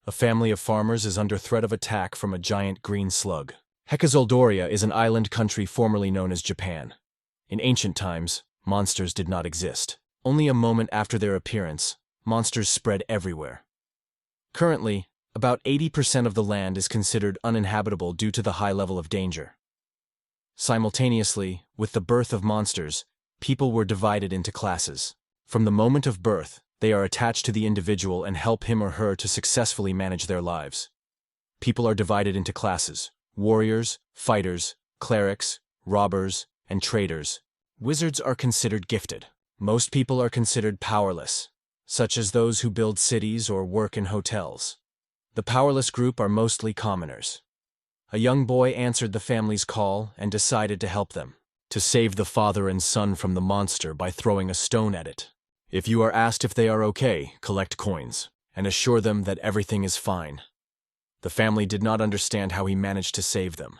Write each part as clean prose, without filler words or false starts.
A family of farmers is under threat of attack from a giant green slug. Hecazoldoria is an island country formerly known as Japan. In ancient times, monsters did not exist. Only a moment after their appearance, monsters spread everywhere. Currently, about 80% of the land is considered uninhabitable due to the high level of danger. Simultaneously, with the birth of monsters, people were divided into classes. From the moment of birth, they are attached to the individual and help him or her to successfully manage their lives. People are divided into classes: warriors, fighters, clerics, robbers, and traders. Wizards are considered gifted. Most people are considered powerless, such as those who build cities or work in hotels. The powerless group are mostly commoners. A young boy answered the family's call and decided to help them, to save the father and son from the monster by throwing a stone at it. If you are asked if they are okay, collect coins, and assure them that everything is fine. The family did not understand how he managed to save them.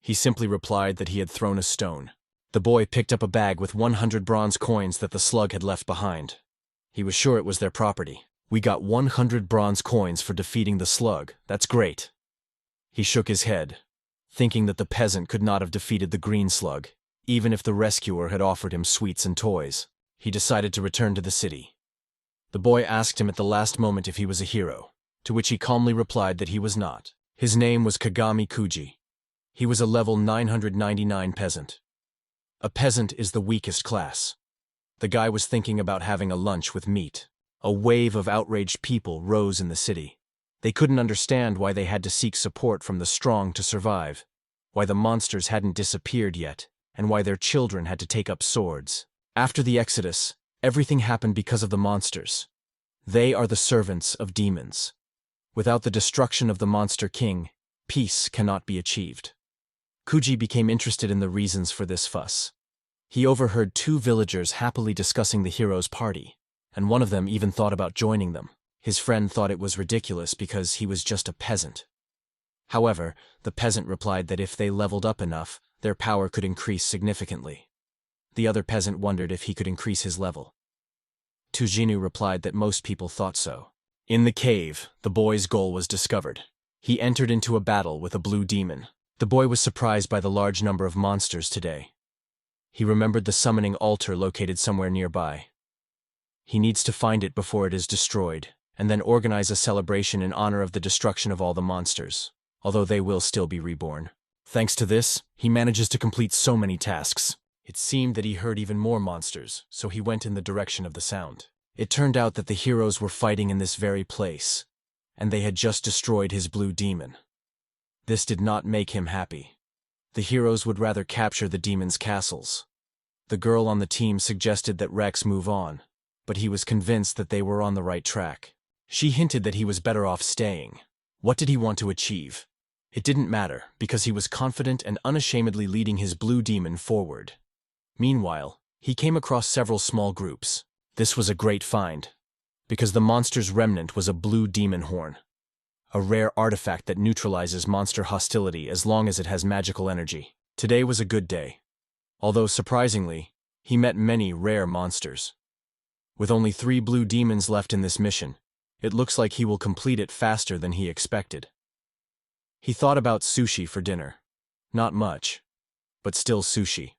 He simply replied that he had thrown a stone. The boy picked up a bag with 100 bronze coins that the slug had left behind. He was sure it was their property. "We got 100 bronze coins for defeating the slug. That's great." He shook his head, thinking that the peasant could not have defeated the green slug, even if the rescuer had offered him sweets and toys. He decided to return to the city. The boy asked him at the last moment if he was a hero, to which he calmly replied that he was not. His name was Kagami Kuji. He was a level 999 peasant. A peasant is the weakest class. The guy was thinking about having a lunch with meat. A wave of outraged people rose in the city. They couldn't understand why they had to seek support from the strong to survive, why the monsters hadn't disappeared yet, and why their children had to take up swords. After the Exodus, everything happened because of the monsters. They are the servants of demons. Without the destruction of the Monster King, peace cannot be achieved. Kuji became interested in the reasons for this fuss. He overheard 2 villagers happily discussing the hero's party, and one of them even thought about joining them. His friend thought it was ridiculous because he was just a peasant. However, the peasant replied that if they leveled up enough, their power could increase significantly. The other peasant wondered if he could increase his level. Tujinu replied that most people thought so. In the cave, the boy's goal was discovered. He entered into a battle with a blue demon. The boy was surprised by the large number of monsters today. He remembered the summoning altar located somewhere nearby. He needs to find it before it is destroyed, and then organize a celebration in honor of the destruction of all the monsters, although they will still be reborn. Thanks to this, he manages to complete so many tasks. It seemed that he heard even more monsters, so he went in the direction of the sound. It turned out that the heroes were fighting in this very place, and they had just destroyed his blue demon. This did not make him happy. The heroes would rather capture the demon's castles. The girl on the team suggested that Rex move on, but he was convinced that they were on the right track. She hinted that he was better off staying. What did he want to achieve? It didn't matter, because he was confident and unashamedly leading his blue demon forward. Meanwhile, he came across several small groups. This was a great find, because the monster's remnant was a blue demon horn, a rare artifact that neutralizes monster hostility as long as it has magical energy. Today was a good day. Although surprisingly, he met many rare monsters. With only 3 blue demons left in this mission, it looks like he will complete it faster than he expected. He thought about sushi for dinner. Not much, but still sushi.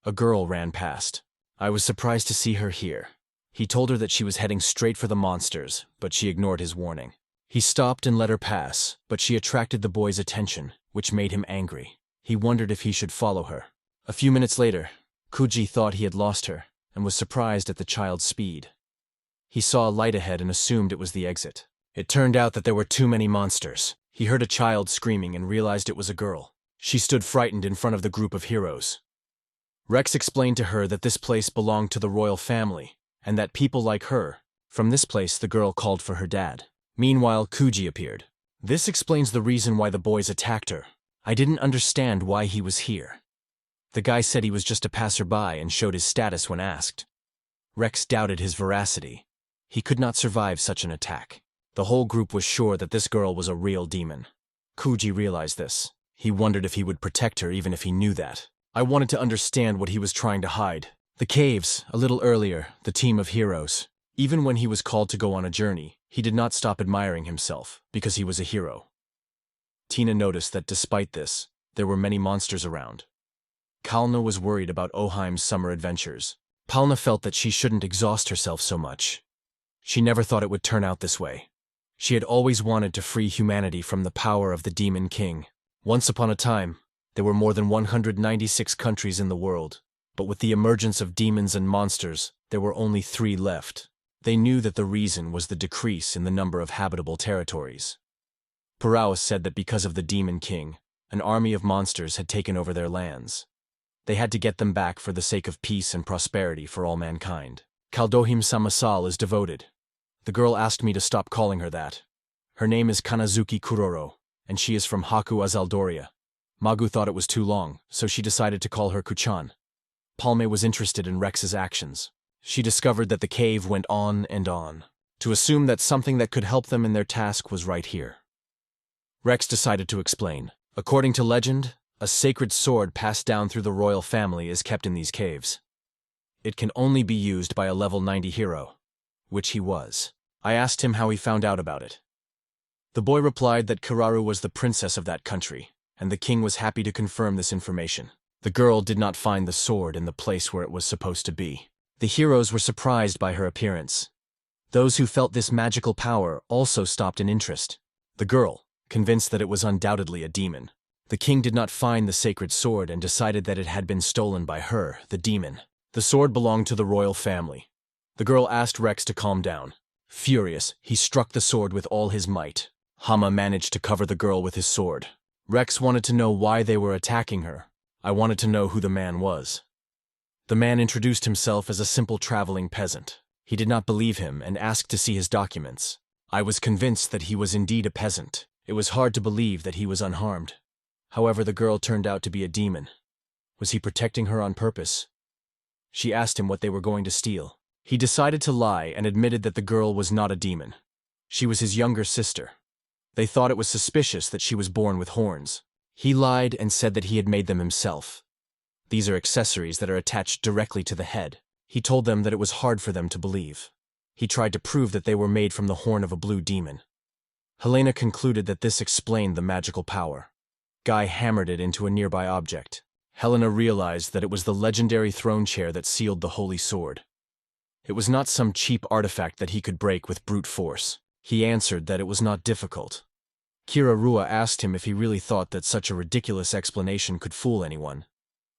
A girl ran past. I was surprised to see her here. He told her that she was heading straight for the monsters, but she ignored his warning. He stopped and let her pass, but she attracted the boy's attention, which made him angry. He wondered if he should follow her. A few minutes later, Kuji thought he had lost her, and was surprised at the child's speed. He saw a light ahead and assumed it was the exit. It turned out that there were too many monsters. He heard a child screaming and realized it was a girl. She stood frightened in front of the group of heroes. Rex explained to her that this place belonged to the royal family, and that people like her. From this place, the girl called for her dad. Meanwhile, Kuji appeared. This explains the reason why the boys attacked her. I didn't understand why he was here. The guy said he was just a passerby and showed his status when asked. Rex doubted his veracity. He could not survive such an attack. The whole group was sure that this girl was a real demon. Kuji realized this. He wondered if he would protect her even if he knew that. I wanted to understand what he was trying to hide. The caves, a little earlier, the team of heroes. Even when he was called to go on a journey, He did not stop admiring himself, because he was a hero. Tina noticed that despite this, there were many monsters around. Kalna was worried about Oheim's summer adventures. Palna felt that she shouldn't exhaust herself so much. She never thought it would turn out this way. She had always wanted to free humanity from the power of the Demon King. Once upon a time, there were more than 196 countries in the world, but with the emergence of demons and monsters, there were only 3 left. They knew that the reason was the decrease in the number of habitable territories. Paraus said that because of the Demon King, an army of monsters had taken over their lands. They had to get them back for the sake of peace and prosperity for all mankind. Kaldohim Samasal is devoted. The girl asked me to stop calling her that. Her name is Kanazuki Kuroro, and she is from Haku Azaldoria. Magu thought it was too long, so she decided to call her Kuchan. Palme was interested in Rex's actions. She discovered that the cave went on and on, to assume that something that could help them in their task was right here. Rex decided to explain. According to legend, a sacred sword passed down through the royal family is kept in these caves. It can only be used by a level 90 hero, which he was. I asked him how he found out about it. The boy replied that Kararu was the princess of that country, and the king was happy to confirm this information. The girl did not find the sword in the place where it was supposed to be. The heroes were surprised by her appearance. Those who felt this magical power also stopped in interest. The girl, convinced that it was undoubtedly a demon. The king did not find the sacred sword and decided that it had been stolen by her, the demon. The sword belonged to the royal family. The girl asked Rex to calm down. Furious, he struck the sword with all his might. Hama managed to cover the girl with his sword. Rex wanted to know why they were attacking her. I wanted to know who the man was. The man introduced himself as a simple traveling peasant. He did not believe him and asked to see his documents. I was convinced that he was indeed a peasant. It was hard to believe that he was unharmed. However, the girl turned out to be a demon. Was he protecting her on purpose? She asked him what they were going to steal. He decided to lie and admitted that the girl was not a demon. She was his younger sister. They thought it was suspicious that she was born with horns. He lied and said that he had made them himself. These are accessories that are attached directly to the head. He told them that it was hard for them to believe. He tried to prove that they were made from the horn of a blue demon. Helena concluded that this explained the magical power. Guy hammered it into a nearby object. Helena realized that it was the legendary throne chair that sealed the holy sword. It was not some cheap artifact that he could break with brute force. He answered that it was not difficult. Kira Rua asked him if he really thought that such a ridiculous explanation could fool anyone,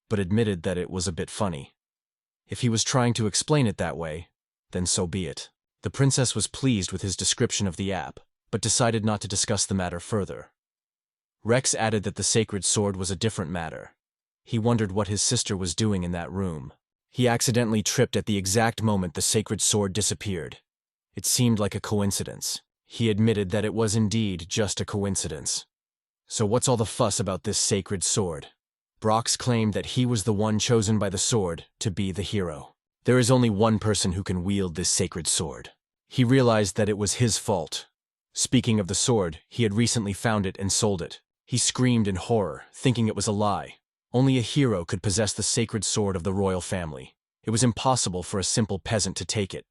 but admitted that it was a bit funny. If he was trying to explain it that way, then so be it. The princess was pleased with his description of the app, but decided not to discuss the matter further. Rex added that the sacred sword was a different matter. He wondered what his sister was doing in that room. He accidentally tripped at the exact moment the sacred sword disappeared. It seemed like a coincidence. He admitted that it was indeed just a coincidence. So what's all the fuss about this sacred sword? Brox claimed that he was the one chosen by the sword to be the hero. There is only one person who can wield this sacred sword. He realized that it was his fault. Speaking of the sword, he had recently found it and sold it. He screamed in horror, thinking it was a lie. Only a hero could possess the sacred sword of the royal family. It was impossible for a simple peasant to take it.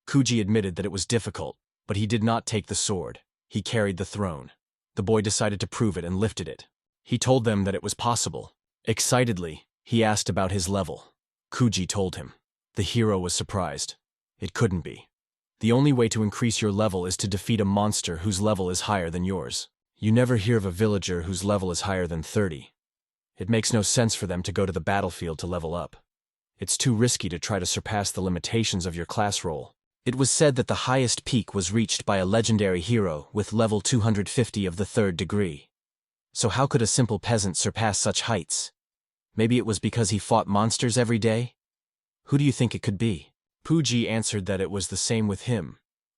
Kuji admitted that it was difficult, but he did not take the sword. He carried the throne. The boy decided to prove it and lifted it. He told them that it was possible. Excitedly, he asked about his level. Kuji told him. The hero was surprised. It couldn't be. The only way to increase your level is to defeat a monster whose level is higher than yours. You never hear of a villager whose level is higher than 30. It makes no sense for them to go to the battlefield to level up. It's too risky to try to surpass the limitations of your class roll. It was said that the highest peak was reached by a legendary hero with level 250 of the 3rd degree. So how could a simple peasant surpass such heights? Maybe it was because he fought monsters every day? Who do you think it could be? Puji answered that it was the same with him,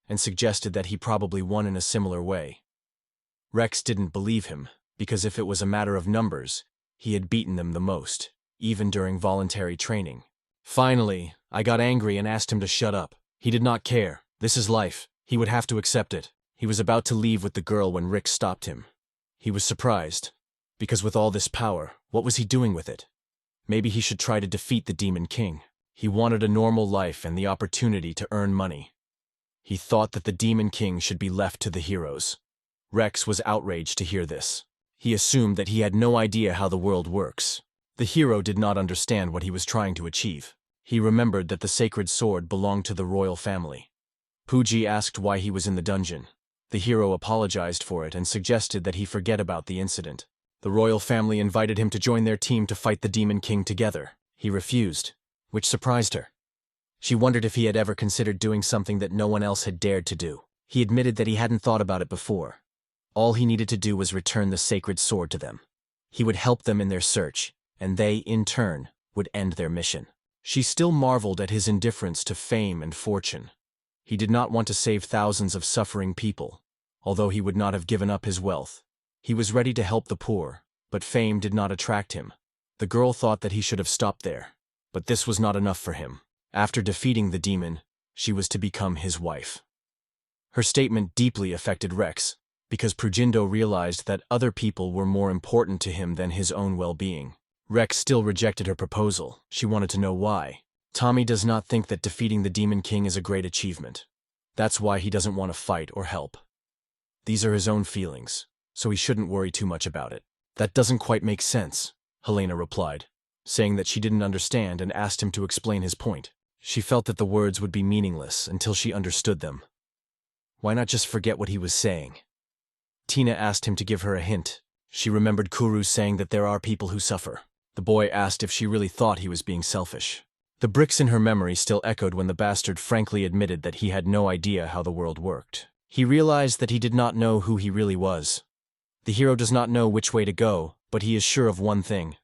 and suggested that he probably won in a similar way. Rex didn't believe him, because if it was a matter of numbers, he had beaten them the most, even during voluntary training. Finally, I got angry and asked him to shut up. He did not care. This is life. He would have to accept it. He was about to leave with the girl when Rick stopped him. He was surprised, because with all this power, what was he doing with it? Maybe he should try to defeat the Demon King. He wanted a normal life and the opportunity to earn money. He thought that the Demon King should be left to the heroes. Rex was outraged to hear this. He assumed that he had no idea how the world works. The hero did not understand what he was trying to achieve. He remembered that the sacred sword belonged to the royal family. Kuji asked why he was in the dungeon. The hero apologized for it and suggested that he forget about the incident. The royal family invited him to join their team to fight the Demon King together. He refused, which surprised her. She wondered if he had ever considered doing something that no one else had dared to do. He admitted that he hadn't thought about it before. All he needed to do was return the sacred sword to them. He would help them in their search, and they, in turn, would end their mission. She still marveled at his indifference to fame and fortune. He did not want to save thousands of suffering people, although he would not have given up his wealth. He was ready to help the poor, but fame did not attract him. The girl thought that he should have stopped there, but this was not enough for him. After defeating the demon, she was to become his wife. Her statement deeply affected Rex, because Pujindo realized that other people were more important to him than his own well-being. Rex still rejected her proposal. She wanted to know why. Tommy does not think that defeating the Demon King is a great achievement. That's why he doesn't want to fight or help. These are his own feelings, so he shouldn't worry too much about it. That doesn't quite make sense, Helena replied, saying that she didn't understand and asked him to explain his point. She felt that the words would be meaningless until she understood them. Why not just forget what he was saying? Tina asked him to give her a hint. She remembered Kuru saying that there are people who suffer. The boy asked if she really thought he was being selfish. The bricks in her memory still echoed when the bastard frankly admitted that he had no idea how the world worked. He realized that he did not know who he really was. The hero does not know which way to go, but he is sure of one thing.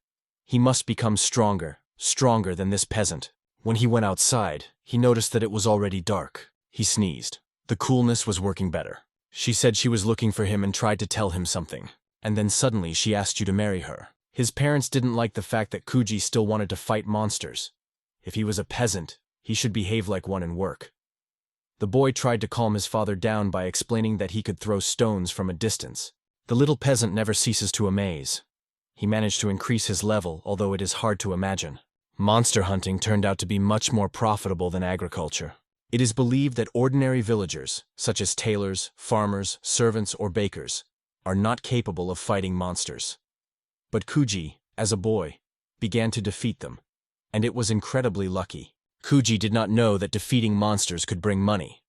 He must become stronger than this peasant. When he went outside, he noticed that it was already dark. He sneezed. The coolness was working better. She said she was looking for him and tried to tell him something. And then suddenly she asked you to marry her. His parents didn't like the fact that Kuji still wanted to fight monsters. If he was a peasant, he should behave like one and work. The boy tried to calm his father down by explaining that he could throw stones from a distance. The little peasant never ceases to amaze. He managed to increase his level, although it is hard to imagine. Monster hunting turned out to be much more profitable than agriculture. It is believed that ordinary villagers, such as tailors, farmers, servants, or bakers, are not capable of fighting monsters. But Kuji, as a boy, began to defeat them, and it was incredibly lucky. Kuji did not know that defeating monsters could bring money.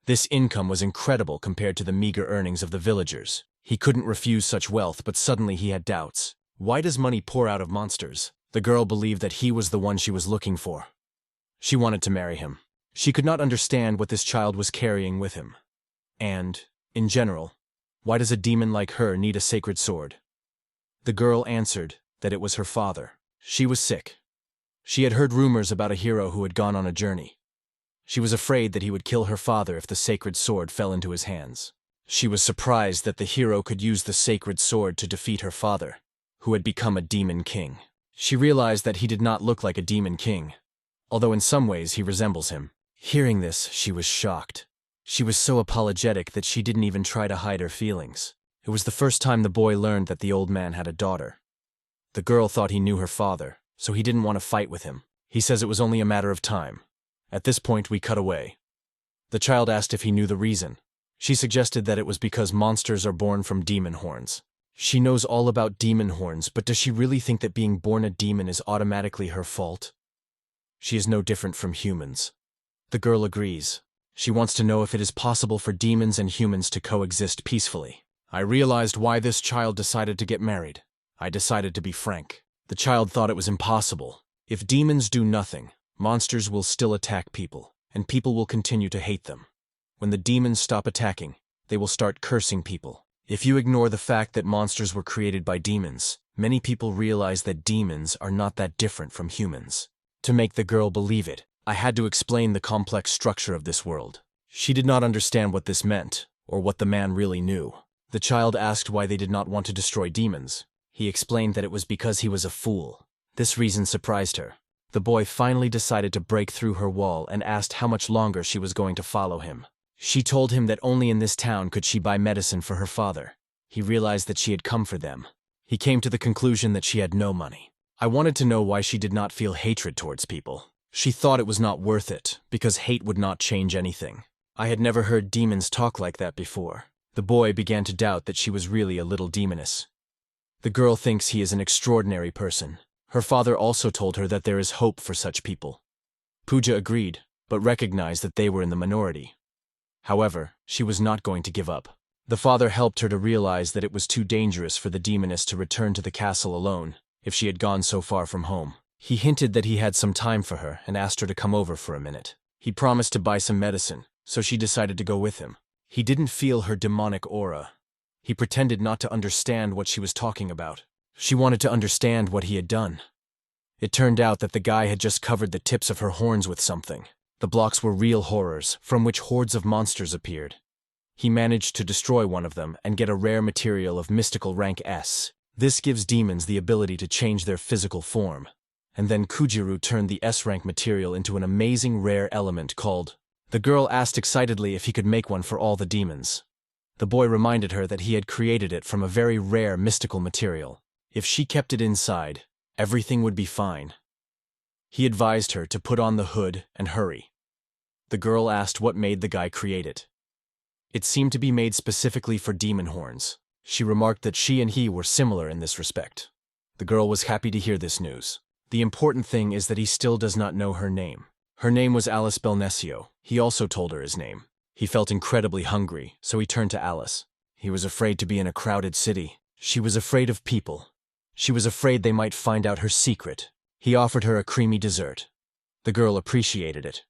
This income was incredible compared to the meager earnings of the villagers. He couldn't refuse such wealth, but suddenly he had doubts. Why does money pour out of monsters? The girl believed that he was the one she was looking for. She wanted to marry him. She could not understand what this child was carrying with him. And, in general, why does a demon like her need a sacred sword? The girl answered that it was her father. She was sick. She had heard rumors about a hero who had gone on a journey. She was afraid that he would kill her father if the sacred sword fell into his hands. She was surprised that the hero could use the sacred sword to defeat her father, who had become a demon king. She realized that he did not look like a demon king, although in some ways he resembles him. Hearing this, she was shocked. She was so apologetic that she didn't even try to hide her feelings. It was the first time the boy learned that the old man had a daughter. The girl thought he knew her father, so he didn't want to fight with him. He says it was only a matter of time. At this point, we cut away. The child asked if he knew the reason. She suggested that it was because monsters are born from demon horns. She knows all about demon horns, but does she really think that being born a demon is automatically her fault? She is no different from humans. The girl agrees. She wants to know if it is possible for demons and humans to coexist peacefully. I realized why this child decided to get married. I decided to be frank. The child thought it was impossible. If demons do nothing, monsters will still attack people, and people will continue to hate them. When the demons stop attacking, they will start cursing people. If you ignore the fact that monsters were created by demons, many people realize that demons are not that different from humans. To make the girl believe it, I had to explain the complex structure of this world. She did not understand what this meant, or what the man really knew. The child asked why they did not want to destroy demons. He explained that it was because he was a fool. This reason surprised her. The boy finally decided to break through her wall and asked how much longer she was going to follow him. She told him that only in this town could she buy medicine for her father. He realized that she had come for them. He came to the conclusion that she had no money. I wanted to know why she did not feel hatred towards people. She thought it was not worth it, because hate would not change anything. I had never heard demons talk like that before. The boy began to doubt that she was really a little demoness. The girl thinks he is an extraordinary person. Her father also told her that there is hope for such people. Pooja agreed, but recognized that they were in the minority. However, she was not going to give up. The father helped her to realize that it was too dangerous for the demoness to return to the castle alone, if she had gone so far from home. He hinted that he had some time for her and asked her to come over for a minute. He promised to buy some medicine, so she decided to go with him. He didn't feel her demonic aura. He pretended not to understand what she was talking about. She wanted to understand what he had done. It turned out that the guy had just covered the tips of her horns with something. The blocks were real horrors, from which hordes of monsters appeared. He managed to destroy one of them and get a rare material of mystical rank S. This gives demons the ability to change their physical form. And then Kujiru turned the S-rank material into an amazing rare element called. The girl asked excitedly if he could make one for all the demons. The boy reminded her that he had created it from a very rare mystical material. If she kept it inside, everything would be fine. He advised her to put on the hood and hurry. The girl asked what made the guy create it. It seemed to be made specifically for demon horns. She remarked that she and he were similar in this respect. The girl was happy to hear this news. The important thing is that he still does not know her name. Her name was Alice Belnesio. He also told her his name. He felt incredibly hungry, so he turned to Alice. He was afraid to be in a crowded city. She was afraid of people. She was afraid they might find out her secret. He offered her a creamy dessert. The girl appreciated it.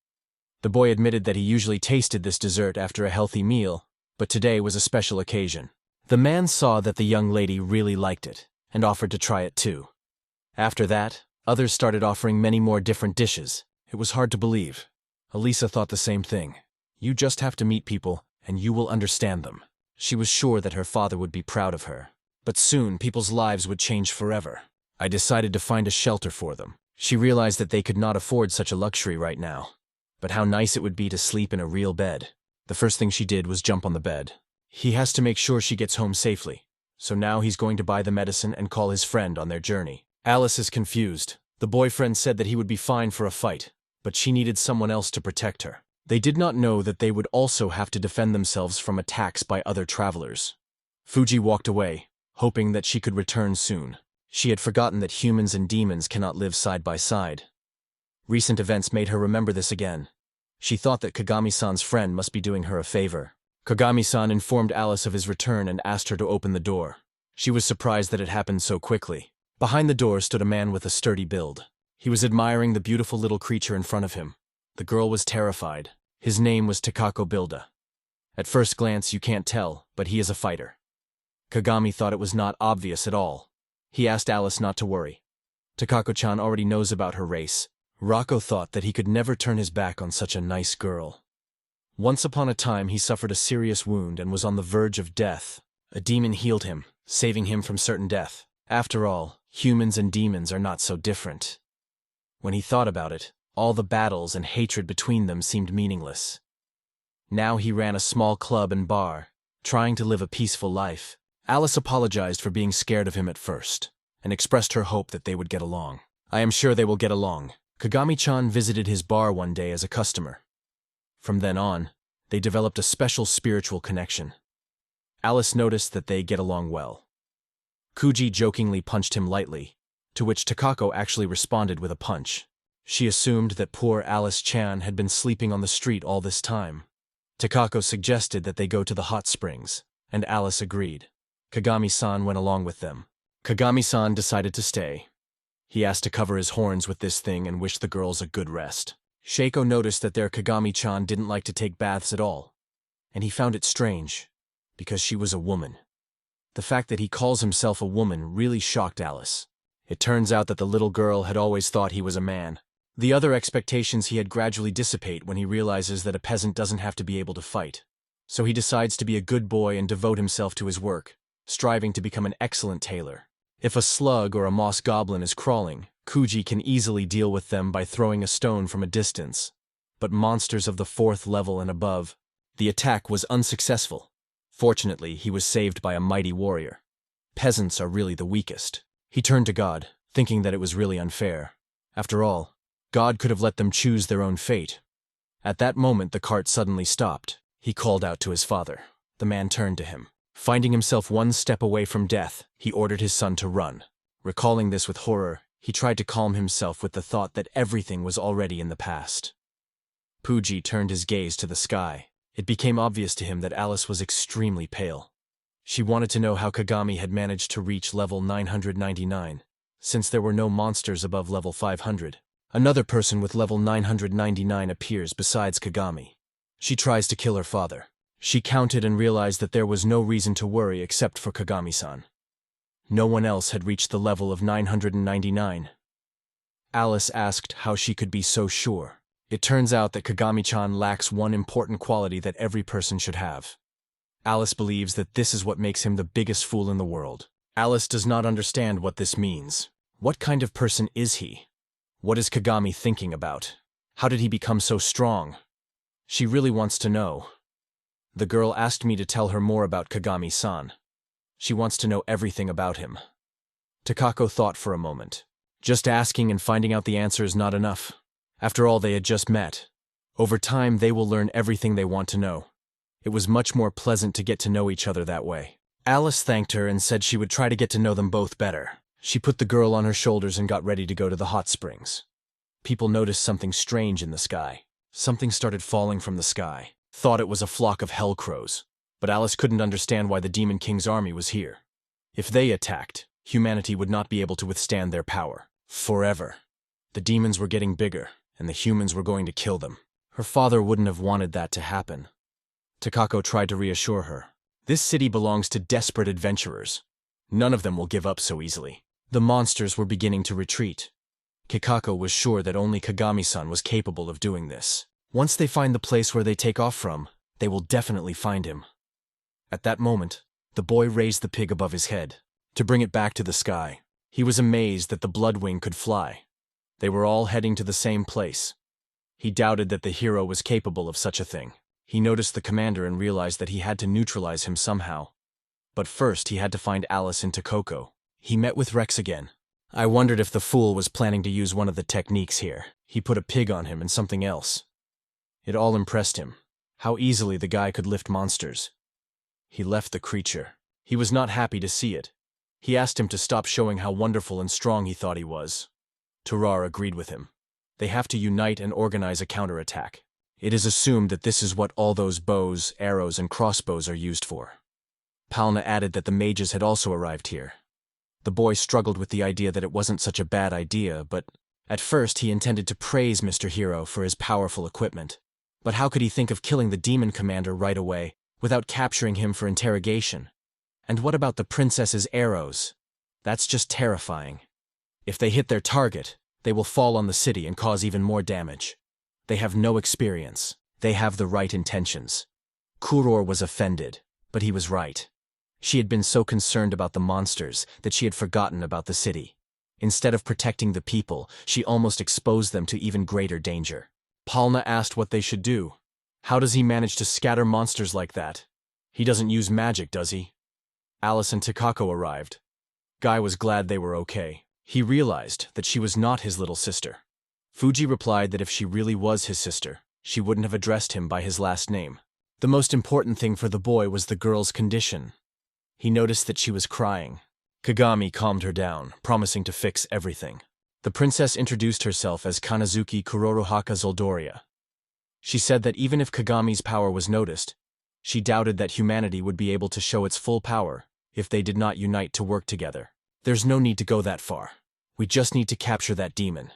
The boy admitted that he usually tasted this dessert after a healthy meal, but today was a special occasion. The man saw that the young lady really liked it, and offered to try it too. After that, others started offering many more different dishes. It was hard to believe. Elisa thought the same thing. You just have to meet people, and you will understand them. She was sure that her father would be proud of her. But soon, people's lives would change forever. I decided to find a shelter for them. She realized that they could not afford such a luxury right now. But how nice it would be to sleep in a real bed. The first thing she did was jump on the bed. He has to make sure she gets home safely. So now he's going to buy the medicine and call his friend on their journey. Alice is confused. The boyfriend said that he would be fine for a fight, but she needed someone else to protect her. They did not know that they would also have to defend themselves from attacks by other travelers. Fuji walked away, hoping that she could return soon. She had forgotten that humans and demons cannot live side by side. Recent events made her remember this again. She thought that Kagami-san's friend must be doing her a favor. Kagami-san informed Alice of his return and asked her to open the door. She was surprised that it happened so quickly. Behind the door stood a man with a sturdy build. He was admiring the beautiful little creature in front of him. The girl was terrified. His name was Takako Builda. At first glance you can't tell, but he is a fighter. Kagami thought it was not obvious at all. He asked Alice not to worry. Takako-chan already knows about her race. Rako thought that he could never turn his back on such a nice girl. Once upon a time he suffered a serious wound and was on the verge of death. A demon healed him, saving him from certain death. After all, humans and demons are not so different. When he thought about it, all the battles and hatred between them seemed meaningless. Now he ran a small club and bar, trying to live a peaceful life. Alice apologized for being scared of him at first, and expressed her hope that they would get along. I am sure they will get along. Kagami-chan visited his bar one day as a customer. From then on, they developed a special spiritual connection. Alice noticed that they get along well. Kuji jokingly punched him lightly, to which Takako actually responded with a punch. She assumed that poor Alice-chan had been sleeping on the street all this time. Takako suggested that they go to the hot springs, and Alice agreed. Kagami-san went along with them. Kagami-san decided to stay. He asked to cover his horns with this thing and wished the girls a good rest. Sheiko noticed that their Kagami-chan didn't like to take baths at all, and he found it strange, because she was a woman. The fact that he calls himself a woman really shocked Alice. It turns out that the little girl had always thought he was a man. The other expectations he had gradually dissipate when he realizes that a peasant doesn't have to be able to fight. So he decides to be a good boy and devote himself to his work, striving to become an excellent tailor. If a slug or a moss goblin is crawling, Kuji can easily deal with them by throwing a stone from a distance. But monsters of the 4th level and above, the attack was unsuccessful. Fortunately, he was saved by a mighty warrior. Peasants are really the weakest. He turned to God, thinking that it was really unfair. After all, God could have let them choose their own fate. At that moment the cart suddenly stopped. He called out to his father. The man turned to him. Finding himself one step away from death, he ordered his son to run. Recalling this with horror, he tried to calm himself with the thought that everything was already in the past. Kuji turned his gaze to the sky. It became obvious to him that Alice was extremely pale. She wanted to know how Kagami had managed to reach level 999, since there were no monsters above level 500. Another person with level 999 appears besides Kagami. She tries to kill her father. She counted and realized that there was no reason to worry except for Kagami-san. No one else had reached the level of 999. Alice asked how she could be so sure. It turns out that Kagami-chan lacks one important quality that every person should have. Alice believes that this is what makes him the biggest fool in the world. Alice does not understand what this means. What kind of person is he? What is Kagami thinking about? How did he become so strong? She really wants to know. The girl asked me to tell her more about Kagami-san. She wants to know everything about him. Takako thought for a moment. Just asking and finding out the answer is not enough. After all, they had just met. Over time, they will learn everything they want to know. It was much more pleasant to get to know each other that way. Alice thanked her and said she would try to get to know them both better. She put the girl on her shoulders and got ready to go to the hot springs. People noticed something strange in the sky. Something started falling from the sky. Thought it was a flock of hell crows. But Alice couldn't understand why the Demon King's army was here. If they attacked, humanity would not be able to withstand their power. Forever. The demons were getting bigger, and the humans were going to kill them. Her father wouldn't have wanted that to happen. Takako tried to reassure her. This city belongs to desperate adventurers. None of them will give up so easily. The monsters were beginning to retreat. Takako was sure that only Kagami-san was capable of doing this. Once they find the place where they take off from, they will definitely find him. At that moment, the boy raised the pig above his head, to bring it back to the sky. He was amazed that the Bloodwing could fly. They were all heading to the same place. He doubted that the hero was capable of such a thing. He noticed the commander and realized that he had to neutralize him somehow. But first he had to find Alice and Takako. He met with Rex again. I wondered if the fool was planning to use one of the techniques here. He put a pig on him and something else. It all impressed him. How easily the guy could lift monsters. He left the creature. He was not happy to see it. He asked him to stop showing how wonderful and strong he thought he was. Turar agreed with him. They have to unite and organize a counterattack. It is assumed that this is what all those bows, arrows, and crossbows are used for. Palna added that the mages had also arrived here. The boy struggled with the idea that it wasn't such a bad idea, but at first he intended to praise Mr. Hero for his powerful equipment. But how could he think of killing the demon commander right away, without capturing him for interrogation? And what about the princess's arrows? That's just terrifying. If they hit their target, they will fall on the city and cause even more damage. They have no experience. They have the right intentions. Kuror was offended, but he was right. She had been so concerned about the monsters that she had forgotten about the city. Instead of protecting the people, she almost exposed them to even greater danger. Palna asked what they should do. How does he manage to scatter monsters like that? He doesn't use magic, does he? Alice and Takako arrived. Guy was glad they were okay. He realized that she was not his little sister. Fuji replied that if she really was his sister, she wouldn't have addressed him by his last name. The most important thing for the boy was the girl's condition. He noticed that she was crying. Kagami calmed her down, promising to fix everything. The princess introduced herself as Kanazuki Kurorohaka Zoldoria. She said that even if Kagami's power was noticed, she doubted that humanity would be able to show its full power if they did not unite to work together. There's no need to go that far. We just need to capture that demon.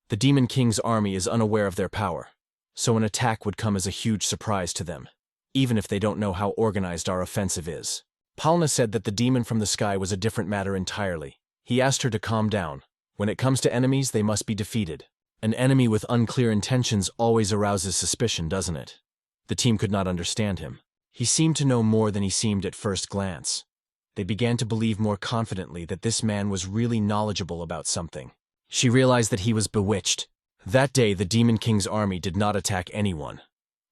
The Demon King's army is unaware of their power, so an attack would come as a huge surprise to them, even if they don't know how organized our offensive is. Palna said that the demon from the sky was a different matter entirely. He asked her to calm down. When it comes to enemies, they must be defeated. An enemy with unclear intentions always arouses suspicion, doesn't it? The team could not understand him. He seemed to know more than he seemed at first glance. They began to believe more confidently that this man was really knowledgeable about something. She realized that he was bewitched. That day, the Demon King's army did not attack anyone.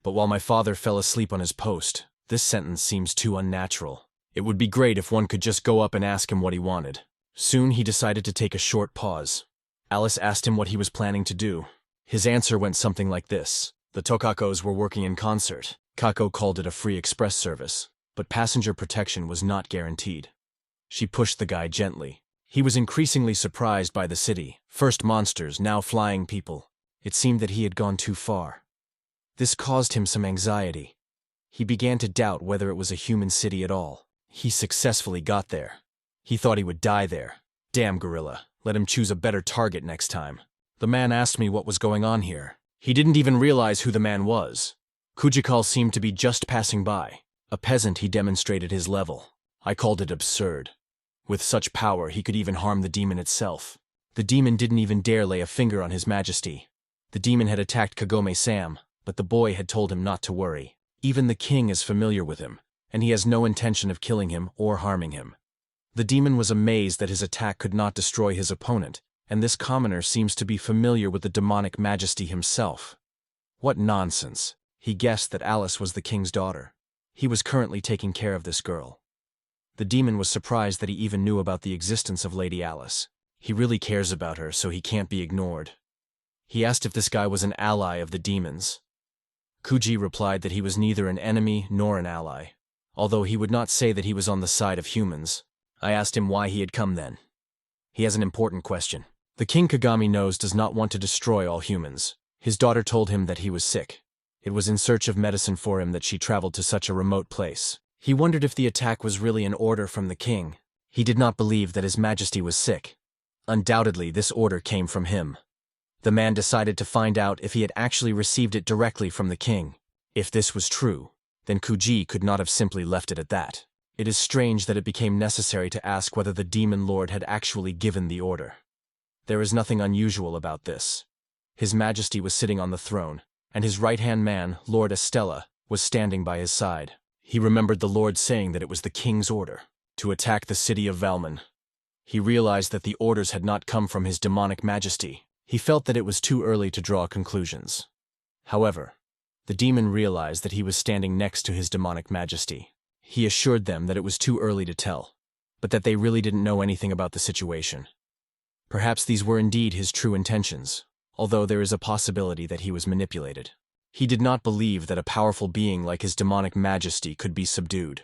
But while my father fell asleep on his post, this sentence seems too unnatural. It would be great if one could just go up and ask him what he wanted. Soon he decided to take a short pause. Alice asked him what he was planning to do. His answer went something like this. The Tokakos were working in concert. Kako called it a free express service, but passenger protection was not guaranteed. She pushed the guy gently. He was increasingly surprised by the city. First monsters, now flying people. It seemed that he had gone too far. This caused him some anxiety. He began to doubt whether it was a human city at all. He successfully got there. He thought he would die there. Damn gorilla, let him choose a better target next time. The man asked me what was going on here. He didn't even realize who the man was. Kujikal seemed to be just passing by. A peasant, he demonstrated his level. I called it absurd. With such power, he could even harm the demon itself. The demon didn't even dare lay a finger on His Majesty. The demon had attacked Kagome-sam, but the boy had told him not to worry. Even the king is familiar with him, and he has no intention of killing him or harming him. The demon was amazed that his attack could not destroy his opponent, and this commoner seems to be familiar with the demonic majesty himself. What nonsense. He guessed that Alice was the king's daughter. He was currently taking care of this girl. The demon was surprised that he even knew about the existence of Lady Alice. He really cares about her, so he can't be ignored. He asked if this guy was an ally of the demons. Kuji replied that he was neither an enemy nor an ally, although he would not say that he was on the side of humans. I asked him why he had come then. He has an important question. The King Kagami knows does not want to destroy all humans. His daughter told him that he was sick. It was in search of medicine for him that she traveled to such a remote place. He wondered if the attack was really an order from the king. He did not believe that His Majesty was sick. Undoubtedly, this order came from him. The man decided to find out if he had actually received it directly from the king. If this was true, then Kuji could not have simply left it at that. It is strange that it became necessary to ask whether the demon lord had actually given the order. There is nothing unusual about this. His Majesty was sitting on the throne, and his right-hand man, Lord Estella, was standing by his side. He remembered the Lord saying that it was the king's order to attack the city of Valmon. He realized that the orders had not come from his demonic majesty. He felt that it was too early to draw conclusions. However, the demon realized that he was standing next to his demonic majesty. He assured them that it was too early to tell, but that they really didn't know anything about the situation. Perhaps these were indeed his true intentions, although there is a possibility that he was manipulated. He did not believe that a powerful being like his demonic majesty could be subdued.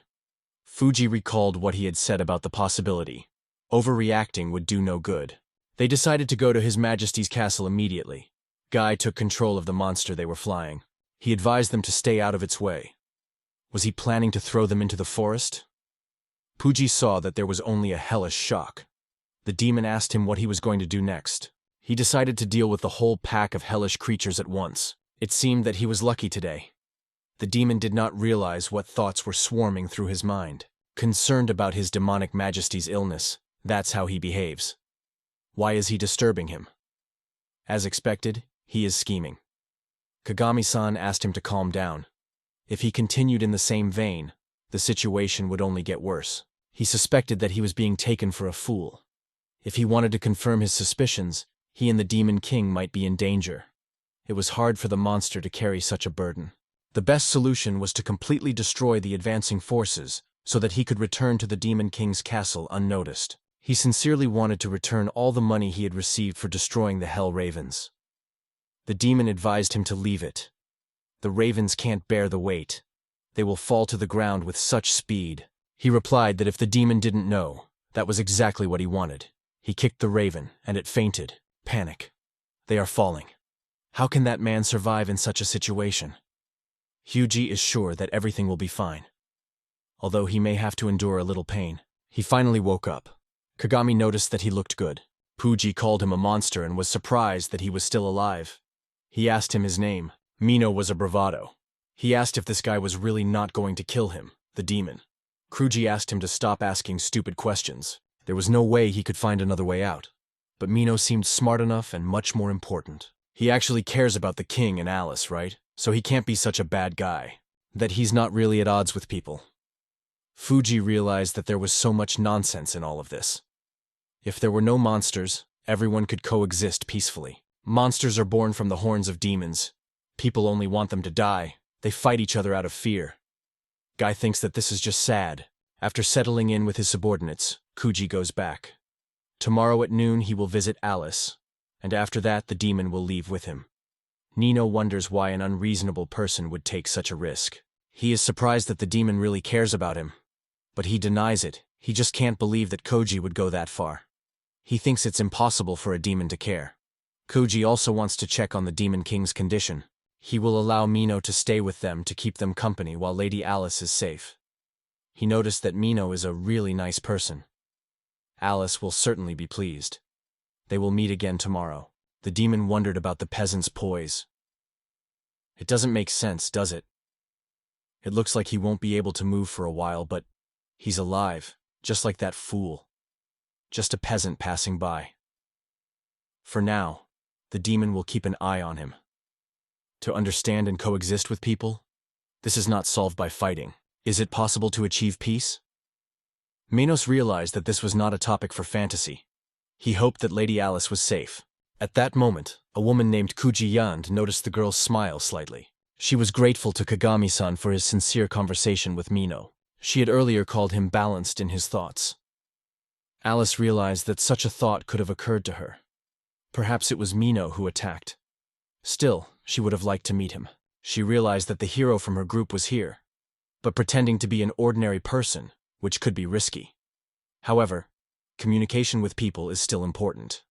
Fuji recalled what he had said about the possibility. Overreacting would do no good. They decided to go to His Majesty's castle immediately. Guy took control of the monster they were flying. He advised them to stay out of its way. Was he planning to throw them into the forest? Fuji saw that there was only a hellish shock. The demon asked him what he was going to do next. He decided to deal with the whole pack of hellish creatures at once. It seemed that he was lucky today. The demon did not realize what thoughts were swarming through his mind. Concerned about his demonic majesty's illness, that's how he behaves. Why is he disturbing him? As expected, he is scheming. Kagami-san asked him to calm down. If he continued in the same vein, the situation would only get worse. He suspected that he was being taken for a fool. If he wanted to confirm his suspicions, he and the Demon King might be in danger. It was hard for the monster to carry such a burden. The best solution was to completely destroy the advancing forces so that he could return to the Demon King's castle unnoticed. He sincerely wanted to return all the money he had received for destroying the Hell Ravens. The demon advised him to leave it. The ravens can't bear the weight. They will fall to the ground with such speed. He replied that if the demon didn't know, that was exactly what he wanted. He kicked the raven, and it fainted. Panic. They are falling. How can that man survive in such a situation? Hyuji is sure that everything will be fine. Although he may have to endure a little pain. He finally woke up. Kagami noticed that he looked good. Fuji called him a monster and was surprised that he was still alive. He asked him his name. Mino was a bravado. He asked if this guy was really not going to kill him, the demon. Kuji asked him to stop asking stupid questions. There was no way he could find another way out. But Mino seemed smart enough and much more important. He actually cares about the king and Alice, right? So he can't be such a bad guy. That he's not really at odds with people. Fuji realized that there was so much nonsense in all of this. If there were no monsters, everyone could coexist peacefully. Monsters are born from the horns of demons. People only want them to die. They fight each other out of fear. Guy thinks that this is just sad. After settling in with his subordinates, Kuji goes back. Tomorrow at noon he will visit Alice, and after that the demon will leave with him. Nino wonders why an unreasonable person would take such a risk. He is surprised that the demon really cares about him, but he denies it. He just can't believe that Koji would go that far. He thinks it's impossible for a demon to care. Kuji also wants to check on the Demon King's condition. He will allow Mino to stay with them to keep them company while Lady Alice is safe. He noticed that Mino is a really nice person. Alice will certainly be pleased. They will meet again tomorrow. The demon wondered about the peasant's poise. It doesn't make sense, does it? It looks like he won't be able to move for a while, but he's alive, just like that fool. Just a peasant passing by. For now, the demon will keep an eye on him. To understand and coexist with people? This is not solved by fighting. Is it possible to achieve peace? Minos realized that this was not a topic for fantasy. He hoped that Lady Alice was safe. At that moment, a woman named Kuji Yand noticed the girl's smile slightly. She was grateful to Kagami-san for his sincere conversation with Mino. She had earlier called him balanced in his thoughts. Alice realized that such a thought could have occurred to her. Perhaps it was Mino who attacked. Still, she would have liked to meet him. She realized that the hero from her group was here, but pretending to be an ordinary person, which could be risky. However, communication with people is still important.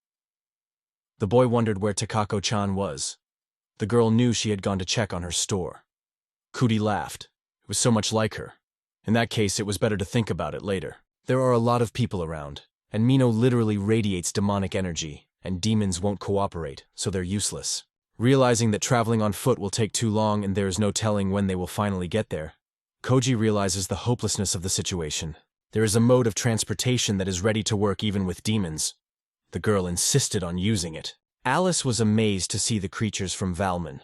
The boy wondered where Takako-chan was. The girl knew she had gone to check on her store. Kuti laughed. It was so much like her. In that case, it was better to think about it later. There are a lot of people around, and Mino literally radiates demonic energy, and demons won't cooperate, so they're useless. Realizing that traveling on foot will take too long and there is no telling when they will finally get there, Koji realizes the hopelessness of the situation. There is a mode of transportation that is ready to work even with demons. The girl insisted on using it. Alice was amazed to see the creatures from Valmon.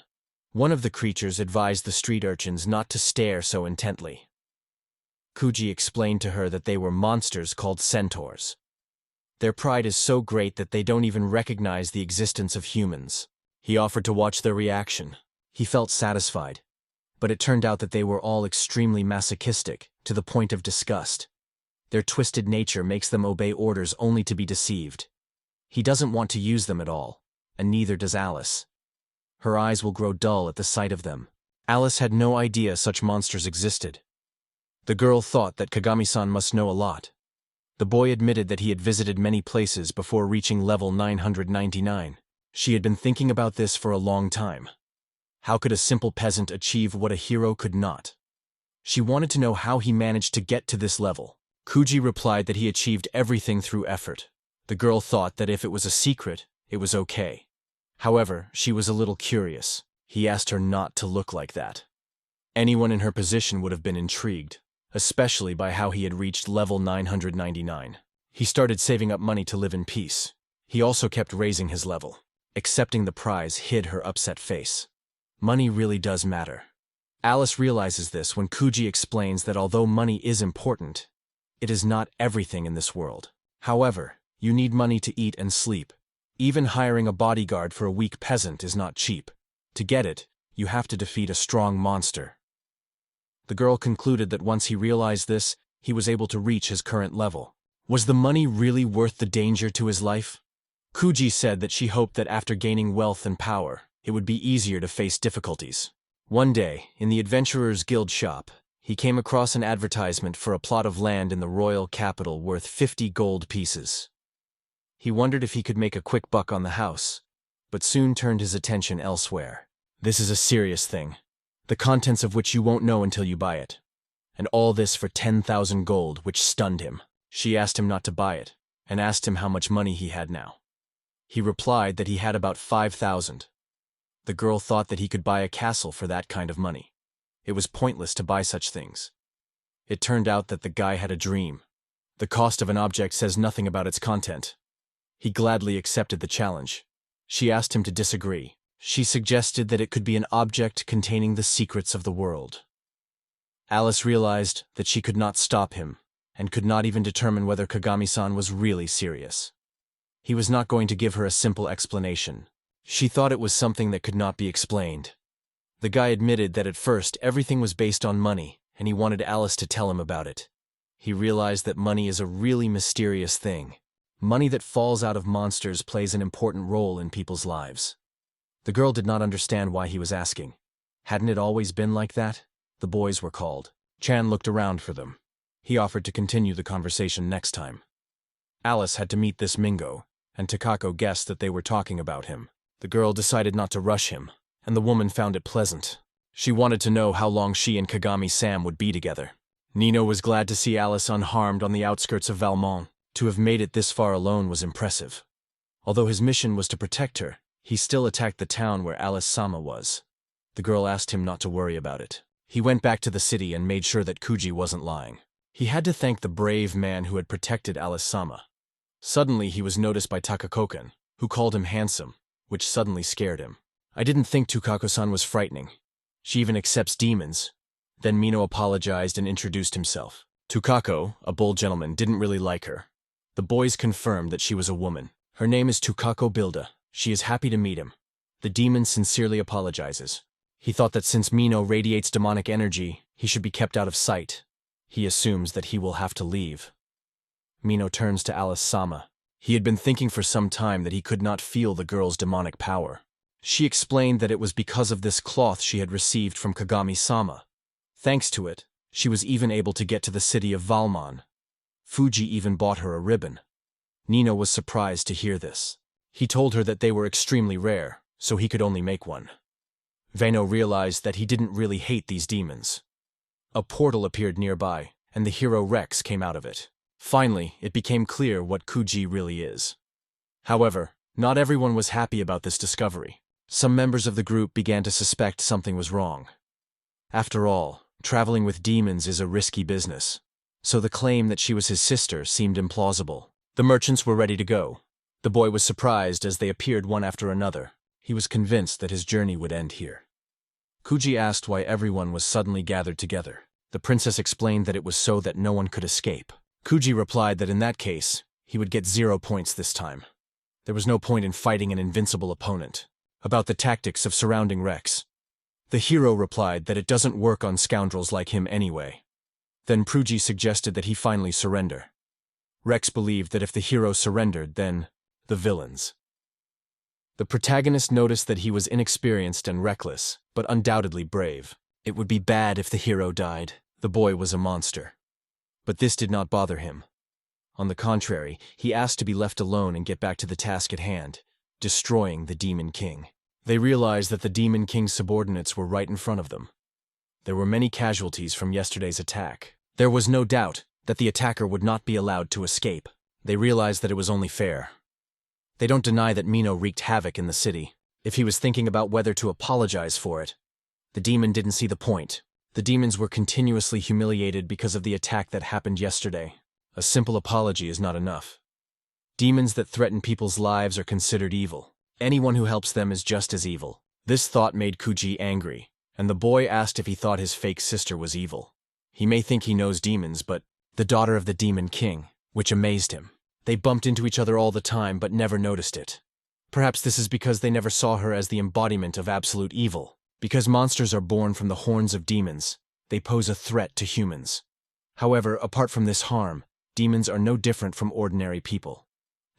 One of the creatures advised the street urchins not to stare so intently. Kuji explained to her that they were monsters called centaurs. Their pride is so great that they don't even recognize the existence of humans. He offered to watch their reaction. He felt satisfied. But it turned out that they were all extremely masochistic, to the point of disgust. Their twisted nature makes them obey orders only to be deceived. He doesn't want to use them at all, and neither does Alice. Her eyes will grow dull at the sight of them. Alice had no idea such monsters existed. The girl thought that Kagami-san must know a lot. The boy admitted that he had visited many places before reaching level 999. She had been thinking about this for a long time. How could a simple peasant achieve what a hero could not? She wanted to know how he managed to get to this level. Kuji replied that he achieved everything through effort. The girl thought that if it was a secret, it was okay. However, she was a little curious. He asked her not to look like that. Anyone in her position would have been intrigued, especially by how he had reached level 999. He started saving up money to live in peace. He also kept raising his level. Accepting the prize hid her upset face. Money really does matter. Alice realizes this when Kuji explains that although money is important, it is not everything in this world. However, you need money to eat and sleep. Even hiring a bodyguard for a weak peasant is not cheap. To get it, you have to defeat a strong monster. The girl concluded that once he realized this, he was able to reach his current level. Was the money really worth the danger to his life? Kuji said that she hoped that after gaining wealth and power, it would be easier to face difficulties. One day, in the Adventurers Guild shop, he came across an advertisement for a plot of land in the royal capital worth 50 gold pieces. He wondered if he could make a quick buck on the house, but soon turned his attention elsewhere. This is a serious thing, the contents of which you won't know until you buy it. And all this for 10,000 gold, which stunned him. She asked him not to buy it, and asked him how much money he had now. He replied that he had about 5,000. The girl thought that he could buy a castle for that kind of money. It was pointless to buy such things. It turned out that the guy had a dream. The cost of an object says nothing about its content. He gladly accepted the challenge. She asked him to disagree. She suggested that it could be an object containing the secrets of the world. Alice realized that she could not stop him, and could not even determine whether Kagami-san was really serious. He was not going to give her a simple explanation. She thought it was something that could not be explained. The guy admitted that at first everything was based on money, and he wanted Alice to tell him about it. He realized that money is a really mysterious thing. Money that falls out of monsters plays an important role in people's lives. The girl did not understand why he was asking. Hadn't it always been like that? The boys were called. Chan looked around for them. He offered to continue the conversation next time. Alice had to meet this Mingo, and Takako guessed that they were talking about him. The girl decided not to rush him, and the woman found it pleasant. She wanted to know how long she and Kagami-sam would be together. Nino was glad to see Alice unharmed on the outskirts of Valmont. To have made it this far alone was impressive. Although his mission was to protect her, he still attacked the town where Alice-sama was. The girl asked him not to worry about it. He went back to the city and made sure that Kuji wasn't lying. He had to thank the brave man who had protected Alice-sama. Suddenly he was noticed by Takako-kun, who called him handsome, which suddenly scared him. I didn't think Tukako-san was frightening. She even accepts demons. Then Mino apologized and introduced himself. Tukako, a bold gentleman, didn't really like her. The boys confirmed that she was a woman. Her name is Tukako Bilda. She is happy to meet him. The demon sincerely apologizes. He thought that since Mino radiates demonic energy, he should be kept out of sight. He assumes that he will have to leave. Mino turns to Alice-sama. He had been thinking for some time that he could not feel the girl's demonic power. She explained that it was because of this cloth she had received from Kagami-sama. Thanks to it, she was even able to get to the city of Valmont. Fuji even bought her a ribbon. Nino was surprised to hear this. He told her that they were extremely rare, so he could only make one. Veno realized that he didn't really hate these demons. A portal appeared nearby, and the hero Rex came out of it. Finally, it became clear what Kuji really is. However, not everyone was happy about this discovery. Some members of the group began to suspect something was wrong. After all, traveling with demons is a risky business, so the claim that she was his sister seemed implausible. The merchants were ready to go. The boy was surprised as they appeared one after another. He was convinced that his journey would end here. Kuji asked why everyone was suddenly gathered together. The princess explained that it was so that no one could escape. Kuji replied that in that case, he would get 0 points this time. There was no point in fighting an invincible opponent. About the tactics of surrounding Rex. The hero replied that it doesn't work on scoundrels like him anyway. Then Kuji suggested that he finally surrender. Rex believed that if the hero surrendered, then the villains. The protagonist noticed that he was inexperienced and reckless, but undoubtedly brave. It would be bad if the hero died. The boy was a monster. But this did not bother him. On the contrary, he asked to be left alone and get back to the task at hand, destroying the Demon King. They realized that the Demon King's subordinates were right in front of them. There were many casualties from yesterday's attack. There was no doubt that the attacker would not be allowed to escape. They realized that it was only fair. They don't deny that Mino wreaked havoc in the city. If he was thinking about whether to apologize for it, the demon didn't see the point. The demons were continuously humiliated because of the attack that happened yesterday. A simple apology is not enough. Demons that threaten people's lives are considered evil. Anyone who helps them is just as evil. This thought made Kuji angry, and the boy asked if he thought his fake sister was evil. He may think he knows demons, but the daughter of the Demon King, which amazed him. They bumped into each other all the time but never noticed it. Perhaps this is because they never saw her as the embodiment of absolute evil. Because monsters are born from the horns of demons, they pose a threat to humans. However, apart from this harm, demons are no different from ordinary people.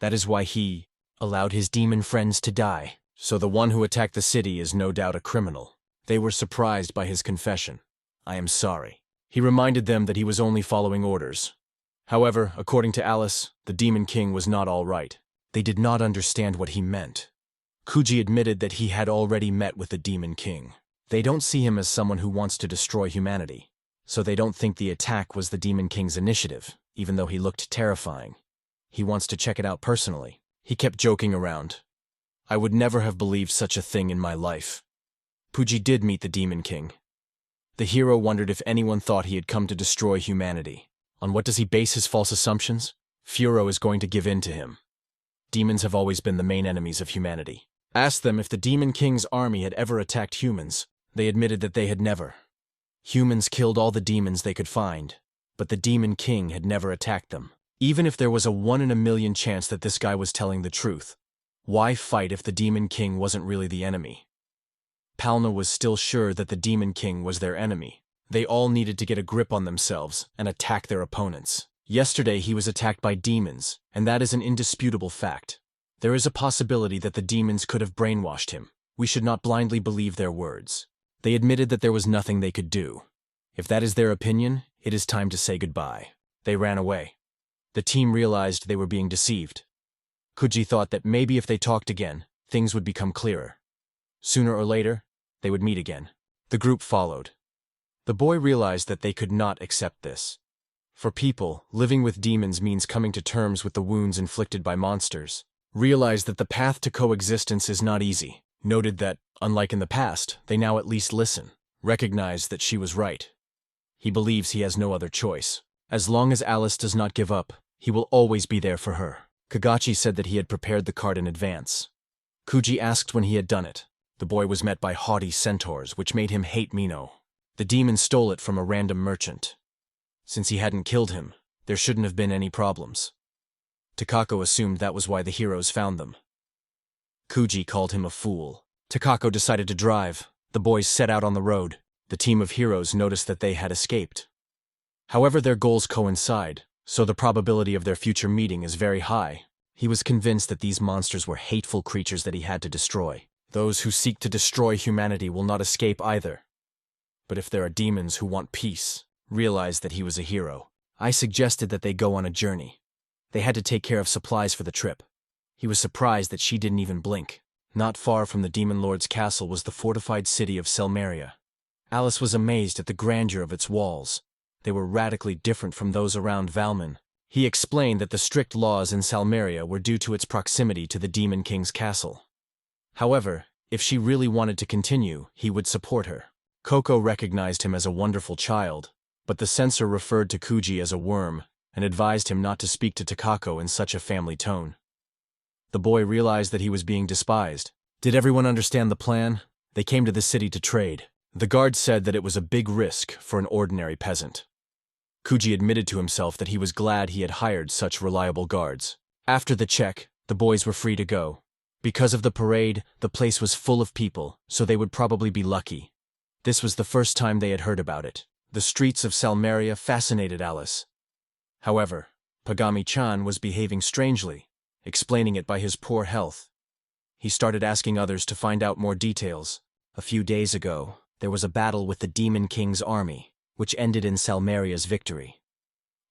That is why he allowed his demon friends to die. So the one who attacked the city is no doubt a criminal. They were surprised by his confession. I am sorry. He reminded them that he was only following orders. However, according to Alice, the Demon King was not all right. They did not understand what he meant. Kuji admitted that he had already met with the Demon King. They don't see him as someone who wants to destroy humanity, so they don't think the attack was the Demon King's initiative, even though he looked terrifying. He wants to check it out personally. He kept joking around. I would never have believed such a thing in my life. Kuji did meet the Demon King. The hero wondered if anyone thought he had come to destroy humanity. On what does he base his false assumptions? Furo is going to give in to him. Demons have always been the main enemies of humanity. Asked them if the Demon King's army had ever attacked humans. They admitted that they had never. Humans killed all the demons they could find, but the Demon King had never attacked them. Even if there was a 1 in a million chance that this guy was telling the truth, why fight if the Demon King wasn't really the enemy? Palna was still sure that the Demon King was their enemy. They all needed to get a grip on themselves and attack their opponents. Yesterday he was attacked by demons, and that is an indisputable fact. There is a possibility that the demons could have brainwashed him. We should not blindly believe their words. They admitted that there was nothing they could do. If that is their opinion, it is time to say goodbye. They ran away. The team realized they were being deceived. Kuji thought that maybe if they talked again, things would become clearer. Sooner or later, they would meet again. The group followed. The boy realized that they could not accept this. For people, living with demons means coming to terms with the wounds inflicted by monsters. Realized that the path to coexistence is not easy. Noted that, unlike in the past, they now at least listen. Recognized that she was right. He believes he has no other choice. As long as Alice does not give up, he will always be there for her. Kagachi said that he had prepared the card in advance. Kuji asked when he had done it. The boy was met by haughty centaurs, which made him hate Mino. The demon stole it from a random merchant. Since he hadn't killed him, there shouldn't have been any problems. Takako assumed that was why the heroes found them. Kuji called him a fool. Takako decided to drive. The boys set out on the road. The team of heroes noticed that they had escaped. However, their goals coincide, so the probability of their future meeting is very high. He was convinced that these monsters were hateful creatures that he had to destroy. Those who seek to destroy humanity will not escape either. But if there are demons who want peace, realize that he was a hero. I suggested that they go on a journey. They had to take care of supplies for the trip. He was surprised that she didn't even blink. Not far from the Demon Lord's castle was the fortified city of Salaria. Alice was amazed at the grandeur of its walls. They were radically different from those around Valmon. He explained that the strict laws in Salaria were due to its proximity to the Demon King's castle. However, if she really wanted to continue, he would support her. Koko recognized him as a wonderful child, but the censor referred to Kuji as a worm and advised him not to speak to Takako in such a family tone. The boy realized that he was being despised. Did everyone understand the plan? They came to the city to trade. The guard said that it was a big risk for an ordinary peasant. Kuji admitted to himself that he was glad he had hired such reliable guards. After the check, the boys were free to go. Because of the parade, the place was full of people, so they would probably be lucky. This was the first time they had heard about it. The streets of Salaria fascinated Alice. However, Pagami-chan was behaving strangely, explaining it by his poor health. He started asking others to find out more details. A few days ago, there was a battle with the Demon King's army, which ended in Salmaria's victory.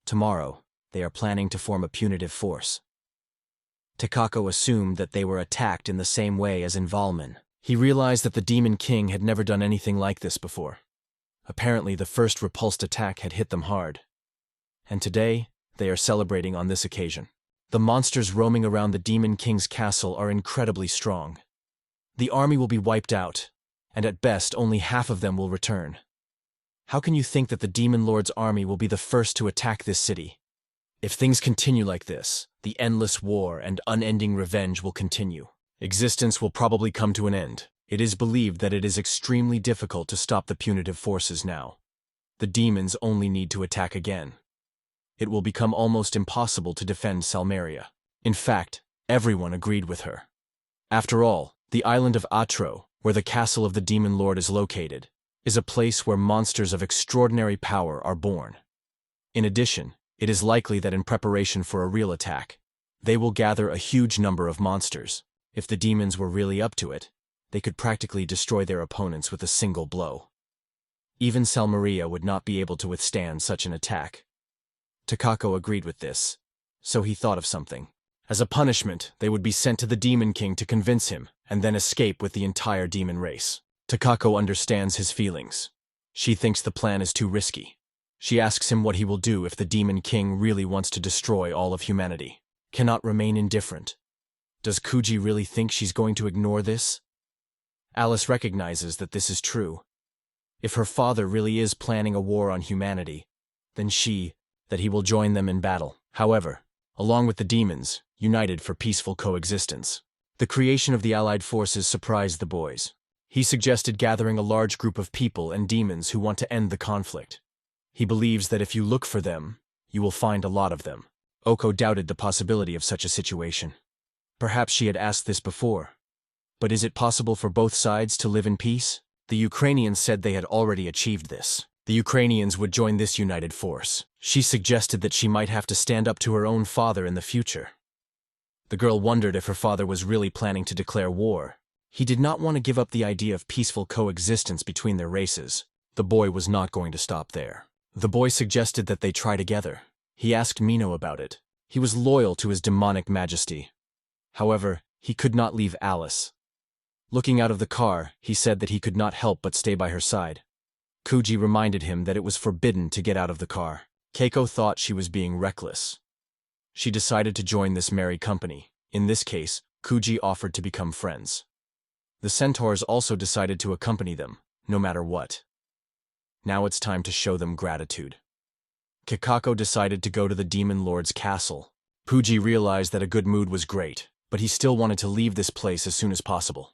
Tomorrow, they are planning to form a punitive force. Takako assumed that they were attacked in the same way as in Valmon. He realized that the Demon King had never done anything like this before. Apparently, the first repulsed attack had hit them hard. And today, they are celebrating on this occasion. The monsters roaming around the Demon King's castle are incredibly strong. The army will be wiped out, and at best only half of them will return. How can you think that the Demon Lord's army will be the first to attack this city? If things continue like this, the endless war and unending revenge will continue. Existence will probably come to an end. It is believed that it is extremely difficult to stop the punitive forces now. The demons only need to attack again. It will become almost impossible to defend Salmaria. In fact, everyone agreed with her. After all, the island of Atro, where the castle of the Demon Lord is located, is a place where monsters of extraordinary power are born. In addition, it is likely that in preparation for a real attack, they will gather a huge number of monsters. If the demons were really up to it, they could practically destroy their opponents with a single blow. Even Salmaria would not be able to withstand such an attack. Takako agreed with this, so he thought of something. As a punishment, they would be sent to the Demon King to convince him, and then escape with the entire demon race. Takako understands his feelings. She thinks the plan is too risky. She asks him what he will do if the Demon King really wants to destroy all of humanity. Cannot remain indifferent. Does Kuji really think she's going to ignore this? Alice recognizes that this is true. If her father really is planning a war on humanity, then that he will join them in battle. However, along with the demons, united for peaceful coexistence. The creation of the allied forces surprised the boys. He suggested gathering a large group of people and demons who want to end the conflict. He believes that if you look for them, you will find a lot of them. Oko doubted the possibility of such a situation. Perhaps she had asked this before. But is it possible for both sides to live in peace? The Ukrainians said they had already achieved this. The Ukrainians would join this united force. She suggested that she might have to stand up to her own father in the future. The girl wondered if her father was really planning to declare war, He did not want to give up the idea of peaceful coexistence between their races. The boy was not going to stop there. The boy suggested that they try together. He asked Mino about it. He was loyal to his demonic majesty. However, he could not leave Alice. Looking out of the car, he said that he could not help but stay by her side. Kuji reminded him that it was forbidden to get out of the car. Keiko thought she was being reckless. She decided to join this merry company. In this case, Kuji offered to become friends. The centaurs also decided to accompany them, no matter what. Now it's time to show them gratitude. Kikako decided to go to the Demon Lord's castle. Puji realized that a good mood was great, but he still wanted to leave this place as soon as possible.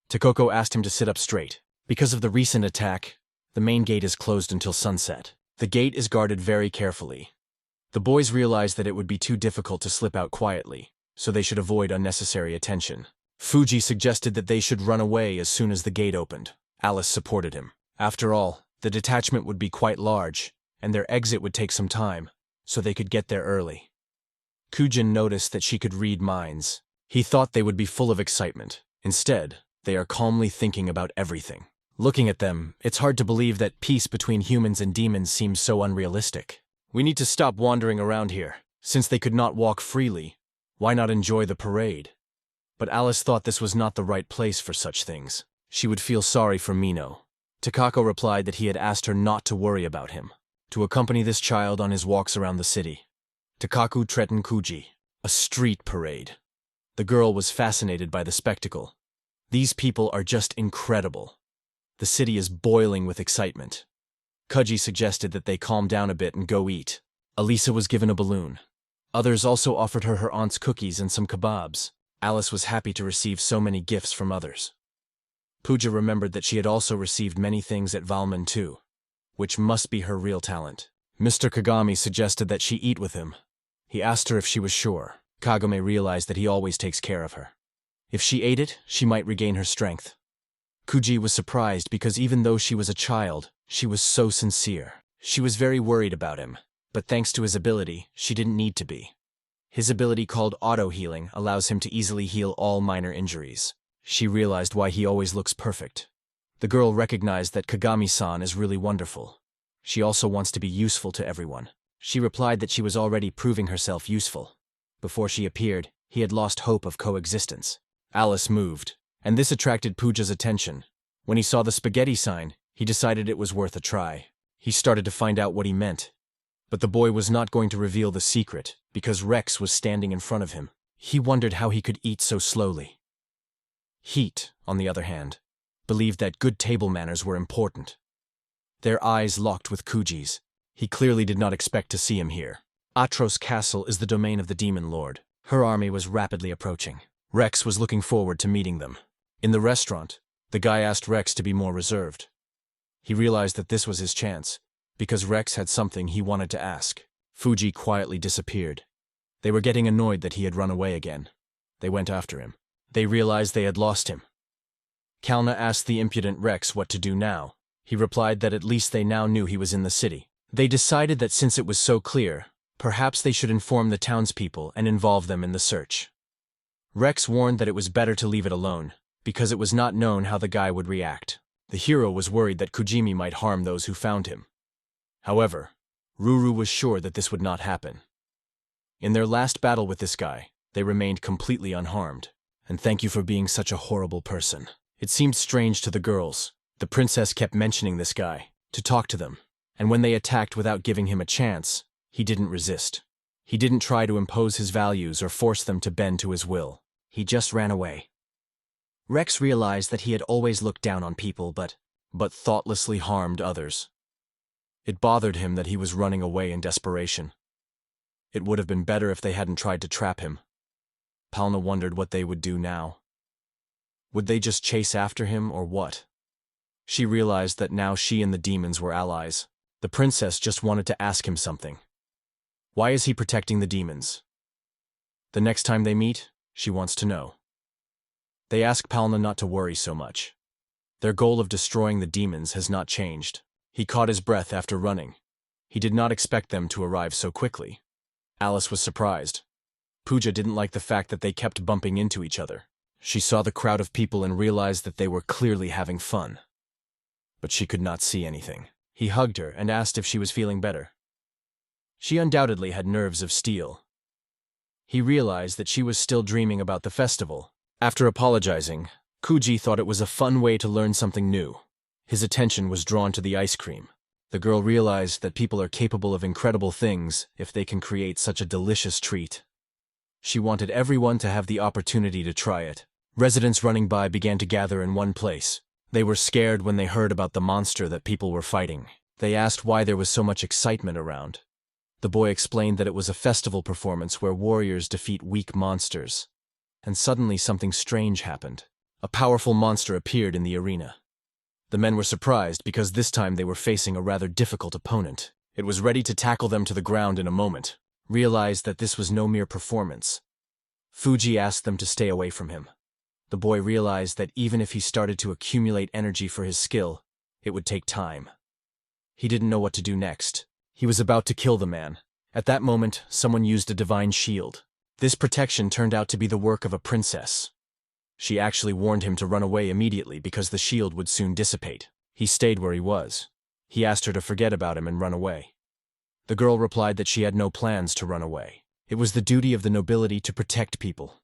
Takoko asked him to sit up straight. Because of the recent attack, the main gate is closed until sunset. The gate is guarded very carefully. The boys realized that it would be too difficult to slip out quietly, so they should avoid unnecessary attention. Fuji suggested that they should run away as soon as the gate opened. Alice supported him. After all, the detachment would be quite large, and their exit would take some time, so they could get there early. Kujin noticed that she could read minds. He thought they would be full of excitement. Instead, they are calmly thinking about everything. Looking at them, it's hard to believe that peace between humans and demons seems so unrealistic. We need to stop wandering around here. Since they could not walk freely, why not enjoy the parade? But Alice thought this was not the right place for such things. She would feel sorry for Mino. Takako replied that he had asked her not to worry about him, to accompany this child on his walks around the city. Takaku Tretten Kuji, a street parade. The girl was fascinated by the spectacle. These people are just incredible. The city is boiling with excitement. Kuji suggested that they calm down a bit and go eat. Elisa was given a balloon. Others also offered her aunt's cookies and some kebabs. Alice was happy to receive so many gifts from others. Pooja remembered that she had also received many things at Valmon too, which must be her real talent. Mr. Kagami suggested that she eat with him. He asked her if she was sure. Kagame realized that he always takes care of her. If she ate it, she might regain her strength. Kuji was surprised because even though she was a child, she was so sincere. She was very worried about him, but thanks to his ability, she didn't need to be. His ability called auto-healing allows him to easily heal all minor injuries. She realized why he always looks perfect. The girl recognized that Kagami-san is really wonderful. She also wants to be useful to everyone. She replied that she was already proving herself useful. Before she appeared, he had lost hope of coexistence. Alice moved, and this attracted Pooja's attention. When he saw the spaghetti sign, he decided it was worth a try. He started to find out what he meant. But the boy was not going to reveal the secret, because Rex was standing in front of him. He wondered how he could eat so slowly. Heat, on the other hand, believed that good table manners were important. Their eyes locked with Kuji's. He clearly did not expect to see him here. Atros Castle is the domain of the Demon Lord. Her army was rapidly approaching. Rex was looking forward to meeting them. In the restaurant, the guy asked Rex to be more reserved. He realized that this was his chance, because Rex had something he wanted to ask. Fuji quietly disappeared. They were getting annoyed that he had run away again. They went after him. They realized they had lost him. Kalna asked the impudent Rex what to do now. He replied that at least they now knew he was in the city. They decided that since it was so clear, perhaps they should inform the townspeople and involve them in the search. Rex warned that it was better to leave it alone, because it was not known how the guy would react. The hero was worried that Kujimi might harm those who found him. However, Ruru was sure that this would not happen. In their last battle with this guy, they remained completely unharmed. And thank you for being such a horrible person. It seemed strange to the girls. The princess kept mentioning this guy, to talk to them. And when they attacked without giving him a chance, he didn't resist. He didn't try to impose his values or force them to bend to his will. He just ran away. Rex realized that he had always looked down on people but thoughtlessly harmed others. It bothered him that he was running away in desperation. It would have been better if they hadn't tried to trap him. Palna wondered what they would do now. Would they just chase after him or what? She realized that now she and the demons were allies. The princess just wanted to ask him something. Why is he protecting the demons? The next time they meet, she wants to know. They ask Palna not to worry so much. Their goal of destroying the demons has not changed. He caught his breath after running. He did not expect them to arrive so quickly. Alice was surprised. Pooja didn't like the fact that they kept bumping into each other. She saw the crowd of people and realized that they were clearly having fun. But she could not see anything. He hugged her and asked if she was feeling better. She undoubtedly had nerves of steel. He realized that she was still dreaming about the festival. After apologizing, Kuji thought it was a fun way to learn something new. His attention was drawn to the ice cream. The girl realized that people are capable of incredible things if they can create such a delicious treat. She wanted everyone to have the opportunity to try it. Residents running by began to gather in one place. They were scared when they heard about the monster that people were fighting. They asked why there was so much excitement around. The boy explained that it was a festival performance where warriors defeat weak monsters. And suddenly something strange happened. A powerful monster appeared in the arena. The men were surprised because this time they were facing a rather difficult opponent. It was ready to tackle them to the ground in a moment, realized that this was no mere performance. Fuji asked them to stay away from him. The boy realized that even if he started to accumulate energy for his skill, it would take time. He didn't know what to do next. He was about to kill the man. At that moment, someone used a divine shield. This protection turned out to be the work of a princess. She actually warned him to run away immediately because the shield would soon dissipate. He stayed where he was. He asked her to forget about him and run away. The girl replied that she had no plans to run away. It was the duty of the nobility to protect people.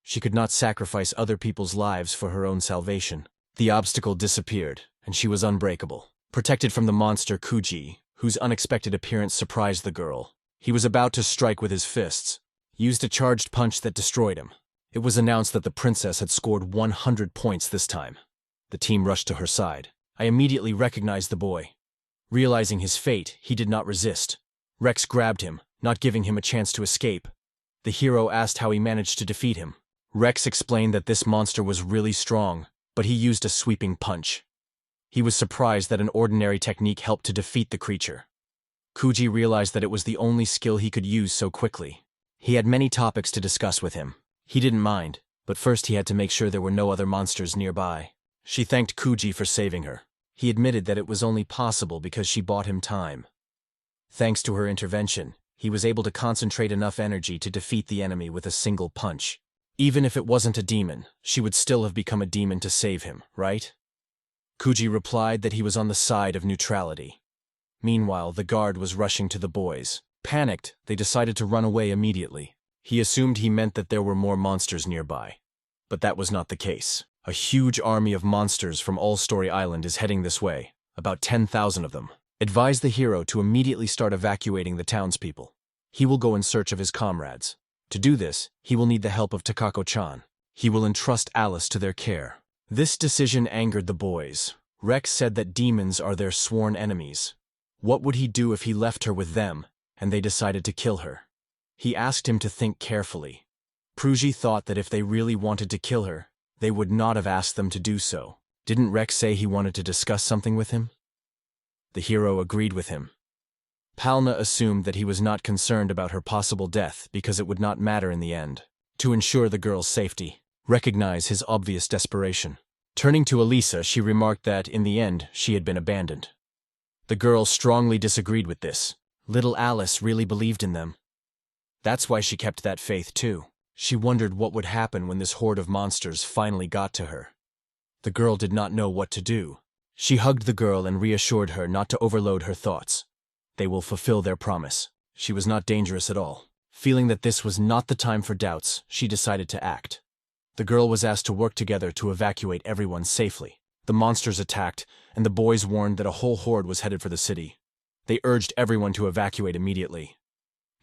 She could not sacrifice other people's lives for her own salvation. The obstacle disappeared, and she was unbreakable. Protected from the monster Kuji, whose unexpected appearance surprised the girl. He was about to strike with his fists, used a charged punch that destroyed him. It was announced that the princess had scored 100 points this time. The team rushed to her side. I immediately recognized the boy. Realizing his fate, he did not resist. Rex grabbed him, not giving him a chance to escape. The hero asked how he managed to defeat him. Rex explained that this monster was really strong, but he used a sweeping punch. He was surprised that an ordinary technique helped to defeat the creature. Kuji realized that it was the only skill he could use so quickly. He had many topics to discuss with him. He didn't mind, but first he had to make sure there were no other monsters nearby. She thanked Kuji for saving her. He admitted that it was only possible because she bought him time. Thanks to her intervention, he was able to concentrate enough energy to defeat the enemy with a single punch. Even if it wasn't a demon, she would still have become a demon to save him, right? Kuji replied that he was on the side of neutrality. Meanwhile, the guard was rushing to the boys. Panicked, they decided to run away immediately. He assumed he meant that there were more monsters nearby. But that was not the case. A huge army of monsters from All Story Island is heading this way, about 10,000 of them. Advise the hero to immediately start evacuating the townspeople. He will go in search of his comrades. To do this, he will need the help of Takako-chan. He will entrust Alice to their care. This decision angered the boys. Rex said that demons are their sworn enemies. What would he do if he left her with them, and they decided to kill her? He asked him to think carefully. Pruji thought that if they really wanted to kill her, they would not have asked them to do so. Didn't Rex say he wanted to discuss something with him? The hero agreed with him. Palna assumed that he was not concerned about her possible death because it would not matter in the end. To ensure the girl's safety, recognize his obvious desperation. Turning to Elisa, she remarked that, in the end, she had been abandoned. The girl strongly disagreed with this. Little Alice really believed in them. That's why she kept that faith too. She wondered what would happen when this horde of monsters finally got to her. The girl did not know what to do. She hugged the girl and reassured her not to overload her thoughts. They will fulfill their promise. She was not dangerous at all. Feeling that this was not the time for doubts, she decided to act. The girl was asked to work together to evacuate everyone safely. The monsters attacked, and the boys warned that a whole horde was headed for the city. They urged everyone to evacuate immediately.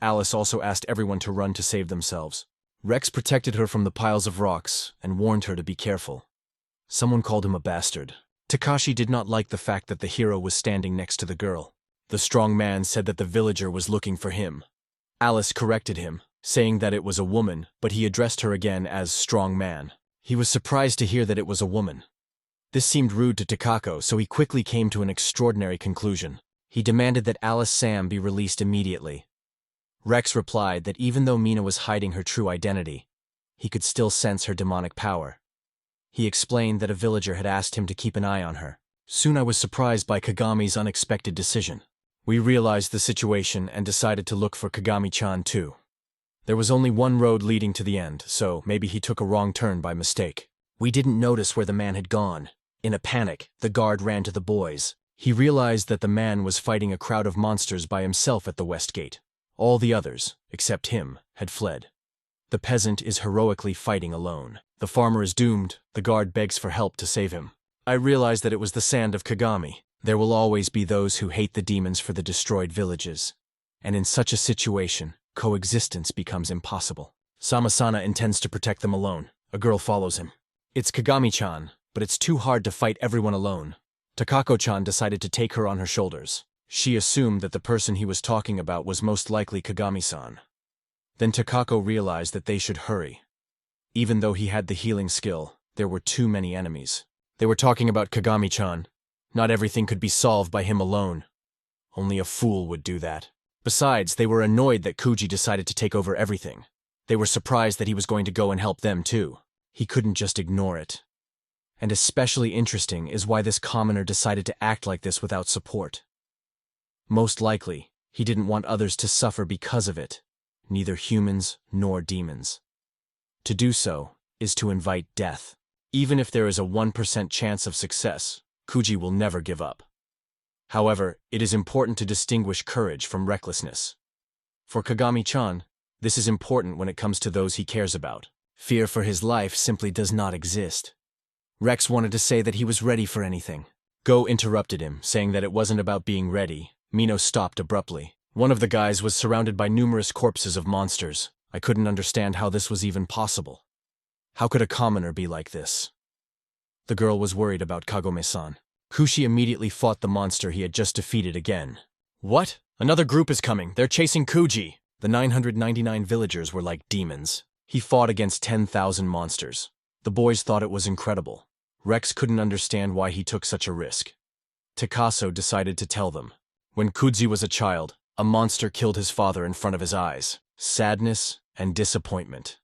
Alice also asked everyone to run to save themselves. Rex protected her from the piles of rocks and warned her to be careful. Someone called him a bastard. Takashi did not like the fact that the hero was standing next to the girl. The strong man said that the villager was looking for him. Alice corrected him, saying that it was a woman, but he addressed her again as strong man. He was surprised to hear that it was a woman. This seemed rude to Takako, so he quickly came to an extraordinary conclusion. He demanded that Alice Sam be released immediately. Rex replied that even though Mina was hiding her true identity, he could still sense her demonic power. He explained that a villager had asked him to keep an eye on her. Soon I was surprised by Kagami's unexpected decision. We realized the situation and decided to look for Kagami-chan too. There was only one road leading to the end, so maybe he took a wrong turn by mistake. We didn't notice where the man had gone. In a panic, the guard ran to the boys. He realized that the man was fighting a crowd of monsters by himself at the west gate. All the others, except him, had fled. The peasant is heroically fighting alone. The farmer is doomed. The guard begs for help to save him. I realized that it was the sand of Kagami. There will always be those who hate the demons for the destroyed villages. And in such a situation, coexistence becomes impossible. Samasana intends to protect them alone. A girl follows him. It's Kagami-chan, but it's too hard to fight everyone alone. Takako-chan decided to take her on her shoulders. She assumed that the person he was talking about was most likely Kagami-san. Then Takako realized that they should hurry. Even though he had the healing skill, there were too many enemies. They were talking about Kagami-chan. Not everything could be solved by him alone. Only a fool would do that. Besides, they were annoyed that Kuji decided to take over everything. They were surprised that he was going to go and help them too. He couldn't just ignore it. And especially interesting is why this commoner decided to act like this without support. Most likely, he didn't want others to suffer because of it, neither humans nor demons. To do so is to invite death. Even if there is a 1% chance of success, Kuji will never give up. However, it is important to distinguish courage from recklessness. For Kagami-chan, this is important when it comes to those he cares about. Fear for his life simply does not exist. Rex wanted to say that he was ready for anything. Go interrupted him, saying that it wasn't about being ready. Mino stopped abruptly. One of the guys was surrounded by numerous corpses of monsters. I couldn't understand how this was even possible. How could a commoner be like this? The girl was worried about Kagome-san. Kushi immediately fought the monster he had just defeated again. What? Another group is coming. They're chasing Kuji. The 999 villagers were like demons. He fought against 10,000 monsters. The boys thought it was incredible. Rex couldn't understand why he took such a risk. Takaso decided to tell them. When Kuji was a child, a monster killed his father in front of his eyes. Sadness and disappointment.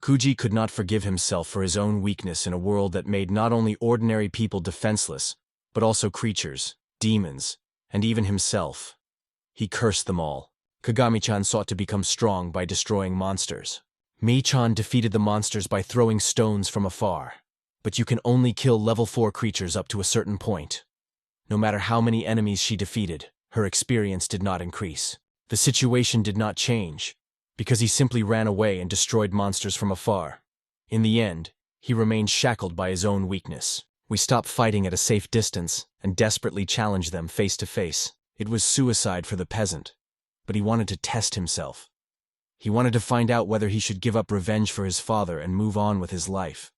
Kuji could not forgive himself for his own weakness in a world that made not only ordinary people defenseless, but also creatures, demons, and even himself. He cursed them all. Kagami-chan sought to become strong by destroying monsters. Mei-chan defeated the monsters by throwing stones from afar. But you can only kill level 4 creatures up to a certain point. No matter how many enemies she defeated, her experience did not increase. The situation did not change, because he simply ran away and destroyed monsters from afar. In the end, he remained shackled by his own weakness. We stopped fighting at a safe distance and desperately challenged them face to face. It was suicide for the peasant, but he wanted to test himself. He wanted to find out whether he should give up revenge for his father and move on with his life,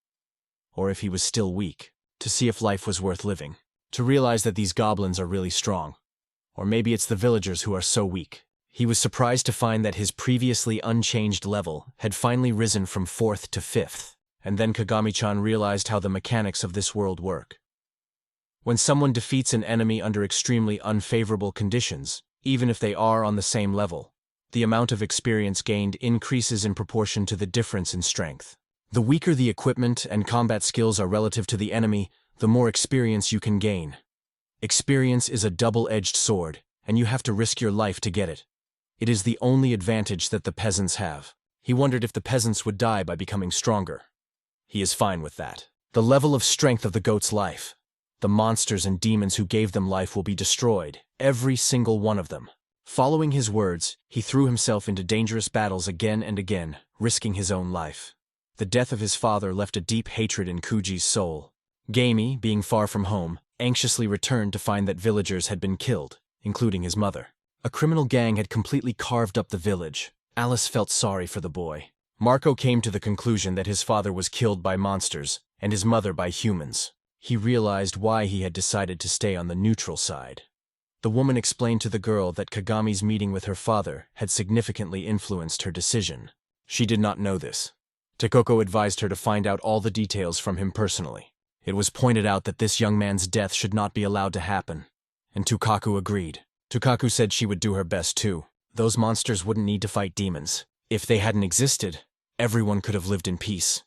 or if he was still weak, to see if life was worth living, to realize that these goblins are really strong. Or maybe it's the villagers who are so weak. He was surprised to find that his previously unchanged level had finally risen from 4th to 5th, and then Kagami-chan realized how the mechanics of this world work. When someone defeats an enemy under extremely unfavorable conditions, even if they are on the same level, the amount of experience gained increases in proportion to the difference in strength. The weaker the equipment and combat skills are relative to the enemy, the more experience you can gain. Experience is a double-edged sword, and you have to risk your life to get it. It is the only advantage that the peasants have. He wondered if the peasants would die by becoming stronger. He is fine with that. The level of strength of the goat's life. The monsters and demons who gave them life will be destroyed, every single one of them. Following his words, he threw himself into dangerous battles again and again, risking his own life. The death of his father left a deep hatred in Kuji's soul. Gamey, being far from home, anxiously returned to find that villagers had been killed, including his mother. A criminal gang had completely carved up the village. Alice felt sorry for the boy. Marco came to the conclusion that his father was killed by monsters and his mother by humans. He realized why he had decided to stay on the neutral side. The woman explained to the girl that Kagami's meeting with her father had significantly influenced her decision. She did not know this. Takoko advised her to find out all the details from him personally. It was pointed out that this young man's death should not be allowed to happen, and Tukaku agreed. Tukaku said she would do her best too. Those monsters wouldn't need to fight demons. If they hadn't existed, everyone could have lived in peace.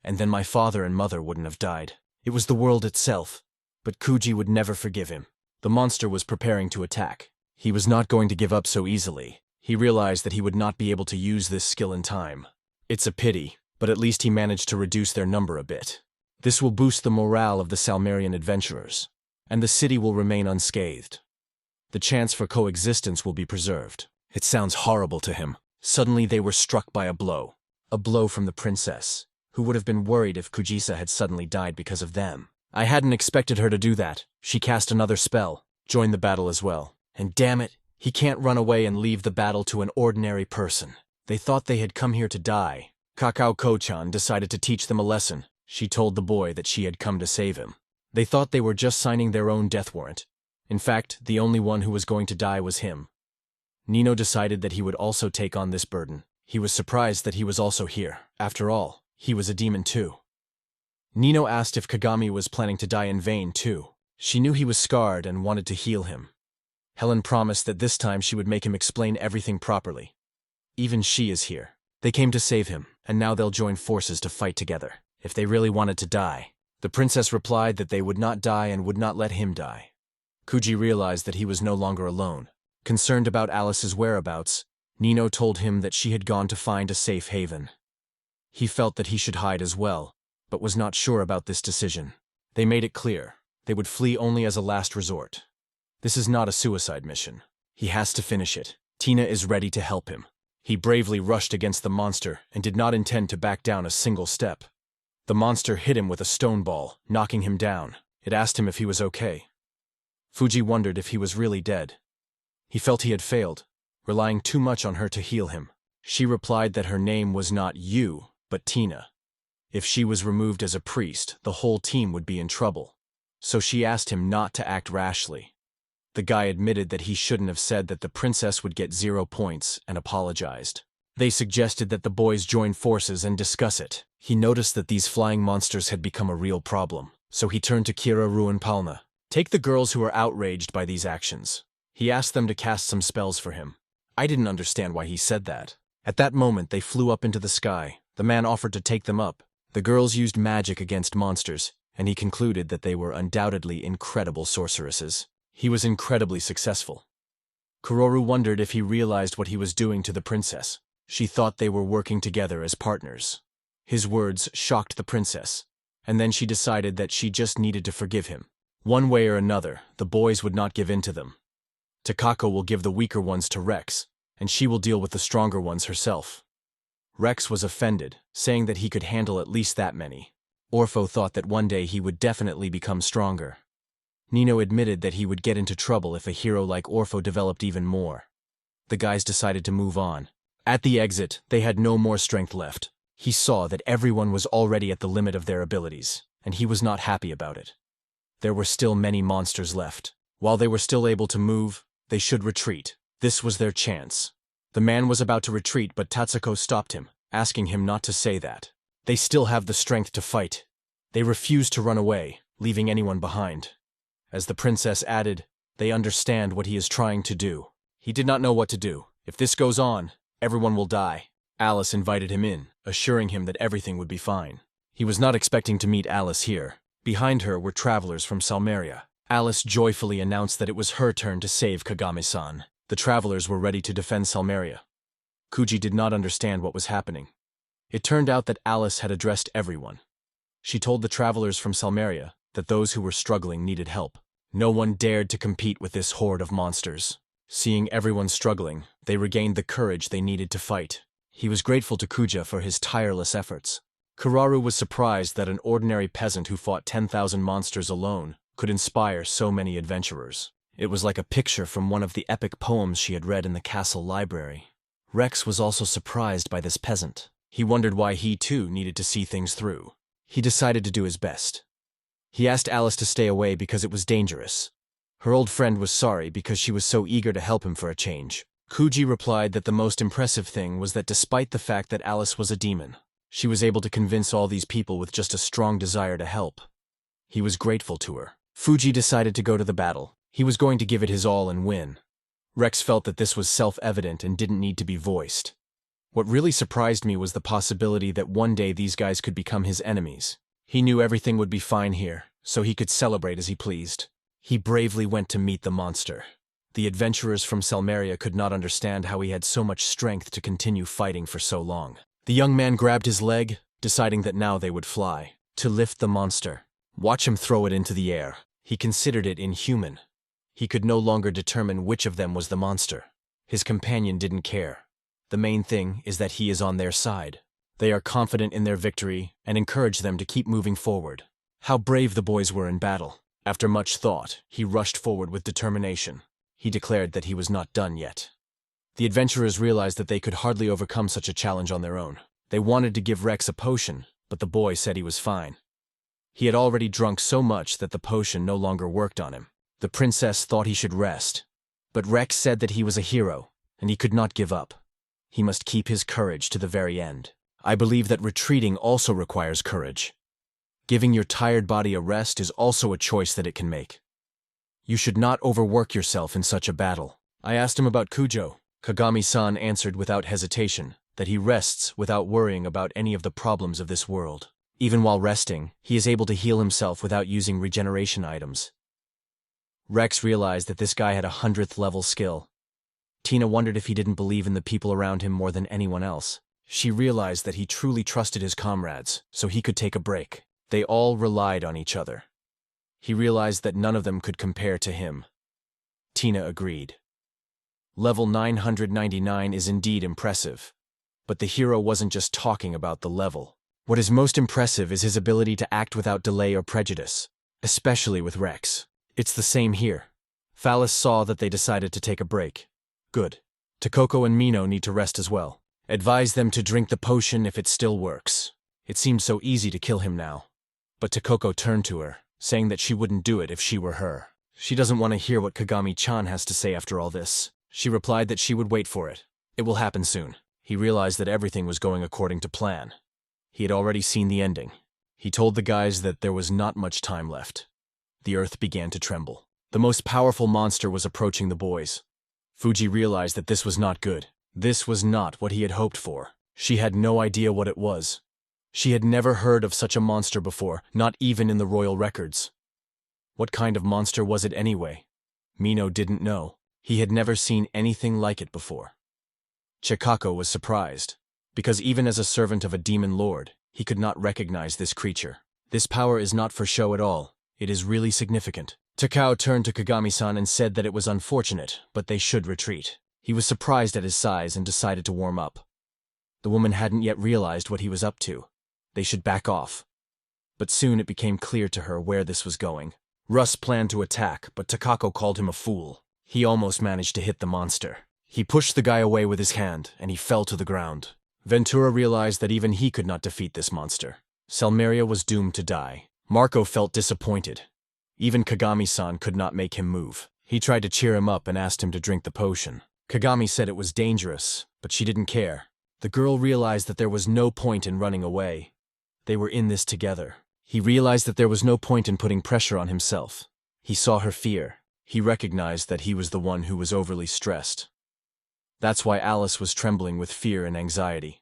And then my father and mother wouldn't have died. It was the world itself, but Kuji would never forgive him. The monster was preparing to attack. He was not going to give up so easily. He realized that he would not be able to use this skill in time. It's a pity, but at least he managed to reduce their number a bit. This will boost the morale of the Salmarian adventurers, and the city will remain unscathed. The chance for coexistence will be preserved. It sounds horrible to him. Suddenly they were struck by a blow. A blow from the princess, who would have been worried if Kujisa had suddenly died because of them. I hadn't expected her to do that. She cast another spell, joined the battle as well. And damn it, he can't run away and leave the battle to an ordinary person. They thought they had come here to die. Kakao Ko-chan decided to teach them a lesson. She told the boy that she had come to save him. They thought they were just signing their own death warrant. In fact, the only one who was going to die was him. Nino decided that he would also take on this burden. He was surprised that he was also here. After all, he was a demon too. Nino asked if Kagami was planning to die in vain too. She knew he was scarred and wanted to heal him. Helen promised that this time she would make him explain everything properly. Even she is here. They came to save him, and now they'll join forces to fight together, if they really wanted to die. The princess replied that they would not die and would not let him die. Kuji realized that he was no longer alone. Concerned about Alice's whereabouts, Nino told him that she had gone to find a safe haven. He felt that he should hide as well, but was not sure about this decision. They made it clear. They would flee only as a last resort. This is not a suicide mission. He has to finish it. Tina is ready to help him. He bravely rushed against the monster and did not intend to back down a single step. The monster hit him with a stone ball, knocking him down. It asked him if he was okay. Fuji wondered if he was really dead. He felt he had failed, relying too much on her to heal him. She replied that her name was not Yu, but Tina. If she was removed as a priest, the whole team would be in trouble. So she asked him not to act rashly. The guy admitted that he shouldn't have said that the princess would get 0 points and apologized. They suggested that the boys join forces and discuss it. He noticed that these flying monsters had become a real problem, so he turned to Kira Ruinpalna. Take the girls who are outraged by these actions. He asked them to cast some spells for him. I didn't understand why he said that. At that moment they flew up into the sky. The man offered to take them up. The girls used magic against monsters, and he concluded that they were undoubtedly incredible sorceresses. He was incredibly successful. Kuroru wondered if he realized what he was doing to the princess. She thought they were working together as partners. His words shocked the princess, and then she decided that she just needed to forgive him. One way or another, the boys would not give in to them. Takako will give the weaker ones to Rex, and she will deal with the stronger ones herself. Rex was offended, saying that he could handle at least that many. Orpho thought that one day he would definitely become stronger. Nino admitted that he would get into trouble if a hero like Orpho developed even more. The guys decided to move on. At the exit, they had no more strength left. He saw that everyone was already at the limit of their abilities, and he was not happy about it. There were still many monsters left. While they were still able to move, they should retreat. This was their chance. The man was about to retreat, but Tatsuko stopped him, asking him not to say that. They still have the strength to fight. They refuse to run away, leaving anyone behind. As the princess added, they understand what he is trying to do. He did not know what to do. If this goes on, everyone will die. Alice invited him in, assuring him that everything would be fine. He was not expecting to meet Alice here. Behind her were travelers from Salaria. Alice joyfully announced that it was her turn to save Kagami-san. The travelers were ready to defend Salaria. Kuji did not understand what was happening. It turned out that Alice had addressed everyone. She told the travelers from Salaria that those who were struggling needed help. No one dared to compete with this horde of monsters. Seeing everyone struggling, they regained the courage they needed to fight. He was grateful to Kuja for his tireless efforts. Kuraru was surprised that an ordinary peasant who fought 10,000 monsters alone could inspire so many adventurers. It was like a picture from one of the epic poems she had read in the castle library. Rex was also surprised by this peasant. He wondered why he too needed to see things through. He decided to do his best. He asked Alice to stay away because it was dangerous. Her old friend was sorry because she was so eager to help him for a change. Kuji replied that the most impressive thing was that despite the fact that Alice was a demon, she was able to convince all these people with just a strong desire to help. He was grateful to her. Fuji decided to go to the battle. He was going to give it his all and win. Rex felt that this was self-evident and didn't need to be voiced. What really surprised me was the possibility that one day these guys could become his enemies. He knew everything would be fine here, so he could celebrate as he pleased. He bravely went to meet the monster. The adventurers from Salaria could not understand how he had so much strength to continue fighting for so long. The young man grabbed his leg, deciding that now they would fly, to lift the monster. Watch him throw it into the air. He considered it inhuman. He could no longer determine which of them was the monster. His companion didn't care. The main thing is that he is on their side. They are confident in their victory and encourage them to keep moving forward. How brave the boys were in battle. After much thought, he rushed forward with determination. He declared that he was not done yet. The adventurers realized that they could hardly overcome such a challenge on their own. They wanted to give Rex a potion, but the boy said he was fine. He had already drunk so much that the potion no longer worked on him. The princess thought he should rest, but Rex said that he was a hero, and he could not give up. He must keep his courage to the very end. I believe that retreating also requires courage. Giving your tired body a rest is also a choice that it can make. You should not overwork yourself in such a battle. I asked him about Kujo. Kagami-san answered without hesitation that he rests without worrying about any of the problems of this world. Even while resting, he is able to heal himself without using regeneration items. Rex realized that this guy had a 100th level skill. Tina wondered if he didn't believe in the people around him more than anyone else. She realized that he truly trusted his comrades, so he could take a break. They all relied on each other. He realized that none of them could compare to him. Tina agreed. Level 999 is indeed impressive. But the hero wasn't just talking about the level. What is most impressive is his ability to act without delay or prejudice, especially with Rex. It's the same here. Phallus saw that they decided to take a break. Good. Takoko and Mino need to rest as well. Advise them to drink the potion if it still works. It seemed so easy to kill him now. But Takoko turned to her, saying that she wouldn't do it if she were her. She doesn't want to hear what Kagami-chan has to say after all this. She replied that she would wait for it. It will happen soon. He realized that everything was going according to plan. He had already seen the ending. He told the guys that there was not much time left. The earth began to tremble. The most powerful monster was approaching the boys. Fuji realized that this was not good. This was not what he had hoped for. She had no idea what it was. She had never heard of such a monster before, not even in the royal records. What kind of monster was it anyway? Mino didn't know. He had never seen anything like it before. Chikako was surprised, because even as a servant of a demon lord, he could not recognize this creature. This power is not for show at all. It is really significant. Takao turned to Kagami-san and said that it was unfortunate, but they should retreat. He was surprised at his size and decided to warm up. The woman hadn't yet realized what he was up to. They should back off. But soon it became clear to her where this was going. Russ planned to attack, but Takako called him a fool. He almost managed to hit the monster. He pushed the guy away with his hand, and he fell to the ground. Ventura realized that even he could not defeat this monster. Salaria was doomed to die. Marco felt disappointed. Even Kagami-san could not make him move. He tried to cheer him up and asked him to drink the potion. Kagami said it was dangerous, but she didn't care. The girl realized that there was no point in running away. They were in this together. He realized that there was no point in putting pressure on himself. He saw her fear. He recognized that he was the one who was overly stressed. That's why Alice was trembling with fear and anxiety.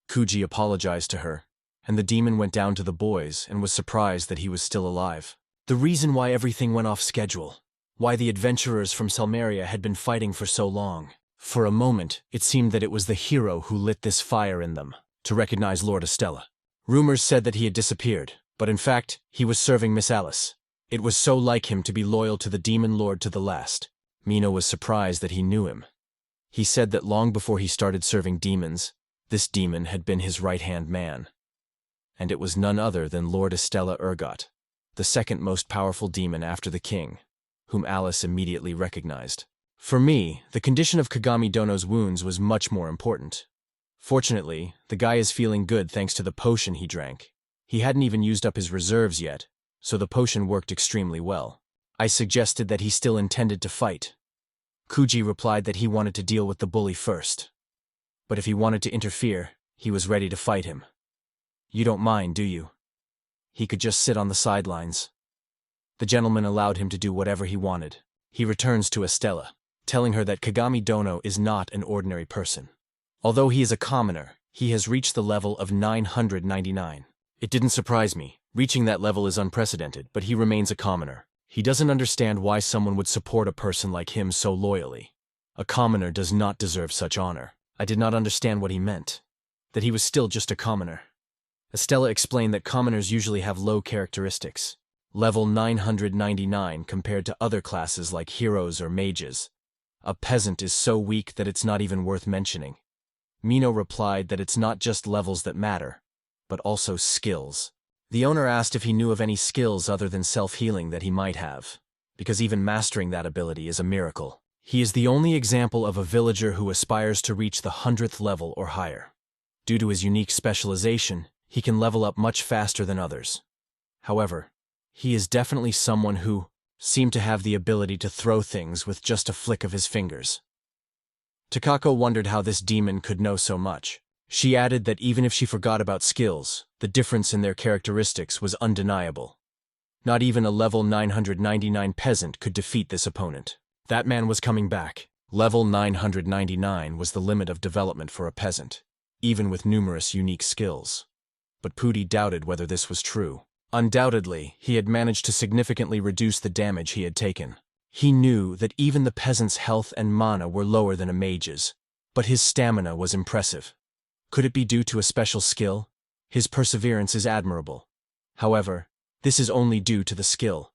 Kuji apologized to her, and the demon went down to the boys and was surprised that he was still alive. The reason why everything went off schedule, why the adventurers from Salaria had been fighting for so long. For a moment, it seemed that it was the hero who lit this fire in them, to recognize Lord Estella. Rumors said that he had disappeared, but in fact, he was serving Miss Alice. It was so like him to be loyal to the demon lord to the last. Mino was surprised that he knew him. He said that long before he started serving demons, this demon had been his right-hand man. And it was none other than Lord Estella Ergot, the second most powerful demon after the king, whom Alice immediately recognized. For me, the condition of Kagami Dono's wounds was much more important. Fortunately, the guy is feeling good thanks to the potion he drank. He hadn't even used up his reserves yet, so the potion worked extremely well. I suggested that he still intended to fight. Kuji replied that he wanted to deal with the bully first. But if he wanted to interfere, he was ready to fight him. You don't mind, do you? He could just sit on the sidelines. The gentleman allowed him to do whatever he wanted. He returns to Estella, telling her that Kagami Dono is not an ordinary person. Although he is a commoner, he has reached the level of 999. It didn't surprise me. Reaching that level is unprecedented, but he remains a commoner. He doesn't understand why someone would support a person like him so loyally. A commoner does not deserve such honor. I did not understand what he meant. That he was still just a commoner. Estella explained that commoners usually have low characteristics. Level 999 compared to other classes like heroes or mages. A peasant is so weak that it's not even worth mentioning. Mino replied that it's not just levels that matter, but also skills. The owner asked if he knew of any skills other than self-healing that he might have, because even mastering that ability is a miracle. He is the only example of a villager who aspires to reach the 100th level or higher. Due to his unique specialization, he can level up much faster than others. However, he is definitely someone who seemed to have the ability to throw things with just a flick of his fingers. Takako wondered how this demon could know so much. She added that even if she forgot about skills, the difference in their characteristics was undeniable. Not even a level 999 peasant could defeat this opponent. That man was coming back. Level 999 was the limit of development for a peasant, even with numerous unique skills. But Pudi doubted whether this was true. Undoubtedly, he had managed to significantly reduce the damage he had taken. He knew that even the peasant's health and mana were lower than a mage's, but his stamina was impressive. Could it be due to a special skill? His perseverance is admirable. However, this is only due to the skill.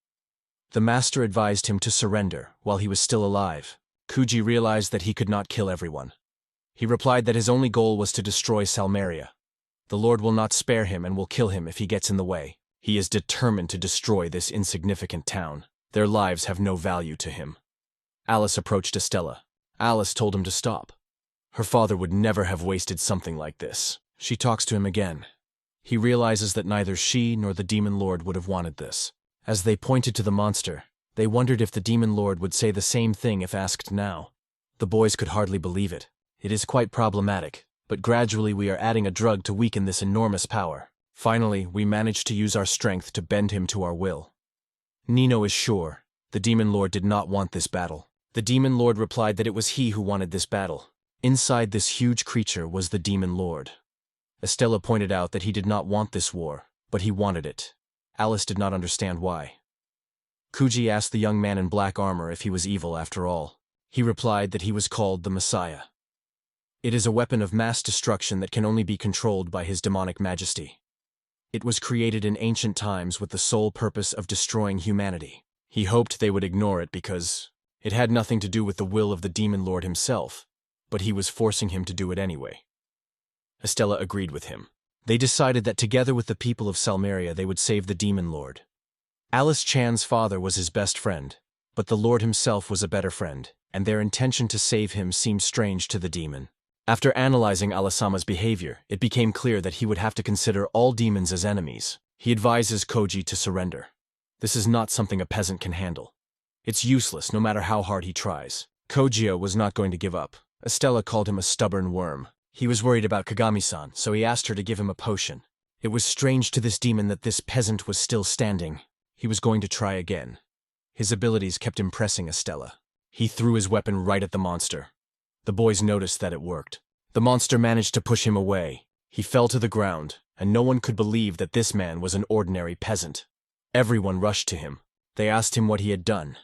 The master advised him to surrender while he was still alive. Kuji realized that he could not kill everyone. He replied that his only goal was to destroy Salaria. The Lord will not spare him and will kill him if he gets in the way. He is determined to destroy this insignificant town. Their lives have no value to him. Alice approached Estella. Alice told him to stop. Her father would never have wasted something like this. She talks to him again. He realizes that neither she nor the Demon Lord would have wanted this. As they pointed to the monster, they wondered if the Demon Lord would say the same thing if asked now. The boys could hardly believe it. It is quite problematic, but gradually we are adding a drug to weaken this enormous power. Finally, we managed to use our strength to bend him to our will. Nino is sure the Demon Lord did not want this battle. The Demon Lord replied that it was he who wanted this battle. Inside this huge creature was the Demon Lord. Estella pointed out that he did not want this war, but he wanted it. Alice did not understand why. Kuji asked the young man in black armor if he was evil after all. He replied that he was called the Messiah. It is a weapon of mass destruction that can only be controlled by his demonic majesty. It was created in ancient times with the sole purpose of destroying humanity. He hoped they would ignore it because it had nothing to do with the will of the Demon Lord himself, but he was forcing him to do it anyway. Estella agreed with him. They decided that together with the people of Salaria they would save the Demon Lord. Alice Chan's father was his best friend, but the Lord himself was a better friend, and their intention to save him seemed strange to the demon. After analyzing Alasama's behavior, it became clear that he would have to consider all demons as enemies. He advises Koji to surrender. This is not something a peasant can handle. It's useless no matter how hard he tries. Kojio was not going to give up. Estella called him a stubborn worm. He was worried about Kagami-san, so he asked her to give him a potion. It was strange to this demon that this peasant was still standing. He was going to try again. His abilities kept impressing Estella. He threw his weapon right at the monster. The boys noticed that it worked. The monster managed to push him away. He fell to the ground, and no one could believe that this man was an ordinary peasant. Everyone rushed to him. They asked him what he had done.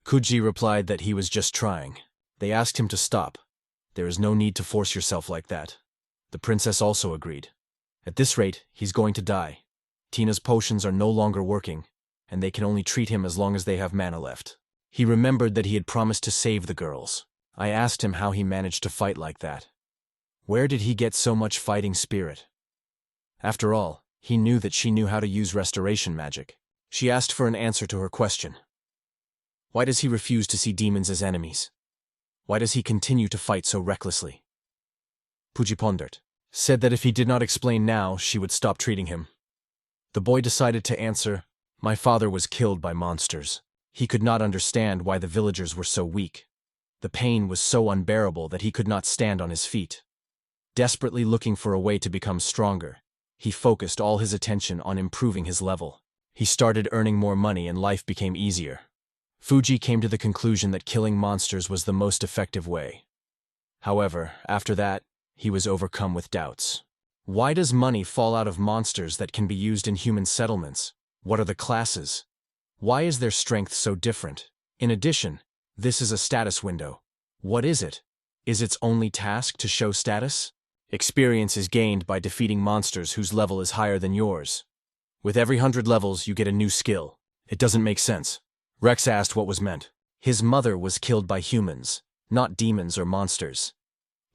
Kuji replied that he was just trying. They asked him to stop. There is no need to force yourself like that. The princess also agreed. At this rate, he's going to die. Tina's potions are no longer working, and they can only treat him as long as they have mana left. He remembered that he had promised to save the girls. I asked him how he managed to fight like that. Where did he get so much fighting spirit? After all, he knew that she knew how to use restoration magic. She asked for an answer to her question. Why does he refuse to see demons as enemies? Why does he continue to fight so recklessly? Puji pondered. Said that if he did not explain now, she would stop treating him. The boy decided to answer, My father was killed by monsters. He could not understand why the villagers were so weak. The pain was so unbearable that he could not stand on his feet. Desperately looking for a way to become stronger, he focused all his attention on improving his level. He started earning more money and life became easier. Fuji came to the conclusion that killing monsters was the most effective way. However, after that, he was overcome with doubts. Why does money fall out of monsters that can be used in human settlements? What are the classes? Why is their strength so different? In addition, this is a status window. What is it? Is its only task to show status? Experience is gained by defeating monsters whose level is higher than yours. With every 100 levels, you get a new skill. It doesn't make sense. Rex asked what was meant. His mother was killed by humans, not demons or monsters.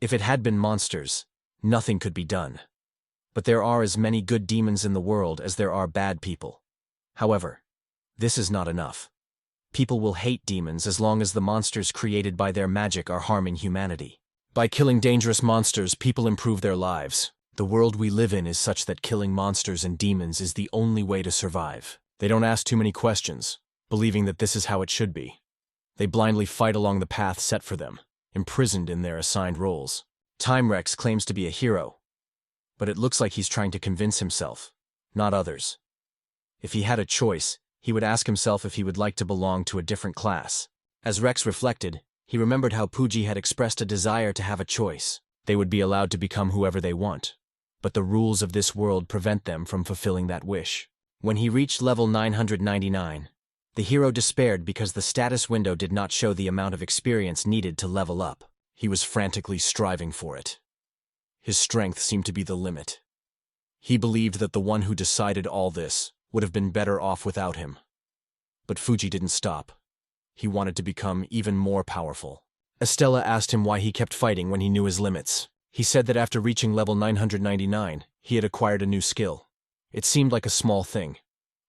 If it had been monsters, nothing could be done. But there are as many good demons in the world as there are bad people. However, this is not enough. People will hate demons as long as the monsters created by their magic are harming humanity. By killing dangerous monsters, people improve their lives. The world we live in is such that killing monsters and demons is the only way to survive. They don't ask too many questions, believing that this is how it should be. They blindly fight along the path set for them, imprisoned in their assigned roles. Time Rex claims to be a hero, but it looks like he's trying to convince himself, not others. If he had a choice, he would ask himself if he would like to belong to a different class. As Rex reflected, he remembered how Kuji had expressed a desire to have a choice. They would be allowed to become whoever they want, but the rules of this world prevent them from fulfilling that wish. When he reached level 999, the hero despaired because the status window did not show the amount of experience needed to level up. He was frantically striving for it. His strength seemed to be the limit. He believed that the one who decided all this would have been better off without him. But Fuji didn't stop. He wanted to become even more powerful. Estella asked him why he kept fighting when he knew his limits. He said that after reaching level 999, he had acquired a new skill. It seemed like a small thing,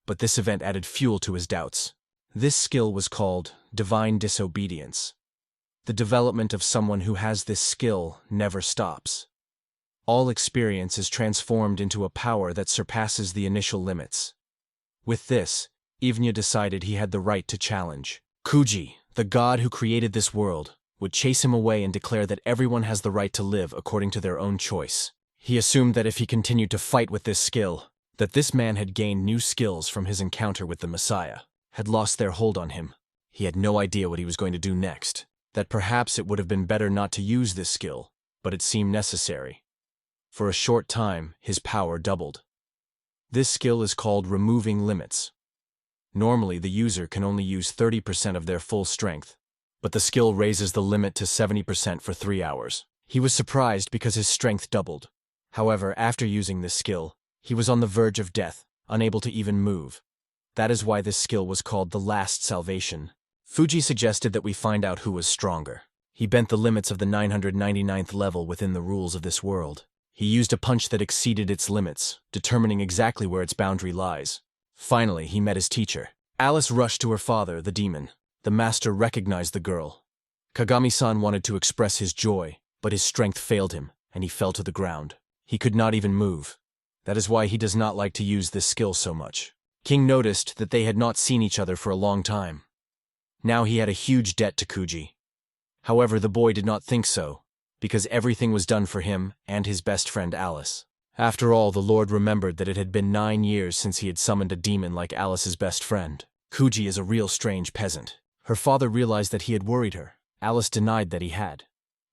but this event added fuel to his doubts. This skill was called divine disobedience. The development of someone who has this skill never stops. All experience is transformed into a power that surpasses the initial limits. With this, Ivnya decided he had the right to challenge. Kuji, the god who created this world, would chase him away and declare that everyone has the right to live according to their own choice. He assumed that if he continued to fight with this skill, that this man had gained new skills from his encounter with the Messiah, had lost their hold on him. He had no idea what he was going to do next, that perhaps it would have been better not to use this skill, but it seemed necessary. For a short time, his power doubled. This skill is called removing limits. Normally, the user can only use 30% of their full strength, but the skill raises the limit to 70% for 3 hours. He was surprised because his strength doubled. However, after using this skill, he was on the verge of death, unable to even move. That is why this skill was called the Last Salvation. Fuji suggested that we find out who was stronger. He bent the limits of the 999th level within the rules of this world. He used a punch that exceeded its limits, determining exactly where its boundary lies. Finally, he met his teacher. Alice rushed to her father, the demon. The master recognized the girl. Kagami-san wanted to express his joy, but his strength failed him, and he fell to the ground. He could not even move. That is why he does not like to use this skill so much. King noticed that they had not seen each other for a long time. Now he had a huge debt to Kuji. However, the boy did not think so, because everything was done for him and his best friend Alice. After all, the Lord remembered that it had been 9 years since he had summoned a demon like Alice's best friend. Kuji is a real strange peasant. Her father realized that he had worried her. Alice denied that he had.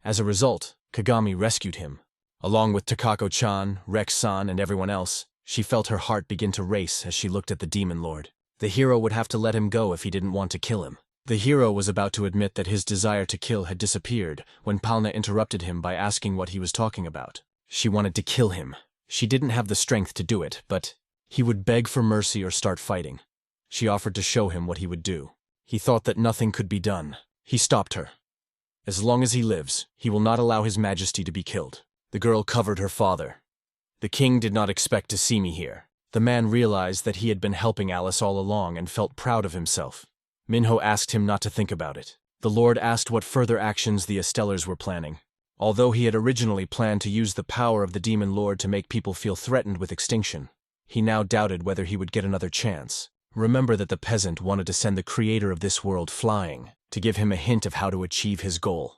As a result, Kagami rescued him. Along with Takako-chan, Rex-san, and everyone else, she felt her heart begin to race as she looked at the demon lord. The hero would have to let him go if he didn't want to kill him. The hero was about to admit that his desire to kill had disappeared when Palna interrupted him by asking what he was talking about. She wanted to kill him. She didn't have the strength to do it, but he would beg for mercy or start fighting. She offered to show him what he would do. He thought that nothing could be done. He stopped her. As long as he lives, he will not allow His Majesty to be killed. The girl covered her father. The king did not expect to see me here. The man realized that he had been helping Alice all along and felt proud of himself. Minho asked him not to think about it. The Lord asked what further actions the Estellars were planning. Although he had originally planned to use the power of the Demon Lord to make people feel threatened with extinction, he now doubted whether he would get another chance. Remember that the peasant wanted to send the creator of this world flying, to give him a hint of how to achieve his goal.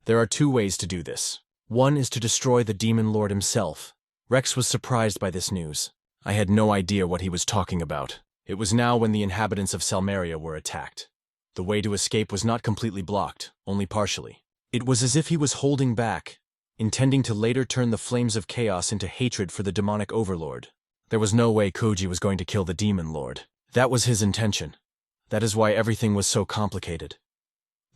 There are 2 ways to do this. One is to destroy the Demon Lord himself. Rex was surprised by this news. I had no idea what he was talking about. It was now when the inhabitants of Salaria were attacked. The way to escape was not completely blocked, only partially. It was as if he was holding back, intending to later turn the flames of chaos into hatred for the demonic overlord. There was no way Kuji was going to kill the Demon Lord. That was his intention. That is why everything was so complicated.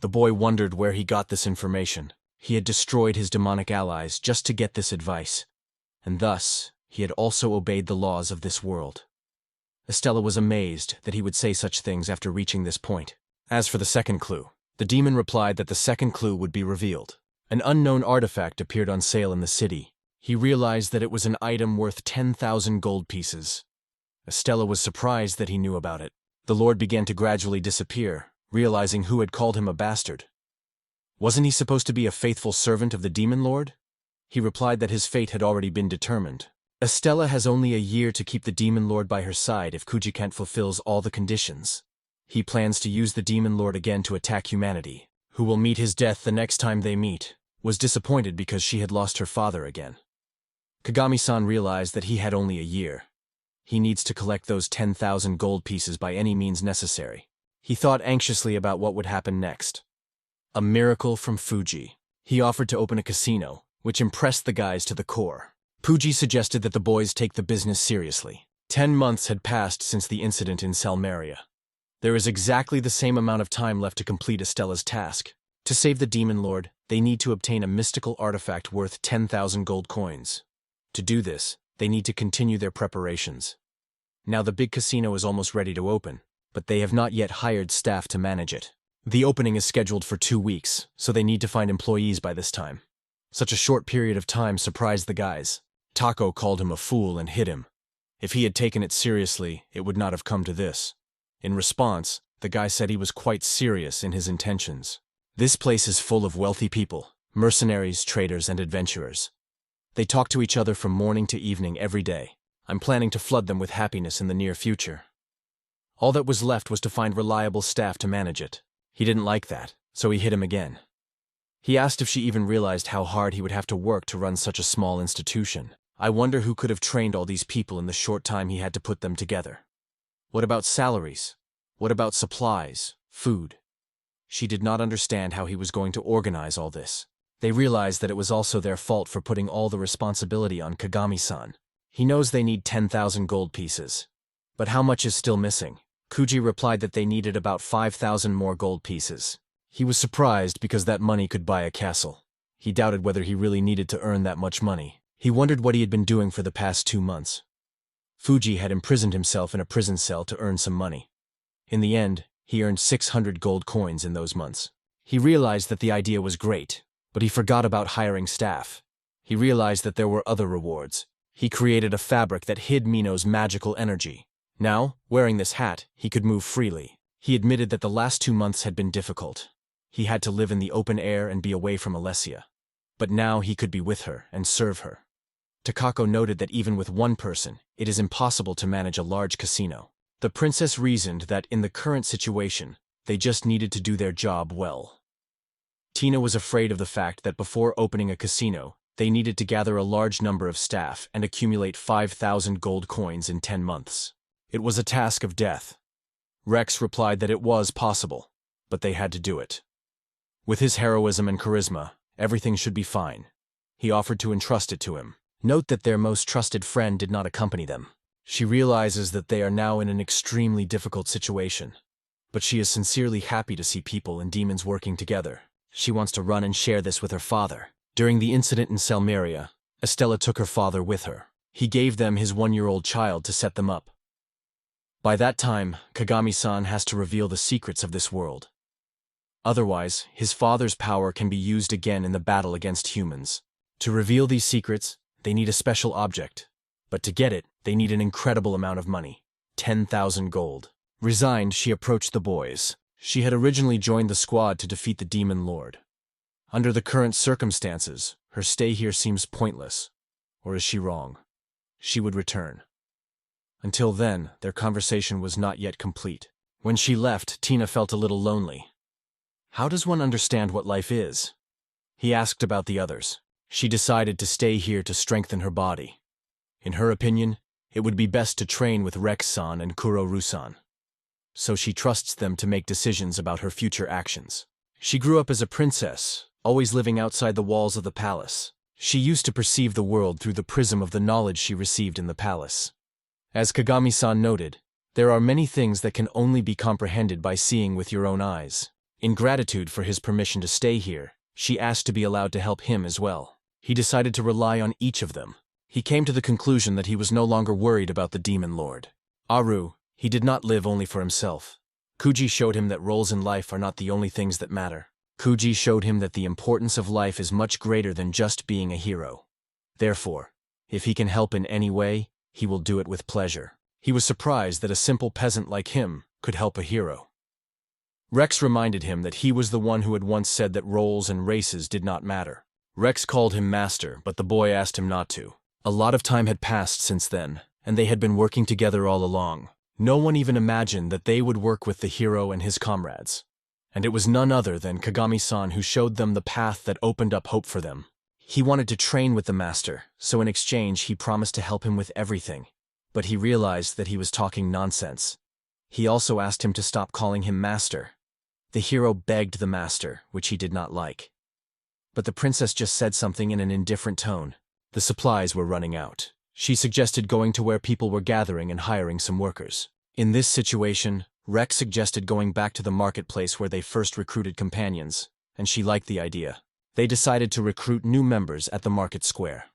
The boy wondered where he got this information. He had destroyed his demonic allies just to get this advice, and thus he had also obeyed the laws of this world. Estella was amazed that he would say such things after reaching this point. As for the second clue, the demon replied that the second clue would be revealed. An unknown artifact appeared on sale in the city. He realized that it was an item worth 10,000 gold pieces. Estella was surprised that he knew about it. The Lord began to gradually disappear, realizing who had called him a bastard. Wasn't he supposed to be a faithful servant of the demon lord? He replied that his fate had already been determined. Estella has only a year to keep the demon lord by her side if Kuji can't fulfills all the conditions. He plans to use the demon lord again to attack humanity, who will meet his death the next time they meet. Was disappointed because she had lost her father again. Kagami-san realized that he had only a year. He needs to collect those 10,000 gold pieces by any means necessary. He thought anxiously about what would happen next. A miracle from Fuji. He offered to open a casino, which impressed the guys to the core. Fuji suggested that the boys take the business seriously. 10 months had passed since the incident in Salaria. There is exactly the same amount of time left to complete Estella's task. To save the demon lord, they need to obtain a mystical artifact worth 10,000 gold coins. To do this, they need to continue their preparations. Now the big casino is almost ready to open, but they have not yet hired staff to manage it. The opening is scheduled for 2 weeks, so they need to find employees by this time. Such a short period of time surprised the guys. Tako called him a fool and hit him. If he had taken it seriously, it would not have come to this. In response, the guy said he was quite serious in his intentions. This place is full of wealthy people, mercenaries, traders, and adventurers. They talk to each other from morning to evening every day. I'm planning to flood them with happiness in the near future. All that was left was to find reliable staff to manage it. He didn't like that, so he hit him again. He asked if she even realized how hard he would have to work to run such a small institution. I wonder who could have trained all these people in the short time he had to put them together. What about salaries? What about supplies, food? She did not understand how he was going to organize all this. They realized that it was also their fault for putting all the responsibility on Kagami-san. He knows they need 10,000 gold pieces. But how much is still missing? Kuji replied that they needed about 5,000 more gold pieces. He was surprised because that money could buy a castle. He doubted whether he really needed to earn that much money. He wondered what he had been doing for the past 2 months. Fuji had imprisoned himself in a prison cell to earn some money. In the end, he earned 600 gold coins in those months. He realized that the idea was great, but he forgot about hiring staff. He realized that there were other rewards. He created a fabric that hid Mino's magical energy. Now, wearing this hat, he could move freely. He admitted that the last 2 months had been difficult. He had to live in the open air and be away from Alessia. But now he could be with her and serve her. Takako noted that even with one person, it is impossible to manage a large casino. The princess reasoned that in the current situation, they just needed to do their job well. Tina was afraid of the fact that before opening a casino, they needed to gather a large number of staff and accumulate 5,000 gold coins in 10 months. It was a task of death. Rex replied that it was possible, but they had to do it. With his heroism and charisma, everything should be fine. He offered to entrust it to him. Note that their most trusted friend did not accompany them. She realizes that they are now in an extremely difficult situation. But she is sincerely happy to see people and demons working together. She wants to run and share this with her father. During the incident in Salaria, Estella took her father with her. He gave them his 1-year-old child to set them up. By that time, Kagami-san has to reveal the secrets of this world. Otherwise, his father's power can be used again in the battle against humans. To reveal these secrets, they need a special object. But to get it, they need an incredible amount of money. 10,000 gold. Resigned, she approached the boys. She had originally joined the squad to defeat the demon lord. Under the current circumstances, her stay here seems pointless. Or is she wrong? She would return. Until then, their conversation was not yet complete. When she left, Tina felt a little lonely. How does one understand what life is? He asked about the others. She decided to stay here to strengthen her body. In her opinion, it would be best to train with Rex-san and Kuro-ru-san. So she trusts them to make decisions about her future actions. She grew up as a princess, always living outside the walls of the palace. She used to perceive the world through the prism of the knowledge she received in the palace. As Kagami-san noted, There are many things that can only be comprehended by seeing with your own eyes. In gratitude for his permission to stay here, she asked to be allowed to help him as well. He decided to rely on each of them. He came to the conclusion that he was no longer worried about the demon lord. Aru, he did not live only for himself. Kuji showed him that roles in life are not the only things that matter. Kuji showed him that the importance of life is much greater than just being a hero. Therefore, if he can help in any way, he will do it with pleasure. He was surprised that a simple peasant like him could help a hero. Rex reminded him that he was the one who had once said that roles and races did not matter. Rex called him master, but the boy asked him not to. A lot of time had passed since then, and they had been working together all along. No one even imagined that they would work with the hero and his comrades. And it was none other than Kagami-san who showed them the path that opened up hope for them. He wanted to train with the master, so in exchange he promised to help him with everything. But he realized that he was talking nonsense. He also asked him to stop calling him master. The hero begged the master, which he did not like. But the princess just said something in an indifferent tone. The supplies were running out. She suggested going to where people were gathering and hiring some workers. In this situation, Rex suggested going back to the marketplace where they first recruited companions, and she liked the idea. They decided to recruit new members at the market square.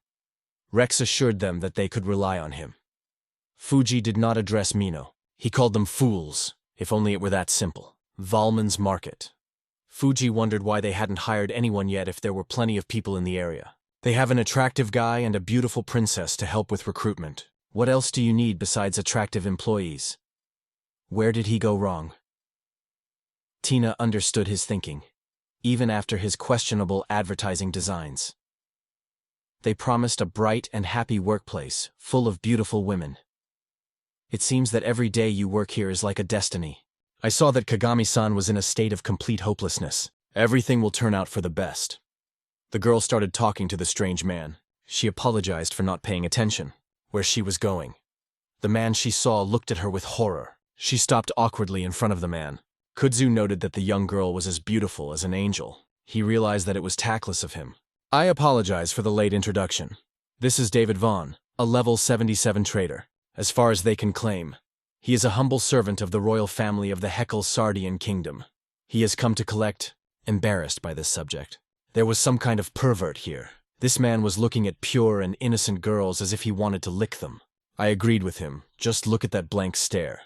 Rex assured them that they could rely on him. Fuji did not address Mino. He called them fools, if only it were that simple. Valmond's market. Fuji wondered why they hadn't hired anyone yet if there were plenty of people in the area. They have an attractive guy and a beautiful princess to help with recruitment. What else do you need besides attractive employees? Where did he go wrong? Tina understood his thinking, even after his questionable advertising designs. They promised a bright and happy workplace, full of beautiful women. It seems that every day you work here is like a destiny. I saw that Kagami-san was in a state of complete hopelessness. Everything will turn out for the best. The girl started talking to the strange man. She apologized for not paying attention where she was going. The man she saw looked at her with horror. She stopped awkwardly in front of the man. Kudzu noted that the young girl was as beautiful as an angel. He realized that it was tactless of him. I apologize for the late introduction. This is David Vaughn, a level 77 trader, as far as they can claim. He is a humble servant of the royal family of the Hekel Sardian kingdom. He has come to collect, embarrassed by this subject. There was some kind of pervert here. This man was looking at pure and innocent girls as if he wanted to lick them. I agreed with him. Just look at that blank stare.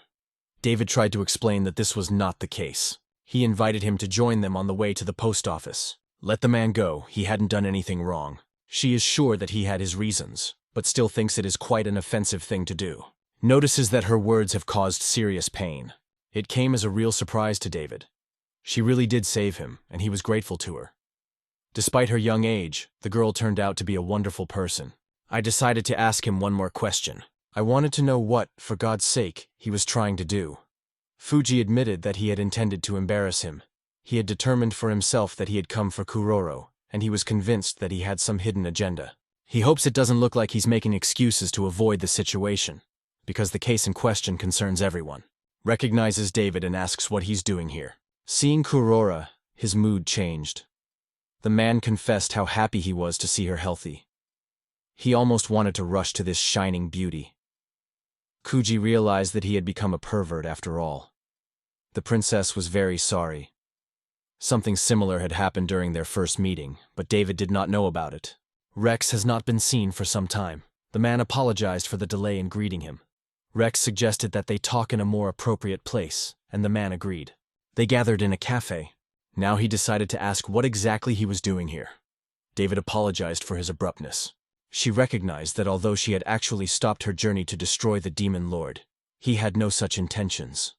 David tried to explain that this was not the case. He invited him to join them on the way to the post office. Let the man go, he hadn't done anything wrong. She is sure that he had his reasons, but still thinks it is quite an offensive thing to do. Notices that her words have caused serious pain. It came as a real surprise to David. She really did save him, and he was grateful to her. Despite her young age, the girl turned out to be a wonderful person. I decided to ask him one more question. I wanted to know what, for God's sake, he was trying to do. Fuji admitted that he had intended to embarrass him. He had determined for himself that he had come for Kuroro, and he was convinced that he had some hidden agenda. He hopes it doesn't look like he's making excuses to avoid the situation, because the case in question concerns everyone. Recognizes David and asks what he's doing here. Seeing Kurora, his mood changed. The man confessed how happy he was to see her healthy. He almost wanted to rush to this shining beauty. Kuji realized that he had become a pervert after all. The princess was very sorry. Something similar had happened during their first meeting, but David did not know about it. Rex has not been seen for some time. The man apologized for the delay in greeting him. Rex suggested that they talk in a more appropriate place, and the man agreed. They gathered in a cafe. Now he decided to ask what exactly he was doing here. David apologized for his abruptness. She recognized that although she had actually stopped her journey to destroy the demon lord, he had no such intentions.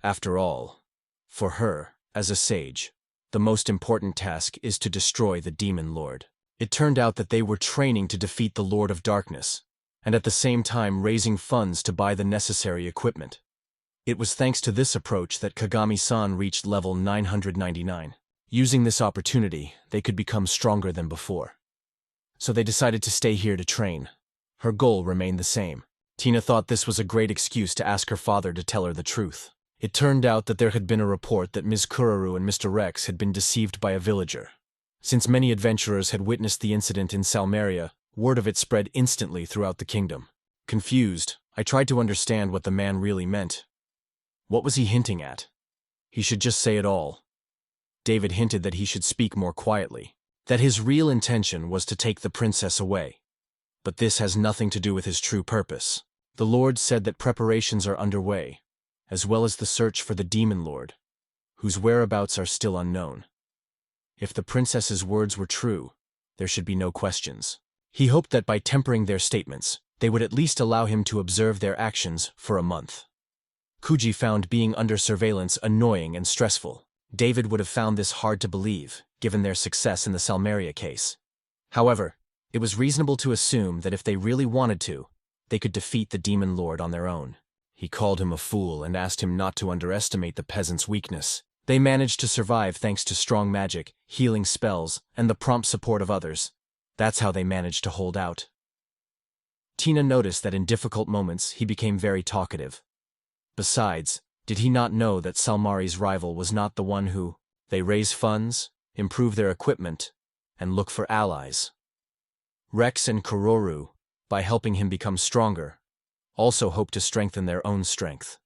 After all, for her, as a sage, the most important task is to destroy the demon lord. It turned out that they were training to defeat the Lord of Darkness, and at the same time raising funds to buy the necessary equipment. It was thanks to this approach that Kagami-san reached level 999. Using this opportunity, they could become stronger than before. So they decided to stay here to train. Her goal remained the same. Tina thought this was a great excuse to ask her father to tell her the truth. It turned out that there had been a report that Ms. Kururu and Mr. Rex had been deceived by a villager. Since many adventurers had witnessed the incident in Salaria, word of it spread instantly throughout the kingdom. Confused, I tried to understand what the man really meant. What was he hinting at? He should just say it all. David hinted that he should speak more quietly, that his real intention was to take the princess away. But this has nothing to do with his true purpose. The Lord said that preparations are underway, as well as the search for the demon lord, whose whereabouts are still unknown. If the princess's words were true, there should be no questions. He hoped that by tempering their statements, they would at least allow him to observe their actions for a month. Kuji found being under surveillance annoying and stressful. David would have found this hard to believe, given their success in the Salaria case. However, it was reasonable to assume that if they really wanted to, they could defeat the demon lord on their own. He called him a fool and asked him not to underestimate the peasant's weakness. They managed to survive thanks to strong magic, healing spells, and the prompt support of others. That's how they managed to hold out. Tina noticed that in difficult moments he became very talkative. Besides, did he not know that Salmari's rival was not the one who? They raise funds, improve their equipment, and look for allies. Rex and Kuroru, by helping him become stronger, also hope to strengthen their own strength.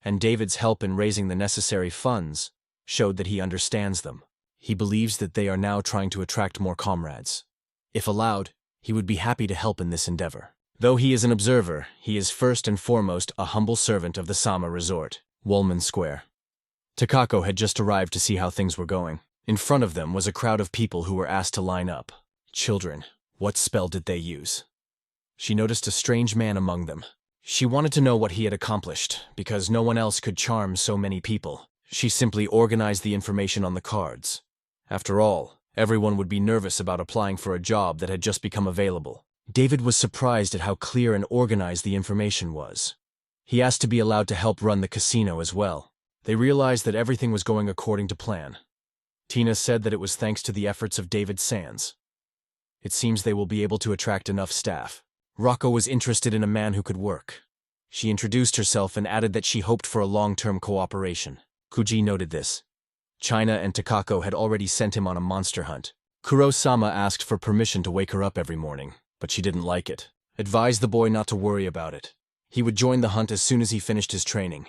And David's help in raising the necessary funds showed that he understands them. He believes that they are now trying to attract more comrades. If allowed, he would be happy to help in this endeavor. Though he is an observer, he is first and foremost a humble servant of the Sama Resort, Woolman Square. Takako had just arrived to see how things were going. In front of them was a crowd of people who were asked to line up. Children, what spell did they use? She noticed a strange man among them. She wanted to know what he had accomplished, because no one else could charm so many people. She simply organized the information on the cards. After all, everyone would be nervous about applying for a job that had just become available. David was surprised at how clear and organized the information was. He asked to be allowed to help run the casino as well. They realized that everything was going according to plan. Tina said that it was thanks to the efforts of David Sands. It seems they will be able to attract enough staff. Rocco was interested in a man who could work. She introduced herself and added that she hoped for a long-term cooperation. Kuji noted this. China and Takako had already sent him on a monster hunt. Kuro-sama asked for permission to wake her up every morning, but she didn't like it. Advised the boy not to worry about it. He would join the hunt as soon as he finished his training.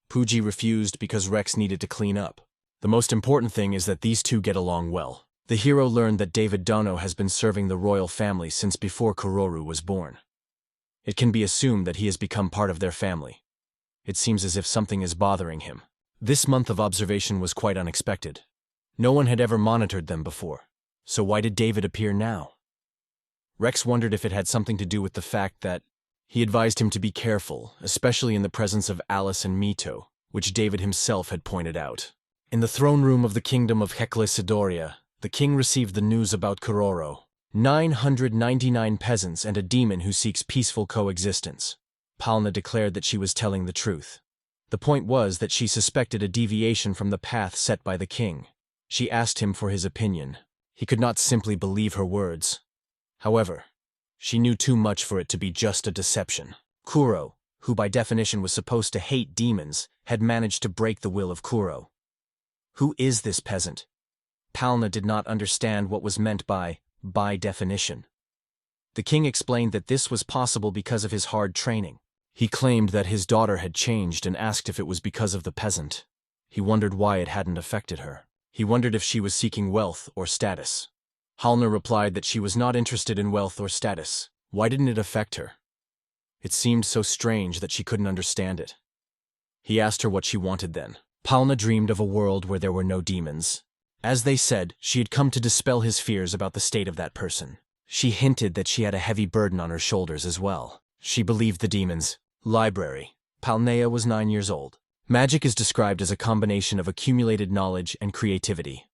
Puji refused because Rex needed to clean up. The most important thing is that these two get along well. The hero learned that David Dono has been serving the royal family since before Kuroru was born. It can be assumed that he has become part of their family. It seems as if something is bothering him. This month of observation was quite unexpected. No one had ever monitored them before. So why did David appear now? Rex wondered if it had something to do with the fact that he advised him to be careful, especially in the presence of Alice and Mito, which David himself had pointed out. In the throne room of the kingdom of Hekle Sidoria, the king received the news about Kuroro. 999 peasants and a demon who seeks peaceful coexistence. Palna declared that she was telling the truth. The point was that she suspected a deviation from the path set by the king. She asked him for his opinion. He could not simply believe her words. However, she knew too much for it to be just a deception. Kuro, who by definition was supposed to hate demons, had managed to break the will of Kuro. Who is this peasant? Palna did not understand what was meant by definition. The king explained that this was possible because of his hard training. He claimed that his daughter had changed and asked if it was because of the peasant. He wondered why it hadn't affected her. He wondered if she was seeking wealth or status. Halner replied that she was not interested in wealth or status. Why didn't it affect her? It seemed so strange that she couldn't understand it. He asked her what she wanted then. Palna dreamed of a world where there were no demons. As they said, she had come to dispel his fears about the state of that person. She hinted that she had a heavy burden on her shoulders as well. She believed the demons. Library. Palnea was 9 years old. Magic is described as a combination of accumulated knowledge and creativity.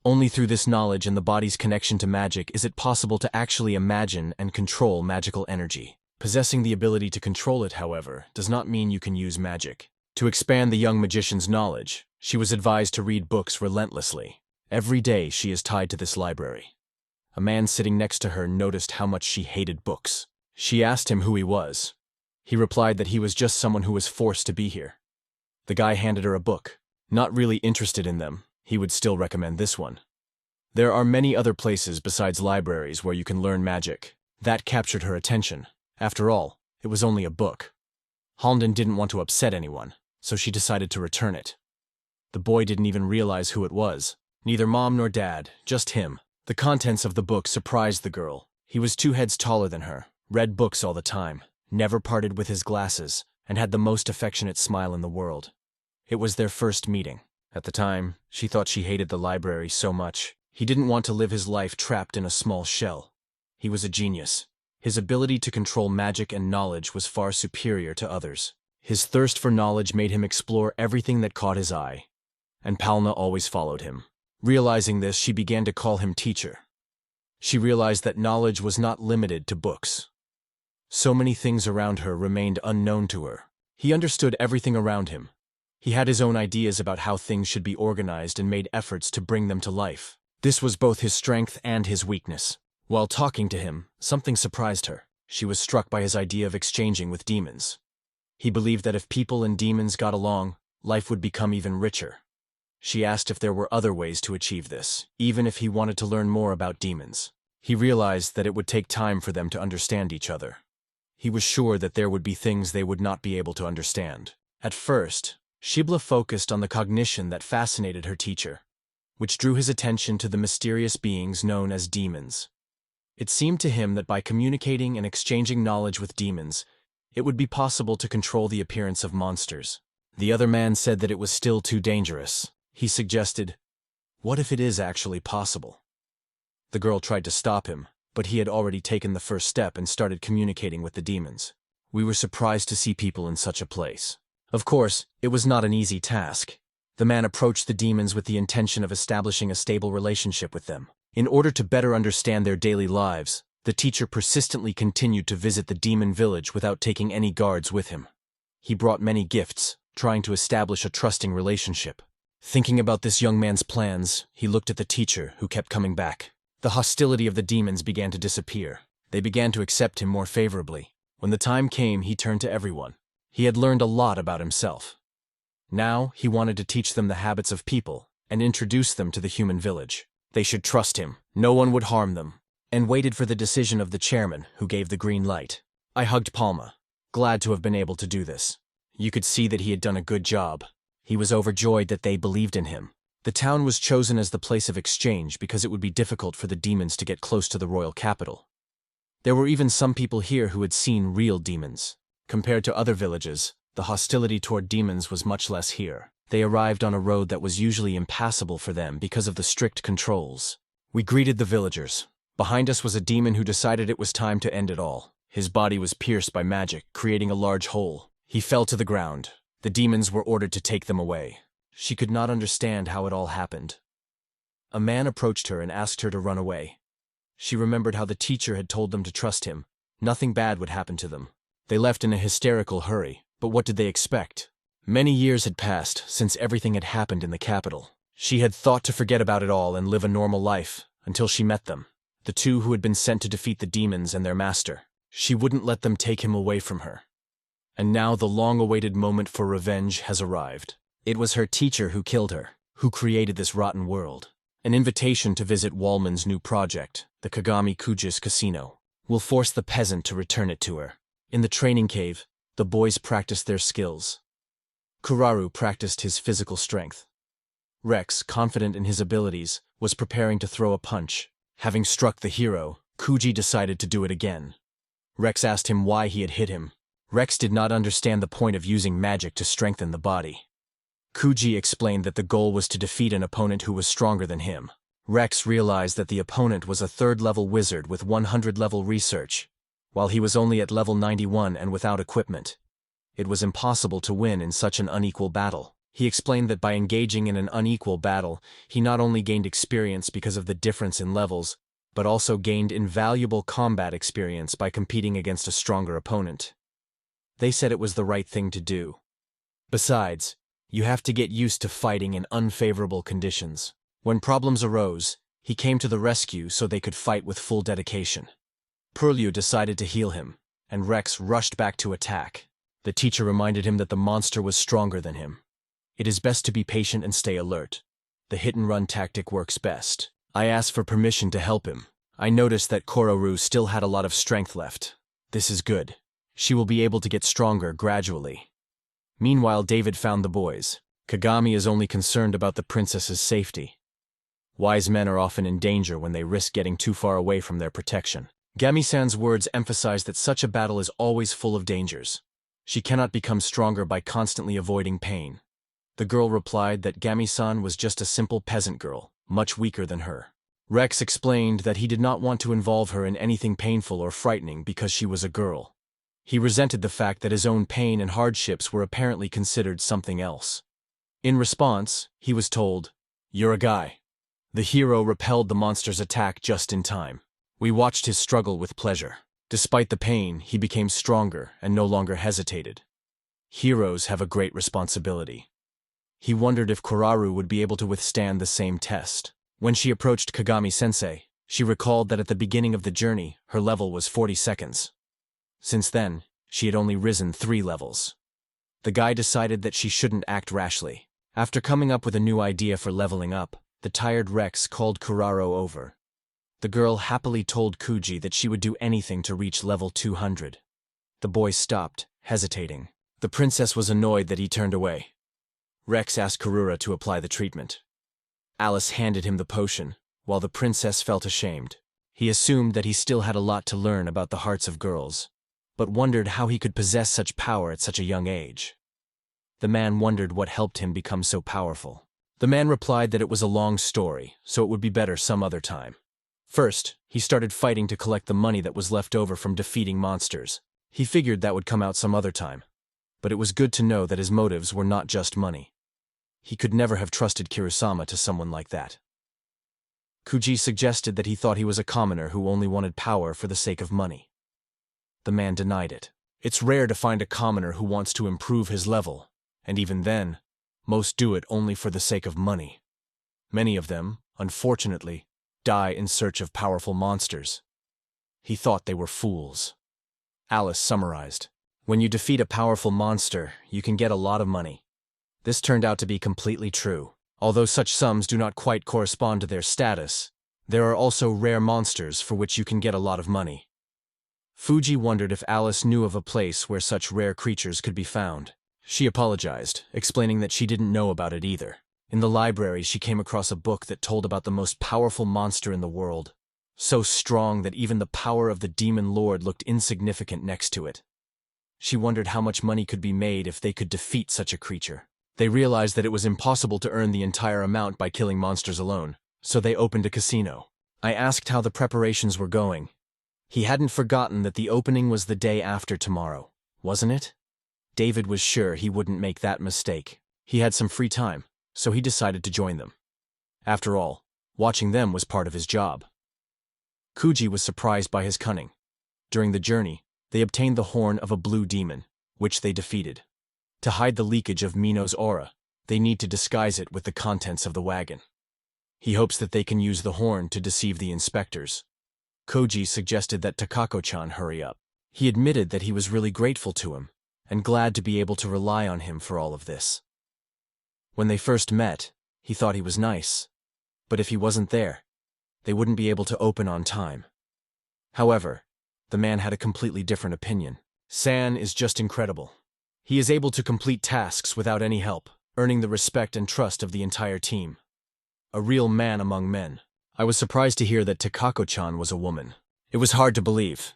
Only through this knowledge and the body's connection to magic is it possible to actually imagine and control magical energy. Possessing the ability to control it, however, does not mean you can use magic. To expand the young magician's knowledge, she was advised to read books relentlessly. Every day she is tied to this library. A man sitting next to her noticed how much she hated books. She asked him who he was. He replied that he was just someone who was forced to be here. The guy handed her a book. Not really interested in them, he would still recommend this one. There are many other places besides libraries where you can learn magic. That captured her attention. After all, it was only a book. Halnden didn't want to upset anyone. so she decided to return it. The boy didn't even realize who it was. Neither mom nor dad, just him. The contents of the book surprised the girl. He was 2 heads taller than her, read books all the time, never parted with his glasses, and had the most affectionate smile in the world. It was their first meeting. At the time, she thought she hated the library so much. He didn't want to live his life trapped in a small shell. He was a genius. His ability to control magic and knowledge was far superior to others. His thirst for knowledge made him explore everything that caught his eye. And Palna always followed him. Realizing this, she began to call him teacher. She realized that knowledge was not limited to books. So many things around her remained unknown to her. He understood everything around him. He had his own ideas about how things should be organized and made efforts to bring them to life. This was both his strength and his weakness. While talking to him, something surprised her. She was struck by his idea of exchanging with demons. He believed that if people and demons got along, life would become even richer. She asked if there were other ways to achieve this, even if he wanted to learn more about demons. He realized that it would take time for them to understand each other. He was sure that there would be things they would not be able to understand. At first, Shibla focused on the cognition that fascinated her teacher, which drew his attention to the mysterious beings known as demons. It seemed to him that by communicating and exchanging knowledge with demons, it would be possible to control the appearance of monsters. The other man said that it was still too dangerous. He suggested, "What if it is actually possible?" The girl tried to stop him, but he had already taken the first step and started communicating with the demons. We were surprised to see people in such a place. Of course, it was not an easy task. The man approached the demons with the intention of establishing a stable relationship with them. In order to better understand their daily lives, the teacher persistently continued to visit the demon village without taking any guards with him. He brought many gifts, trying to establish a trusting relationship. Thinking about this young man's plans, he looked at the teacher, who kept coming back. The hostility of the demons began to disappear. They began to accept him more favorably. When the time came, he turned to everyone. He had learned a lot about himself. Now, he wanted to teach them the habits of people and introduce them to the human village. They should trust him, no one would harm them, and waited for the decision of the chairman, who gave the green light. I hugged Palma, glad to have been able to do this. You could see that he had done a good job. He was overjoyed that they believed in him. The town was chosen as the place of exchange because it would be difficult for the demons to get close to the royal capital. There were even some people here who had seen real demons. Compared to other villages, the hostility toward demons was much less here. They arrived on a road that was usually impassable for them because of the strict controls. We greeted the villagers. Behind us was a demon who decided it was time to end it all. His body was pierced by magic, creating a large hole. He fell to the ground. The demons were ordered to take them away. She could not understand how it all happened. A man approached her and asked her to run away. She remembered how the teacher had told them to trust him. Nothing bad would happen to them. They left in a hysterical hurry, but what did they expect? Many years had passed since everything had happened in the capital. She had thought to forget about it all and live a normal life, until she met them, the two who had been sent to defeat the demons and their master. She wouldn't let them take him away from her. And now the long-awaited moment for revenge has arrived. It was her teacher who killed her, who created this rotten world. An invitation to visit Wallman's new project, the Kagami Kujis Casino, will force the peasant to return it to her. In the training cave, the boys practiced their skills. Kuraru practiced his physical strength. Rex, confident in his abilities, was preparing to throw a punch. Having struck the hero, Kuji decided to do it again. Rex asked him why he had hit him. Rex did not understand the point of using magic to strengthen the body. Kuji explained that the goal was to defeat an opponent who was stronger than him. Rex realized that the opponent was a third-level wizard with 100-level research, while he was only at level 91 and without equipment. It was impossible to win in such an unequal battle. He explained that by engaging in an unequal battle, he not only gained experience because of the difference in levels, but also gained invaluable combat experience by competing against a stronger opponent. They said it was the right thing to do. Besides, you have to get used to fighting in unfavorable conditions. When problems arose, he came to the rescue so they could fight with full dedication. Purlieu decided to heal him, and Rex rushed back to attack. The teacher reminded him that the monster was stronger than him. It is best to be patient and stay alert. The hit-and-run tactic works best. I asked for permission to help him. I noticed that Kororu still had a lot of strength left. This is good. She will be able to get stronger gradually. Meanwhile, David found the boys. Kagami is only concerned about the princess's safety. Wise men are often in danger when they risk getting too far away from their protection. Gami-san's words emphasize that such a battle is always full of dangers. She cannot become stronger by constantly avoiding pain. The girl replied that Gami-san was just a simple peasant girl, much weaker than her. Rex explained that he did not want to involve her in anything painful or frightening because she was a girl. He resented the fact that his own pain and hardships were apparently considered something else. In response, he was told, "You're a guy." The hero repelled the monster's attack just in time. We watched his struggle with pleasure. Despite the pain, he became stronger and no longer hesitated. Heroes have a great responsibility. He wondered if Kuraru would be able to withstand the same test. When she approached Kagami-sensei, she recalled that at the beginning of the journey, her level was 40 seconds. Since then, she had only risen 3 levels. The guy decided that she shouldn't act rashly. After coming up with a new idea for leveling up, the tired Rex called Kuraru over. The girl happily told Kuji that she would do anything to reach level 200. The boy stopped, hesitating. The princess was annoyed that he turned away. Rex asked Kurura to apply the treatment. Alice handed him the potion, while the princess felt ashamed. He assumed that he still had a lot to learn about the hearts of girls, but wondered how he could possess such power at such a young age. The man wondered what helped him become so powerful. The man replied that it was a long story, so it would be better some other time. First, he started fighting to collect the money that was left over from defeating monsters. He figured that would come out some other time. But it was good to know that his motives were not just money. He could never have trusted Kurosama to someone like that. Kuji suggested that he thought he was a commoner who only wanted power for the sake of money. The man denied it. It's rare to find a commoner who wants to improve his level, and even then, most do it only for the sake of money. Many of them, unfortunately, die in search of powerful monsters. He thought they were fools. Alice summarized, "When you defeat a powerful monster, you can get a lot of money." This turned out to be completely true. Although such sums do not quite correspond to their status, there are also rare monsters for which you can get a lot of money. Fuji wondered if Alice knew of a place where such rare creatures could be found. She apologized, explaining that she didn't know about it either. In the library, she came across a book that told about the most powerful monster in the world, so strong that even the power of the demon lord looked insignificant next to it. She wondered how much money could be made if they could defeat such a creature. They realized that it was impossible to earn the entire amount by killing monsters alone, so they opened a casino. I asked how the preparations were going. He hadn't forgotten that the opening was the day after tomorrow, wasn't it? David was sure he wouldn't make that mistake. He had some free time, so he decided to join them. After all, watching them was part of his job. Kuji was surprised by his cunning. During the journey, they obtained the horn of a blue demon, which they defeated. To hide the leakage of Mino's aura, they need to disguise it with the contents of the wagon. He hopes that they can use the horn to deceive the inspectors. Koji suggested that Takako-chan hurry up. He admitted that he was really grateful to him, and glad to be able to rely on him for all of this. When they first met, he thought he was nice, but if he wasn't there, they wouldn't be able to open on time. However, the man had a completely different opinion. San is just incredible. He is able to complete tasks without any help, earning the respect and trust of the entire team. A real man among men. I was surprised to hear that Takako-chan was a woman. It was hard to believe.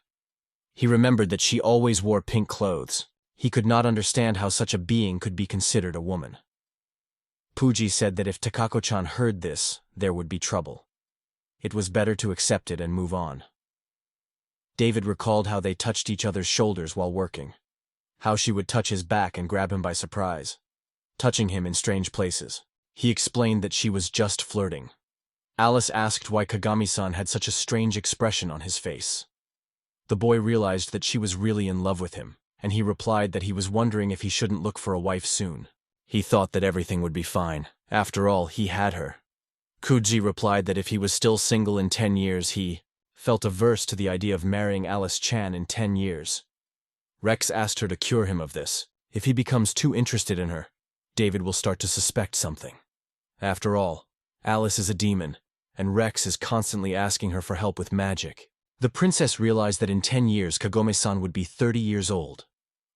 He remembered that she always wore pink clothes. He could not understand how such a being could be considered a woman. Puji said that if Takako-chan heard this, there would be trouble. It was better to accept it and move on. David recalled how they touched each other's shoulders while working. How she would touch his back and grab him by surprise, touching him in strange places. He explained that she was just flirting. Alice asked why Kagami-san had such a strange expression on his face. The boy realized that she was really in love with him, and he replied that he was wondering if he shouldn't look for a wife soon. He thought that everything would be fine. After all, he had her. Kuji replied that if he was still single in 10 years, he felt averse to the idea of marrying Alice Chan in 10 years. Rex asked her to cure him of this. If he becomes too interested in her, David will start to suspect something. After all, Alice is a demon, and Rex is constantly asking her for help with magic. The princess realized that in 10 years Kagome-san would be 30 years old.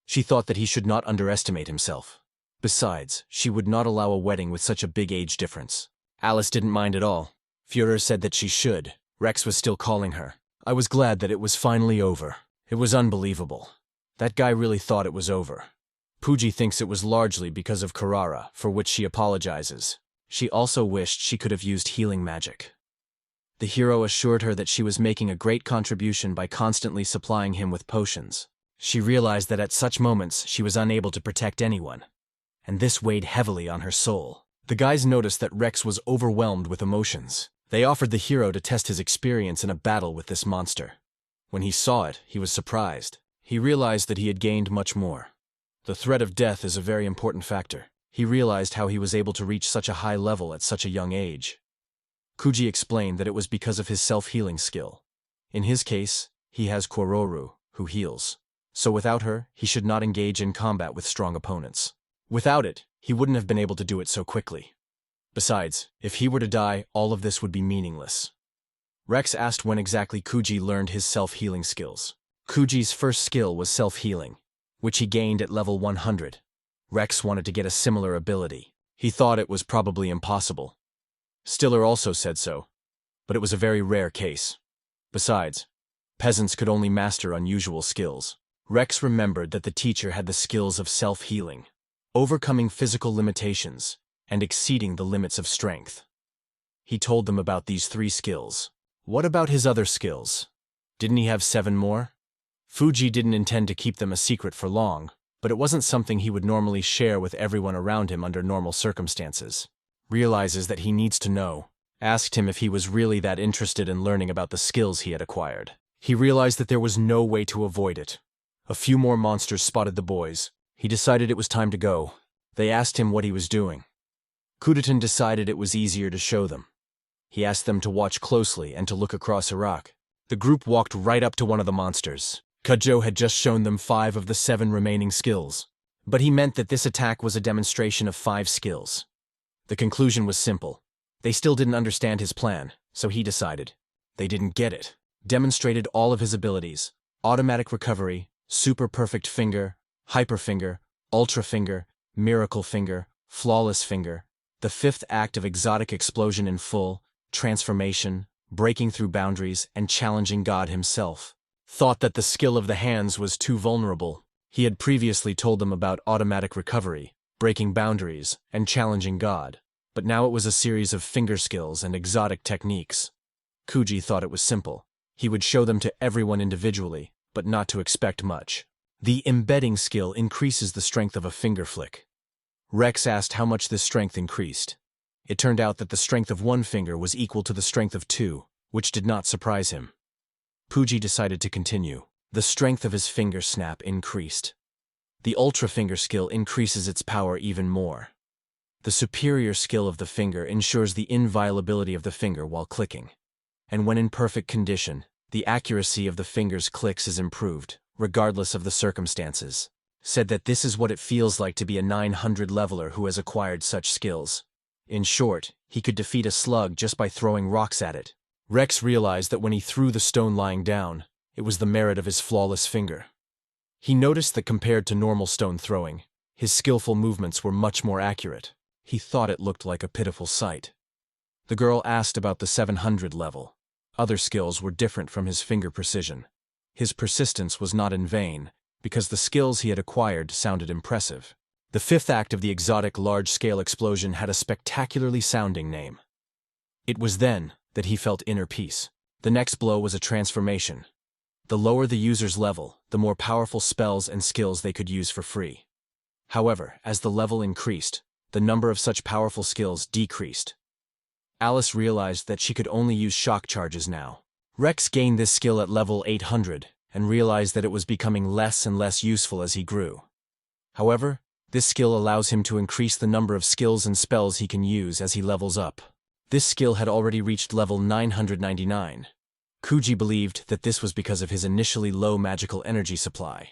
She thought that he should not underestimate himself. Besides, she would not allow a wedding with such a big age difference. Alice didn't mind at all. Führer said that she should. Rex was still calling her. I was glad that it was finally over. It was unbelievable. That guy really thought it was over. Puji thinks it was largely because of Carrara, for which she apologizes. She also wished she could have used healing magic. The hero assured her that she was making a great contribution by constantly supplying him with potions. She realized that at such moments she was unable to protect anyone, and this weighed heavily on her soul. The guys noticed that Rex was overwhelmed with emotions. They offered the hero to test his experience in a battle with this monster. When he saw it, he was surprised. He realized that he had gained much more. The threat of death is a very important factor. He realized how he was able to reach such a high level at such a young age. Kuji explained that it was because of his self-healing skill. In his case, he has Kororu, who heals. So without her, he should not engage in combat with strong opponents. Without it, he wouldn't have been able to do it so quickly. Besides, if he were to die, all of this would be meaningless. Rex asked when exactly Kuji learned his self-healing skills. Kuji's first skill was self-healing, which he gained at level 100. Rex wanted to get a similar ability. He thought it was probably impossible. Stiller also said so, but it was a very rare case. Besides, peasants could only master unusual skills. Rex remembered that the teacher had the skills of self-healing, overcoming physical limitations, and exceeding the limits of strength. He told them about these 3 skills. What about his other skills? Didn't he have 7 more? Fuji didn't intend to keep them a secret for long, but it wasn't something he would normally share with everyone around him under normal circumstances. Realizes that he needs to know. Asked him if he was really that interested in learning about the skills he had acquired. He realized that there was no way to avoid it. A few more monsters spotted the boys. He decided it was time to go. They asked him what he was doing. Kudaton decided it was easier to show them. He asked them to watch closely and to look across Iraq. The group walked right up to one of the monsters. Kujo had just shown them 5 of the 7 remaining skills. But he meant that this attack was a demonstration of 5 skills. The conclusion was simple. They still didn't understand his plan, so he decided. They didn't get it. Demonstrated all of his abilities. Automatic recovery, super perfect finger, hyper finger, ultra finger, miracle finger, flawless finger, the 5th act of exotic explosion in full, transformation, breaking through boundaries, and challenging God himself. Thought that the skill of the hands was too vulnerable. He had previously told them about automatic recovery, breaking boundaries, and challenging God. But now it was a series of finger skills and exotic techniques. Kuji thought it was simple. He would show them to everyone individually, but not to expect much. The embedding skill increases the strength of a finger flick. Rex asked how much this strength increased. It turned out that the strength of 1 finger was equal to the strength of 2, which did not surprise him. Puji decided to continue. The strength of his finger snap increased. The ultra finger skill increases its power even more. The superior skill of the finger ensures the inviolability of the finger while clicking. And when in perfect condition, the accuracy of the finger's clicks is improved, regardless of the circumstances. Said that this is what it feels like to be a 900 leveler who has acquired such skills. In short, he could defeat a slug just by throwing rocks at it. Rex realized that when he threw the stone lying down, it was the merit of his flawless finger. He noticed that compared to normal stone throwing, his skillful movements were much more accurate. He thought it looked like a pitiful sight. The girl asked about the 700 level. Other skills were different from his finger precision. His persistence was not in vain, because the skills he had acquired sounded impressive. The 5th act of the exotic large-scale explosion had a spectacularly sounding name. It was then that he felt inner peace. The next blow was a transformation. The lower the user's level, the more powerful spells and skills they could use for free. However, as the level increased, the number of such powerful skills decreased. Alice realized that she could only use shock charges now. Rex gained this skill at level 800 and realized that it was becoming less and less useful as he grew. However, this skill allows him to increase the number of skills and spells he can use as he levels up. This skill had already reached level 999. Kuji believed that this was because of his initially low magical energy supply.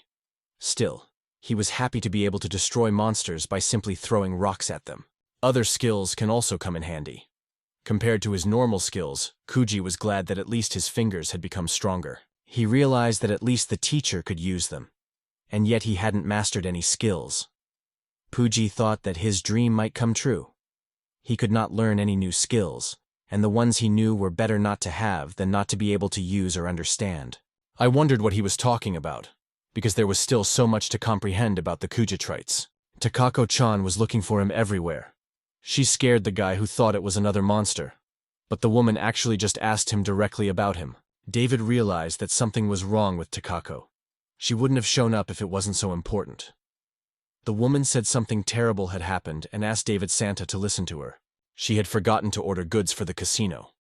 Still, he was happy to be able to destroy monsters by simply throwing rocks at them. Other skills can also come in handy. Compared to his normal skills, Kuji was glad that at least his fingers had become stronger. He realized that at least the teacher could use them. and yet he hadn't mastered any skills. Kuji thought that his dream might come true. He could not learn any new skills, and the ones he knew were better not to have than not to be able to use or understand. I wondered what he was talking about, because there was still so much to comprehend about the Kuji traits. Takako-chan was looking for him everywhere. She scared the guy who thought it was another monster, but the woman actually just asked him directly about him. David realized that something was wrong with Takako. She wouldn't have shown up if it wasn't so important. The woman said something terrible had happened and asked David Santa to listen to her. She had forgotten to order goods for the casino.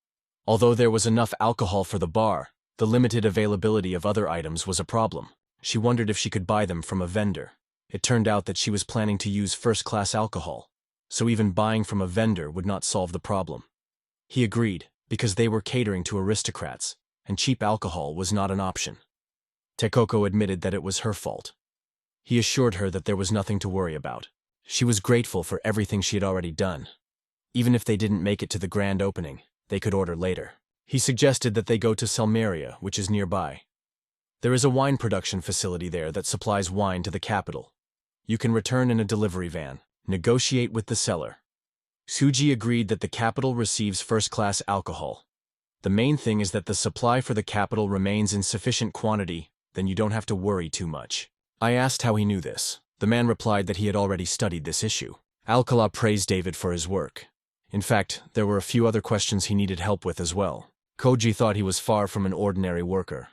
Although there was enough alcohol for the bar, the limited availability of other items was a problem. She wondered if she could buy them from a vendor. It turned out that she was planning to use first-class alcohol, so even buying from a vendor would not solve the problem. He agreed, because they were catering to aristocrats, and cheap alcohol was not an option. Takako admitted that it was her fault. He assured her that there was nothing to worry about. She was grateful for everything she had already done. Even if they didn't make it to the grand opening, they could order later. He suggested that they go to Salaria, which is nearby. There is a wine production facility there that supplies wine to the capital. You can return in a delivery van, negotiate with the seller. Suji agreed that the capital receives first-class alcohol. The main thing is that the supply for the capital remains in sufficient quantity, then you don't have to worry too much. I asked how he knew this. The man replied that he had already studied this issue. Alcala praised David for his work. In fact, there were a few other questions he needed help with as well. Koji thought he was far from an ordinary worker.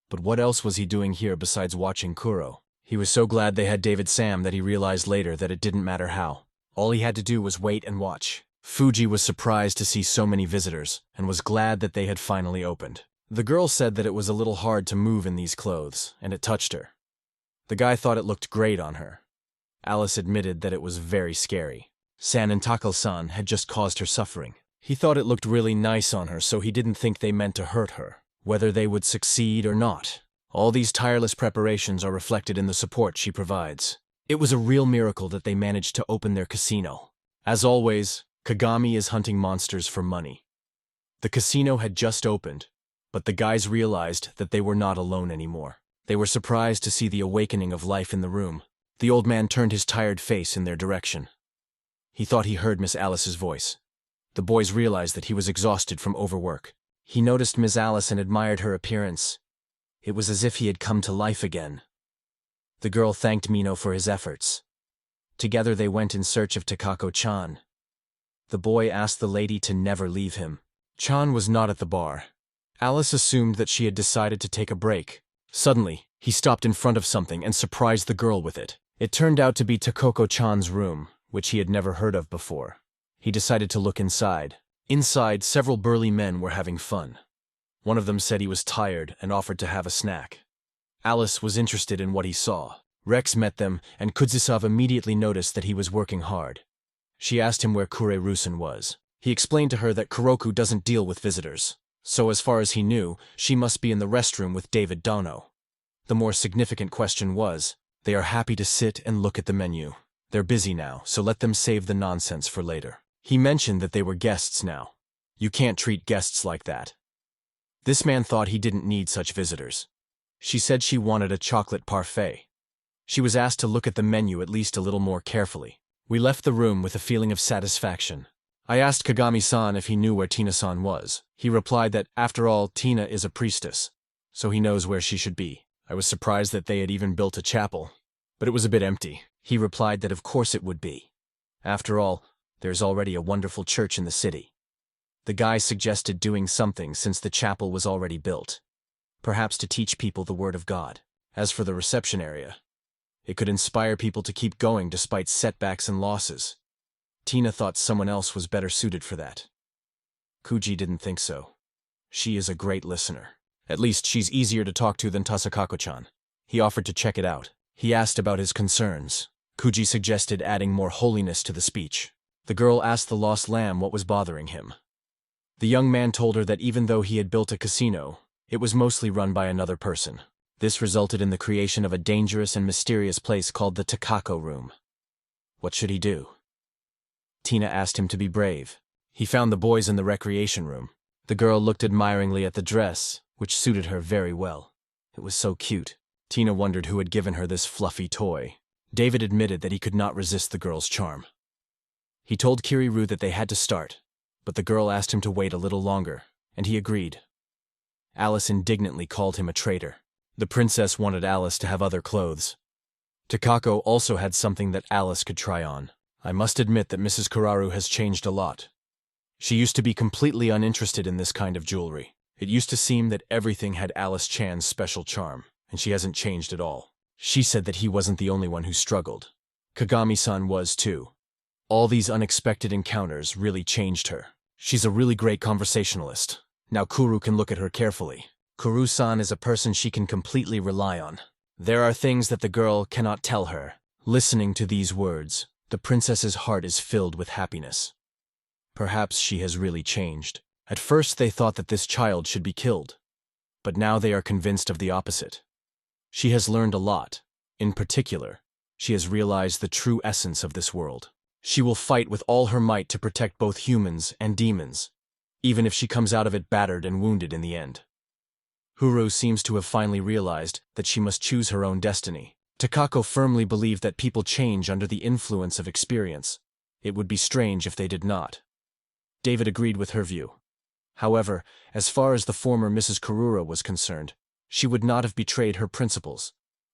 But what else was he doing here besides watching Kuro? He was so glad they had David Sam that he realized later that it didn't matter how. All he had to do was wait and watch. Fuji was surprised to see so many visitors, and was glad that they had finally opened. The girl said that it was a little hard to move in these clothes, and it touched her. The guy thought it looked great on her. Alice admitted that it was very scary. San and Takal-san had just caused her suffering. He thought it looked really nice on her, so he didn't think they meant to hurt her, whether they would succeed or not. All these tireless preparations are reflected in the support she provides. It was a real miracle that they managed to open their casino. As always, Kagami is hunting monsters for money. The casino had just opened, but the guys realized that they were not alone anymore. They were surprised to see the awakening of life in the room. The old man turned his tired face in their direction. He thought he heard Miss Alice's voice. The boys realized that he was exhausted from overwork. He noticed Miss Alice and admired her appearance. It was as if he had come to life again. The girl thanked Mino for his efforts. Together they went in search of Takako-chan. The boy asked the lady to never leave him. Chan was not at the bar. Alice assumed that she had decided to take a break. Suddenly, he stopped in front of something and surprised the girl with it. It turned out to be Takako-chan's room, which he had never heard of before. He decided to look inside. Inside, several burly men were having fun. One of them said he was tired and offered to have a snack. Alice was interested in what he saw. Rex met them, and Kudzisav immediately noticed that he was working hard. She asked him where Kure-rusen was. He explained to her that Kuroku doesn't deal with visitors, so as far as he knew, she must be in the restroom with David Dono. The more significant question was, they are happy to sit and look at the menu. They're busy now, so let them save the nonsense for later. He mentioned that they were guests now. You can't treat guests like that. This man thought he didn't need such visitors. She said she wanted a chocolate parfait. She was asked to look at the menu at least a little more carefully. We left the room with a feeling of satisfaction. I asked Kagami-san if he knew where Tina-san was. He replied that, after all, Tina is a priestess, so he knows where she should be. I was surprised that they had even built a chapel, but it was a bit empty. He replied that of course it would be. After all, there's already a wonderful church in the city. The guy suggested doing something since the chapel was already built. Perhaps to teach people the word of God. As for the reception area, it could inspire people to keep going despite setbacks and losses. Tina thought someone else was better suited for that. Kuji didn't think so. She is a great listener. At least she's easier to talk to than Tasakako-chan. He offered to check it out. He asked about his concerns. Kuji suggested adding more holiness to the speech. The girl asked the lost lamb what was bothering him. The young man told her that even though he had built a casino, it was mostly run by another person. This resulted in the creation of a dangerous and mysterious place called the Takako Room. What should he do? Tina asked him to be brave. He found the boys in the recreation room. The girl looked admiringly at the dress, which suited her very well. It was so cute. Tina wondered who had given her this fluffy toy. David admitted that he could not resist the girl's charm. He told Kiriru that they had to start, but the girl asked him to wait a little longer, and he agreed. Alice indignantly called him a traitor. The princess wanted Alice to have other clothes. Takako also had something that Alice could try on. I must admit that Mrs. Kararu has changed a lot. She used to be completely uninterested in this kind of jewelry. It used to seem that everything had Alice Chan's special charm, and she hasn't changed at all. She said that he wasn't the only one who struggled. Kagami-san was too. All these unexpected encounters really changed her. She's a really great conversationalist. Now Kuru can look at her carefully. Kuru-san is a person she can completely rely on. There are things that the girl cannot tell her. Listening to these words, the princess's heart is filled with happiness. Perhaps she has really changed. At first they thought that this child should be killed, but now they are convinced of the opposite. She has learned a lot. In particular, she has realized the true essence of this world. She will fight with all her might to protect both humans and demons, even if she comes out of it battered and wounded in the end. Huru seems to have finally realized that she must choose her own destiny. Takako firmly believed that people change under the influence of experience. It would be strange if they did not. David agreed with her view. However, as far as the former Mrs. Karura was concerned, she would not have betrayed her principles,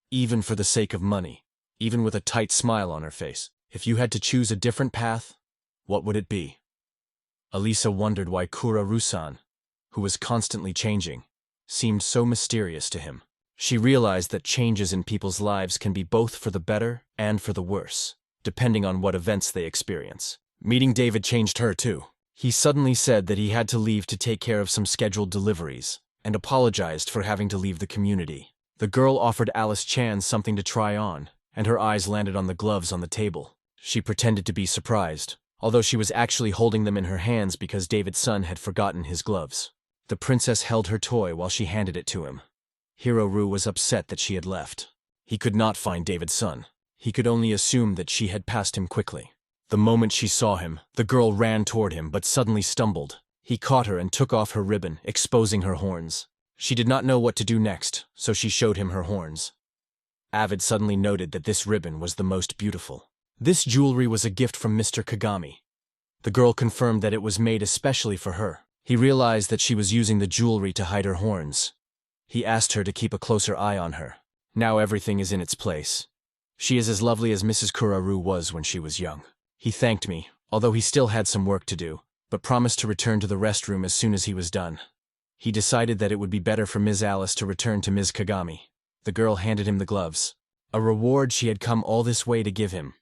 even for the sake of money, even with a tight smile on her face. If you had to choose a different path, what would it be? Elisa wondered why Kura-rusan, who was constantly changing, seemed so mysterious to him. She realized that changes in people's lives can be both for the better and for the worse, depending on what events they experience. Meeting David changed her too. He suddenly said that he had to leave to take care of some scheduled deliveries, and apologized for having to leave the community. The girl offered Alice Chan something to try on, and her eyes landed on the gloves on the table. She pretended to be surprised, although she was actually holding them in her hands because David's son had forgotten his gloves. The princess held her toy while she handed it to him. Hiroru was upset that she had left. He could not find David's son. He could only assume that she had passed him quickly. The moment she saw him, the girl ran toward him but suddenly stumbled. He caught her and took off her ribbon, exposing her horns. She did not know what to do next, so she showed him her horns. Avid suddenly noted that this ribbon was the most beautiful. This jewelry was a gift from Mr. Kagami. The girl confirmed that it was made especially for her. He realized that she was using the jewelry to hide her horns. He asked her to keep a closer eye on her. Now everything is in its place. She is as lovely as Mrs. Kuraru was when she was young. He thanked me, although he still had some work to do, but promised to return to the restroom as soon as he was done. He decided that it would be better for Ms. Alice to return to Ms. Kagami. The girl handed him the gloves, a reward she had come all this way to give him.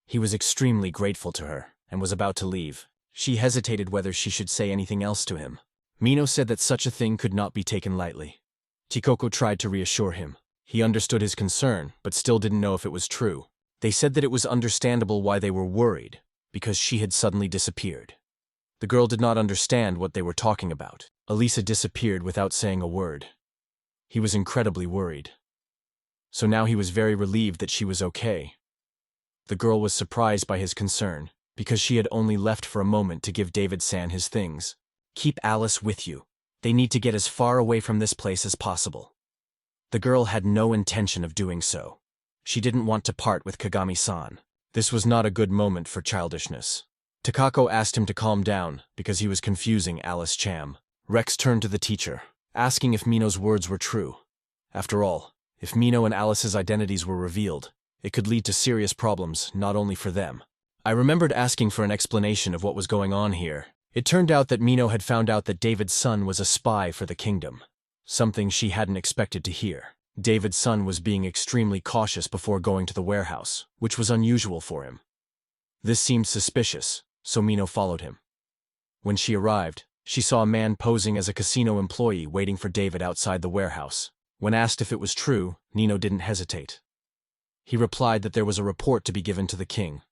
He was extremely grateful to her, and was about to leave. She hesitated whether she should say anything else to him. Mino said that such a thing could not be taken lightly. Chikoko tried to reassure him. He understood his concern, but still didn't know if it was true. They said that it was understandable why they were worried, because she had suddenly disappeared. The girl did not understand what they were talking about. Elisa disappeared without saying a word. He was incredibly worried. So now he was very relieved that she was okay. The girl was surprised by his concern, because she had only left for a moment to give David-san his things. Keep Alice with you. They need to get as far away from this place as possible. The girl had no intention of doing so. She didn't want to part with Kagami-san. This was not a good moment for childishness. Takako asked him to calm down because he was confusing Alice Cham. Rex turned to the teacher, asking if Mino's words were true. After all, if Mino and Alice's identities were revealed, it could lead to serious problems, not only for them. I remembered asking for an explanation of what was going on here. It turned out that Mino had found out that David's son was a spy for the kingdom. Something she hadn't expected to hear. David's son was being extremely cautious before going to the warehouse, which was unusual for him. This seemed suspicious, so Mino followed him. When she arrived, she saw a man posing as a casino employee waiting for David outside the warehouse. When asked if it was true, Nino didn't hesitate. He replied that there was a report to be given to the king.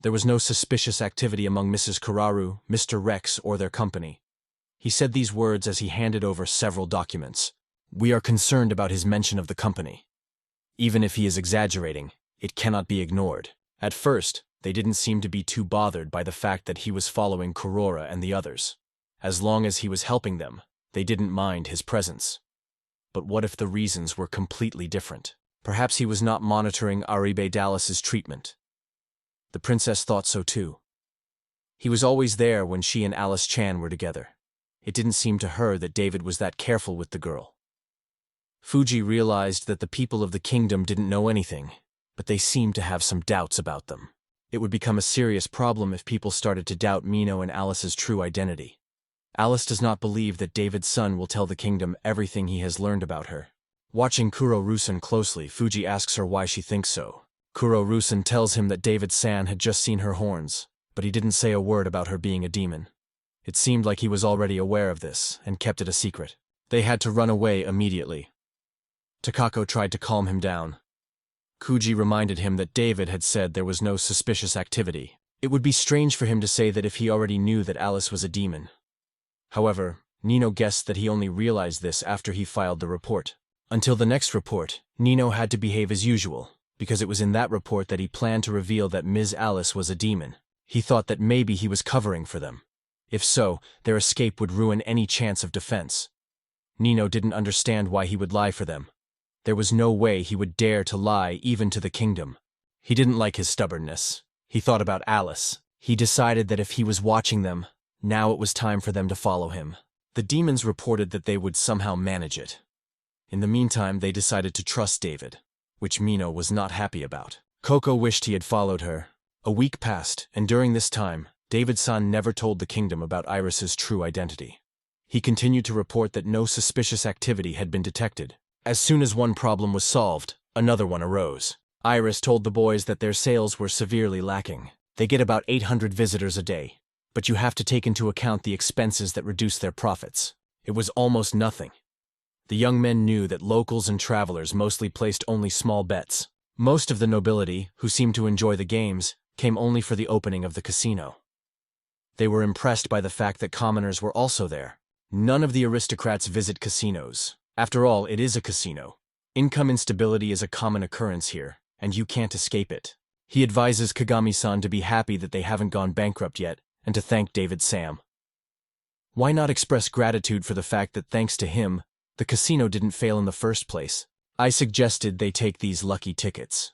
There was no suspicious activity among Mrs. Kararu, Mr. Rex, or their company. He said these words as he handed over several documents. We are concerned about his mention of the company. Even if he is exaggerating, it cannot be ignored. At first, they didn't seem to be too bothered by the fact that he was following Kurora and the others. As long as he was helping them, they didn't mind his presence. But what if the reasons were completely different? Perhaps he was not monitoring Aribe Dallas's treatment. The princess thought so too. He was always there when she and Alice Chan were together. It didn't seem to her that David was that careful with the girl. Fuji realized that the people of the kingdom didn't know anything, but they seemed to have some doubts about them. It would become a serious problem if people started to doubt Mino and Alice's true identity. Alice does not believe that David's son will tell the kingdom everything he has learned about her. Watching Kuro-rusen closely, Fuji asks her why she thinks so. Kuro-rusen tells him that David-san had just seen her horns, but he didn't say a word about her being a demon. It seemed like he was already aware of this and kept it a secret. They had to run away immediately. Takako tried to calm him down. Kuji reminded him that David had said there was no suspicious activity. It would be strange for him to say that if he already knew that Alice was a demon. However, Nino guessed that he only realized this after he filed the report. Until the next report, Nino had to behave as usual, because it was in that report that he planned to reveal that Ms. Alice was a demon. He thought that maybe he was covering for them. If so, their escape would ruin any chance of defense. Nino didn't understand why he would lie for them. There was no way he would dare to lie even to the kingdom. He didn't like his stubbornness. He thought about Alice. He decided that if he was watching them, now it was time for them to follow him. The demons reported that they would somehow manage it. In the meantime, they decided to trust David, which Mino was not happy about. Coco wished he had followed her. A week passed, and during this time, David-san never told the kingdom about Iris's true identity. He continued to report that no suspicious activity had been detected. As soon as one problem was solved, another one arose. Iris told the boys that their sales were severely lacking. They get about 800 visitors a day, but you have to take into account the expenses that reduce their profits. It was almost nothing. The young men knew that locals and travelers mostly placed only small bets. Most of the nobility, who seemed to enjoy the games, came only for the opening of the casino. They were impressed by the fact that commoners were also there. None of the aristocrats visit casinos. After all, it is a casino. Income instability is a common occurrence here, and you can't escape it. He advises Kagami-san to be happy that they haven't gone bankrupt yet, and to thank David-san. Why not express gratitude for the fact that thanks to him, the casino didn't fail in the first place? I suggested they take these lucky tickets.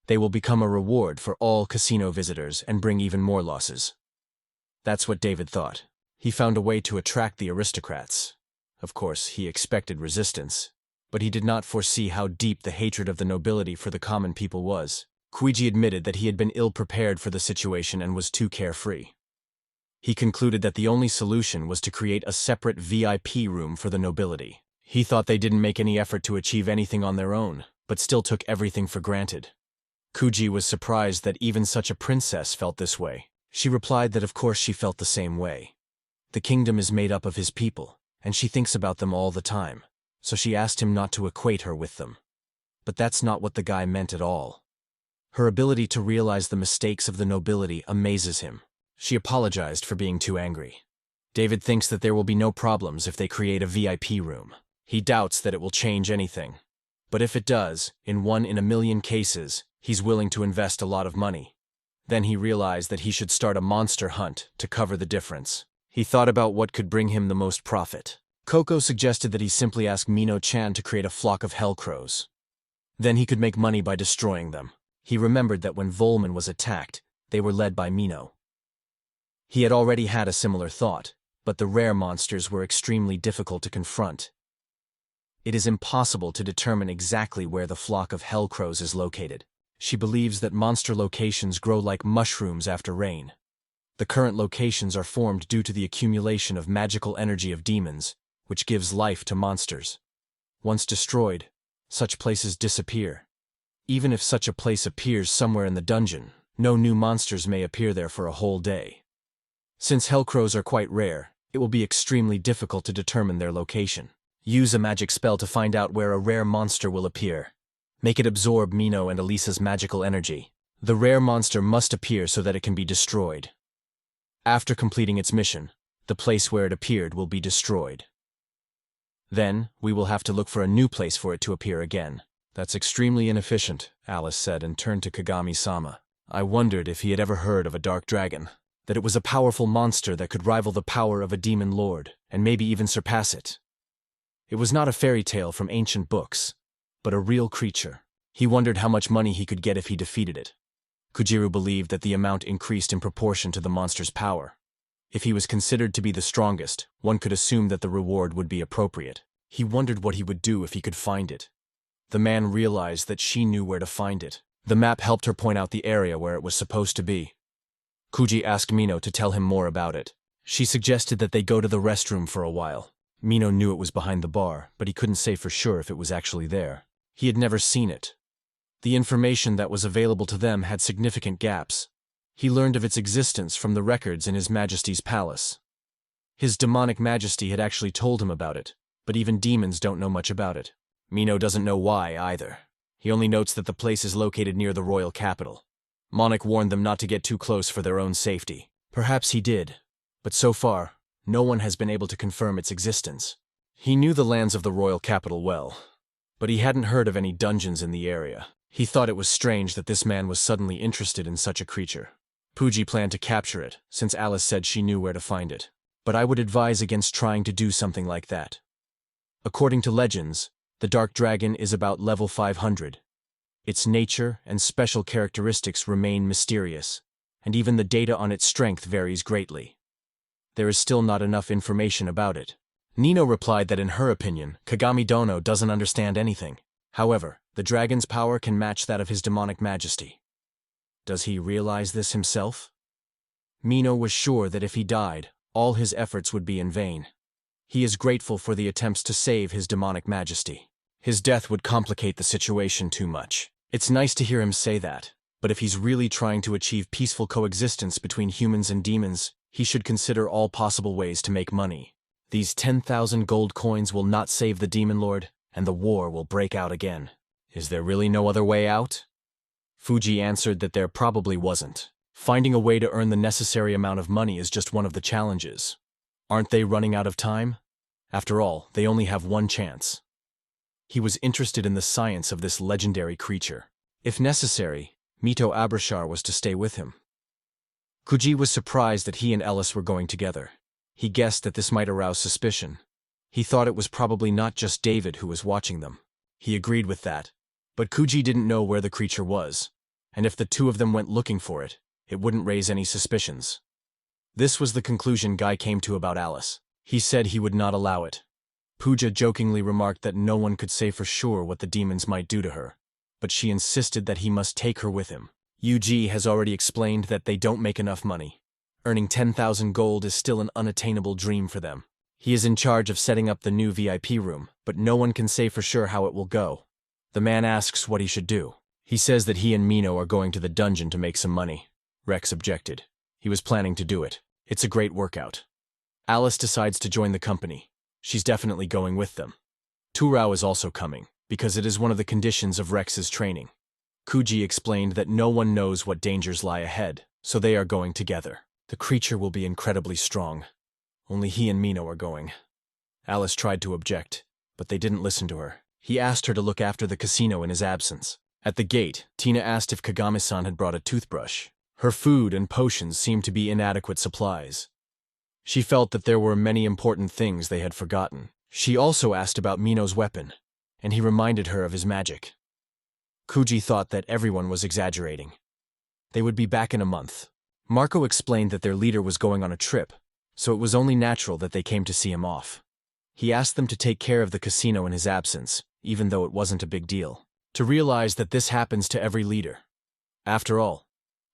They will become a reward for all casino visitors and bring even more losses. That's what David thought. He found a way to attract the aristocrats. Of course, he expected resistance, but he did not foresee how deep the hatred of the nobility for the common people was. Kuji admitted that he had been ill-prepared for the situation and was too carefree. He concluded that the only solution was to create a separate VIP room for the nobility. He thought they didn't make any effort to achieve anything on their own, but still took everything for granted. Kuji was surprised that even such a princess felt this way. She replied that of course she felt the same way. The kingdom is made up of his people, and she thinks about them all the time, so she asked him not to equate her with them. But that's not what the guy meant at all. Her ability to realize the mistakes of the nobility amazes him. She apologized for being too angry. David thinks that there will be no problems if they create a VIP room. He doubts that it will change anything. But if it does, in 1 in a million cases, he's willing to invest a lot of money. Then he realized that he should start a monster hunt to cover the difference. He thought about what could bring him the most profit. Coco suggested that he simply ask Mino-chan to create a flock of hellcrows. Then he could make money by destroying them. He remembered that when Volman was attacked, they were led by Mino. He had already had a similar thought, but the rare monsters were extremely difficult to confront. It is impossible to determine exactly where the flock of hellcrows is located. She believes that monster locations grow like mushrooms after rain. The current locations are formed due to the accumulation of magical energy of demons, which gives life to monsters. Once destroyed, such places disappear. Even if such a place appears somewhere in the dungeon, no new monsters may appear there for a whole day. Since hellcrows are quite rare, it will be extremely difficult to determine their location. Use a magic spell to find out where a rare monster will appear. Make it absorb Mino and Elisa's magical energy. The rare monster must appear so that it can be destroyed. After completing its mission, the place where it appeared will be destroyed. Then, we will have to look for a new place for it to appear again. That's extremely inefficient, Alice said and turned to Kagami-sama. I wondered if he had ever heard of a dark dragon. That it was a powerful monster that could rival the power of a demon lord, and maybe even surpass it. It was not a fairy tale from ancient books, but a real creature. He wondered how much money he could get if he defeated it. Kujiru believed that the amount increased in proportion to the monster's power. If he was considered to be the strongest, one could assume that the reward would be appropriate. He wondered what he would do if he could find it. The man realized that she knew where to find it. The map helped her point out the area where it was supposed to be. Kuji asked Mino to tell him more about it. She suggested that they go to the restroom for a while. Mino knew it was behind the bar, but he couldn't say for sure if it was actually there. He had never seen it. The information that was available to them had significant gaps. He learned of its existence from the records in His Majesty's palace. His demonic majesty had actually told him about it, but even demons don't know much about it. Mino doesn't know why either. He only notes that the place is located near the royal capital. Monarch warned them not to get too close for their own safety. Perhaps he did, but so far, no one has been able to confirm its existence. He knew the lands of the royal capital well, but he hadn't heard of any dungeons in the area. He thought it was strange that this man was suddenly interested in such a creature. Puji planned to capture it, since Alice said she knew where to find it. But I would advise against trying to do something like that. According to legends, the Dark Dragon is about level 500. Its nature and special characteristics remain mysterious, and even the data on its strength varies greatly. There is still not enough information about it. Nino replied that in her opinion, Kagami Dono doesn't understand anything. However, the dragon's power can match that of his demonic majesty. Does he realize this himself? Mino was sure that if he died, all his efforts would be in vain. He is grateful for the attempts to save his demonic majesty. His death would complicate the situation too much. It's nice to hear him say that, but if he's really trying to achieve peaceful coexistence between humans and demons, he should consider all possible ways to make money. These 10,000 gold coins will not save the demon lord, and the war will break out again. Is there really no other way out? Fuji answered that there probably wasn't. Finding a way to earn the necessary amount of money is just one of the challenges. Aren't they running out of time? After all, they only have one chance. He was interested in the science of this legendary creature. If necessary, Mito Abrashar was to stay with him. Kuji was surprised that he and Ellis were going together. He guessed that this might arouse suspicion. He thought it was probably not just David who was watching them. He agreed with that. But Kuji didn't know where the creature was, and if the two of them went looking for it, it wouldn't raise any suspicions. This was the conclusion Guy came to about Alice. He said he would not allow it. Pooja jokingly remarked that no one could say for sure what the demons might do to her, but she insisted that he must take her with him. Yuji has already explained that they don't make enough money. Earning 10,000 gold is still an unattainable dream for them. He is in charge of setting up the new VIP room, but no one can say for sure how it will go. The man asks what he should do. He says that he and Mino are going to the dungeon to make some money. Rex objected. He was planning to do it. It's a great workout. Alice decides to join the company. She's definitely going with them. Turao is also coming, because it is one of the conditions of Rex's training. Kuji explained that no one knows what dangers lie ahead, so they are going together. The creature will be incredibly strong. Only he and Mino are going. Alice tried to object, but they didn't listen to her. He asked her to look after the casino in his absence. At the gate, Tina asked if Kagami-san had brought a toothbrush. Her food and potions seemed to be inadequate supplies. She felt that there were many important things they had forgotten. She also asked about Mino's weapon, and he reminded her of his magic. Kuji thought that everyone was exaggerating. They would be back in a month. Marco explained that their leader was going on a trip, so it was only natural that they came to see him off. He asked them to take care of the casino in his absence, even though it wasn't a big deal. To realize that this happens to every leader. After all,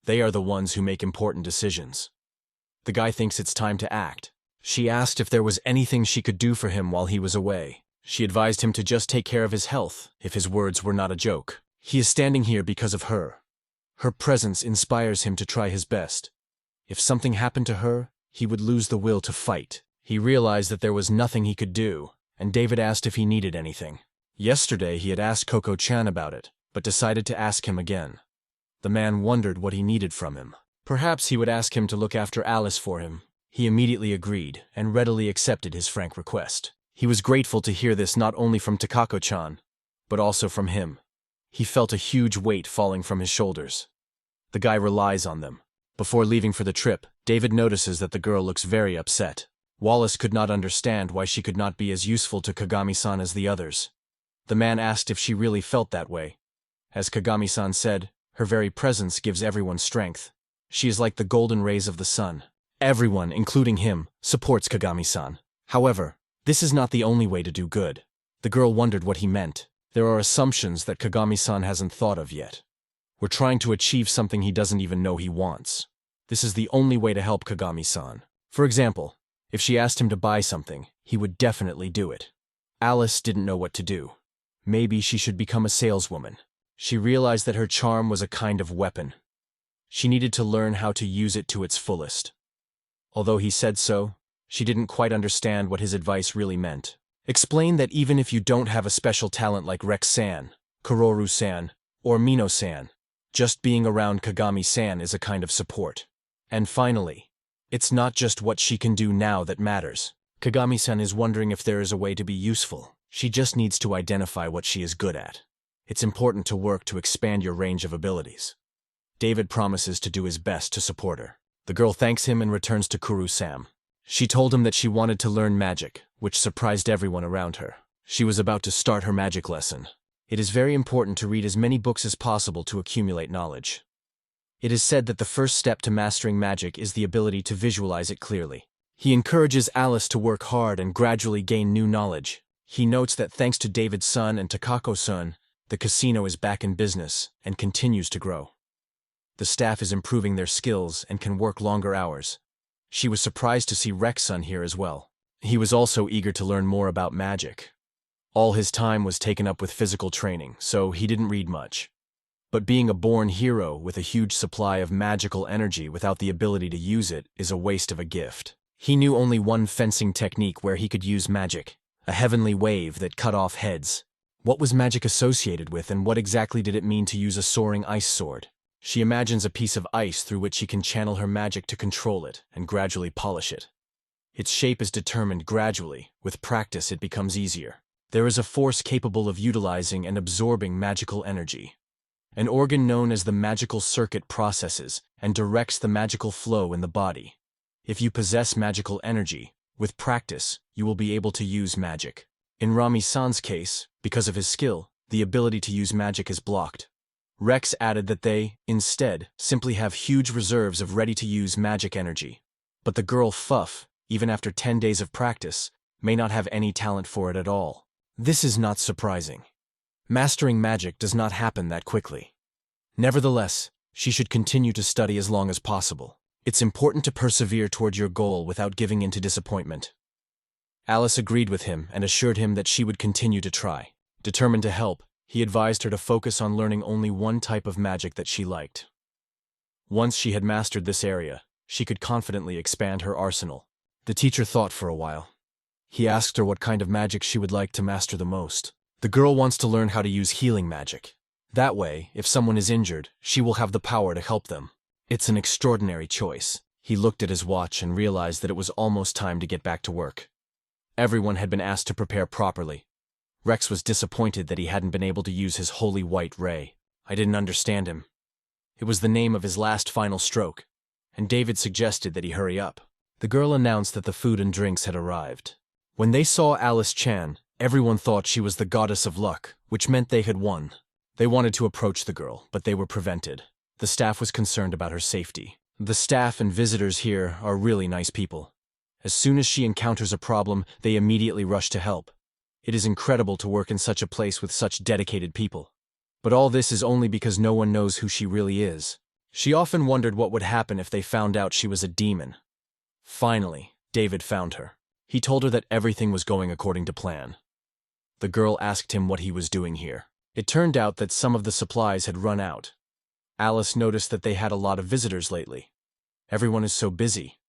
they are the ones who make important decisions. The guy thinks it's time to act. She asked if there was anything she could do for him while he was away. She advised him to just take care of his health, if his words were not a joke. He is standing here because of her. Her presence inspires him to try his best. If something happened to her, he would lose the will to fight. He realized that there was nothing he could do, and David asked if he needed anything. Yesterday he had asked Coco-chan about it, but decided to ask him again. The man wondered what he needed from him. Perhaps he would ask him to look after Alice for him. He immediately agreed, and readily accepted his frank request. He was grateful to hear this not only from Takako-chan, but also from him. He felt a huge weight falling from his shoulders. The guy relies on them. Before leaving for the trip, David notices that the girl looks very upset. Wallace could not understand why she could not be as useful to Kagami-san as the others. The man asked if she really felt that way. As Kagami-san said, her very presence gives everyone strength. She is like the golden rays of the sun. Everyone, including him, supports Kagami-san. However, this is not the only way to do good. The girl wondered what he meant. There are assumptions that Kagami-san hasn't thought of yet. We're trying to achieve something he doesn't even know he wants. This is the only way to help Kagami-san. For example, if she asked him to buy something, he would definitely do it. Alice didn't know what to do. Maybe she should become a saleswoman. She realized that her charm was a kind of weapon. She needed to learn how to use it to its fullest. Although he said so, she didn't quite understand what his advice really meant. Explain that even if you don't have a special talent like Rex-san, Kororu-san, or Mino-san, just being around Kagami-san is a kind of support. And finally, it's not just what she can do now that matters. Kagami-san is wondering if there is a way to be useful. She just needs to identify what she is good at. It's important to work to expand your range of abilities. David promises to do his best to support her. The girl thanks him and returns to Kuru-san. She told him that she wanted to learn magic, which surprised everyone around her. She was about to start her magic lesson. It is very important to read as many books as possible to accumulate knowledge. It is said that the first step to mastering magic is the ability to visualize it clearly. He encourages Alice to work hard and gradually gain new knowledge. He notes that thanks to David's son and Takako's son, the casino is back in business and continues to grow. The staff is improving their skills and can work longer hours. She was surprised to see Rex-san here as well. He was also eager to learn more about magic. All his time was taken up with physical training, so he didn't read much. But being a born hero with a huge supply of magical energy without the ability to use it is a waste of a gift. He knew only one fencing technique where he could use magic, a heavenly wave that cut off heads. What was magic associated with, and what exactly did it mean to use a soaring ice sword? She imagines a piece of ice through which she can channel her magic to control it and gradually polish it. Its shape is determined gradually. With practice, it becomes easier. There is a force capable of utilizing and absorbing magical energy. An organ known as the magical circuit processes and directs the magical flow in the body. If you possess magical energy, with practice, you will be able to use magic. In Rami-san's case, because of his skill, the ability to use magic is blocked. Rex added that they, instead, simply have huge reserves of ready-to-use magic energy. But the girl Fuff, even after 10 days of practice, may not have any talent for it at all. This is not surprising. Mastering magic does not happen that quickly. Nevertheless, she should continue to study as long as possible. It's important to persevere toward your goal without giving in to disappointment. Alice agreed with him and assured him that she would continue to try. Determined to help, he advised her to focus on learning only one type of magic that she liked. Once she had mastered this area, she could confidently expand her arsenal. The teacher thought for a while. He asked her what kind of magic she would like to master the most. The girl wants to learn how to use healing magic. That way, if someone is injured, she will have the power to help them. It's an extraordinary choice. He looked at his watch and realized that it was almost time to get back to work. Everyone had been asked to prepare properly. Rex was disappointed that he hadn't been able to use his holy white ray. I didn't understand him. It was the name of his last final stroke, and David suggested that he hurry up. The girl announced that the food and drinks had arrived. When they saw Alice Chan, everyone thought she was the goddess of luck, which meant they had won. They wanted to approach the girl, but they were prevented. The staff was concerned about her safety. The staff and visitors here are really nice people. As soon as she encounters a problem, they immediately rush to help. It is incredible to work in such a place with such dedicated people. But all this is only because no one knows who she really is. She often wondered what would happen if they found out she was a demon. Finally, David found her. He told her that everything was going according to plan. The girl asked him what he was doing here. It turned out that some of the supplies had run out. Alice noticed that they had a lot of visitors lately. Everyone is so busy.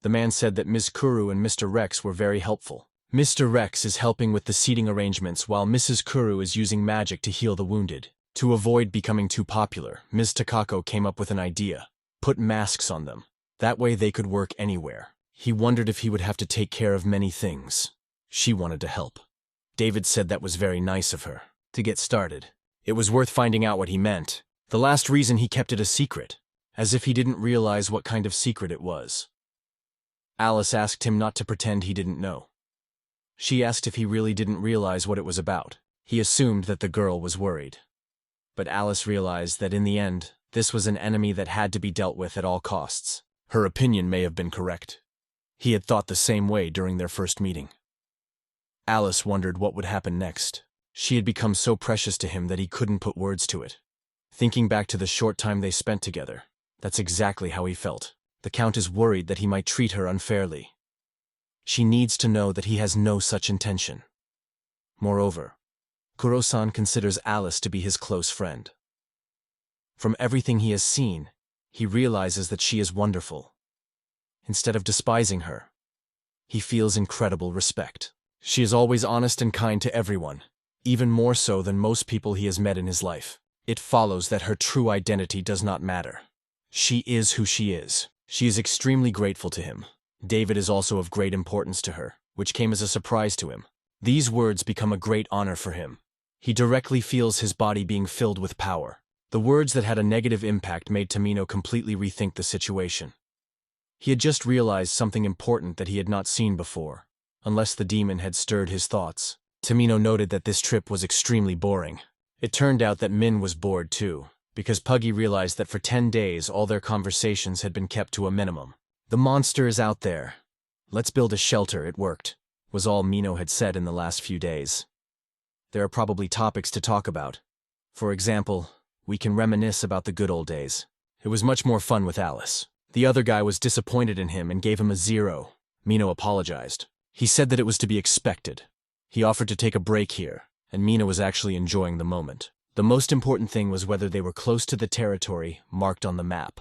The man said that Ms. Kuru and Mr. Rex were very helpful. Mr. Rex is helping with the seating arrangements while Mrs. Kuru is using magic to heal the wounded. To avoid becoming too popular, Ms. Takako came up with an idea. Put masks on them. That way they could work anywhere. He wondered if he would have to take care of many things. She wanted to help. David said that was very nice of her. To get started, it was worth finding out what he meant. The last reason he kept it a secret, as if he didn't realize what kind of secret it was. Alice asked him not to pretend he didn't know. She asked if he really didn't realize what it was about. He assumed that the girl was worried. But Alice realized that in the end, this was an enemy that had to be dealt with at all costs. Her opinion may have been correct. He had thought the same way during their first meeting. Alice wondered what would happen next. She had become so precious to him that he couldn't put words to it. Thinking back to the short time they spent together, that's exactly how he felt. The Count is worried that he might treat her unfairly. She needs to know that he has no such intention. Moreover, Kuro-san considers Alice to be his close friend. From everything he has seen, he realizes that she is wonderful. Instead of despising her, he feels incredible respect. She is always honest and kind to everyone, even more so than most people he has met in his life. It follows that her true identity does not matter. She is who she is. She is extremely grateful to him. David is also of great importance to her, which came as a surprise to him. These words become a great honor for him. He directly feels his body being filled with power. The words that had a negative impact made Tamino completely rethink the situation. He had just realized something important that he had not seen before. Unless the demon had stirred his thoughts, Tamino noted that this trip was extremely boring. It turned out that Min was bored too, because Puggy realized that for 10 days all their conversations had been kept to a minimum. "The monster is out there. Let's build a shelter, it worked," was all Mino had said in the last few days. There are probably topics to talk about. For example, we can reminisce about the good old days. It was much more fun with Alice. The other guy was disappointed in him and gave him a 0. Mino apologized. He said that it was to be expected. He offered to take a break here, and Mino was actually enjoying the moment. The most important thing was whether they were close to the territory marked on the map.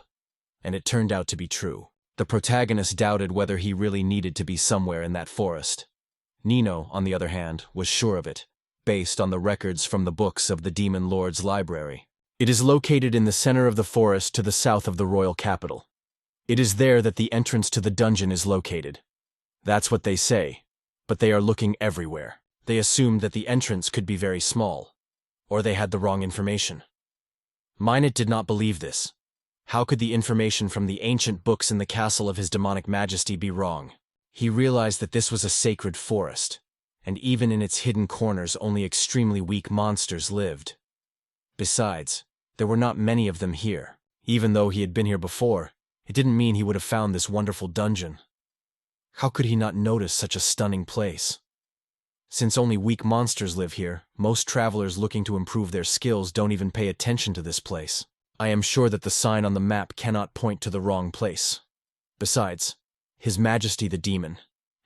And it turned out to be true. The protagonist doubted whether he really needed to be somewhere in that forest. Nino, on the other hand, was sure of it, based on the records from the books of the Demon Lord's library. It is located in the center of the forest to the south of the royal capital. It is there that the entrance to the dungeon is located. That's what they say, but they are looking everywhere. They assumed that the entrance could be very small, or they had the wrong information. Minot did not believe this. How could the information from the ancient books in the castle of His Demonic Majesty be wrong? He realized that this was a sacred forest, and even in its hidden corners only extremely weak monsters lived. Besides, there were not many of them here. Even though he had been here before, it didn't mean he would have found this wonderful dungeon. How could he not notice such a stunning place? Since only weak monsters live here, most travelers looking to improve their skills don't even pay attention to this place. I am sure that the sign on the map cannot point to the wrong place. Besides, His Majesty the Demon,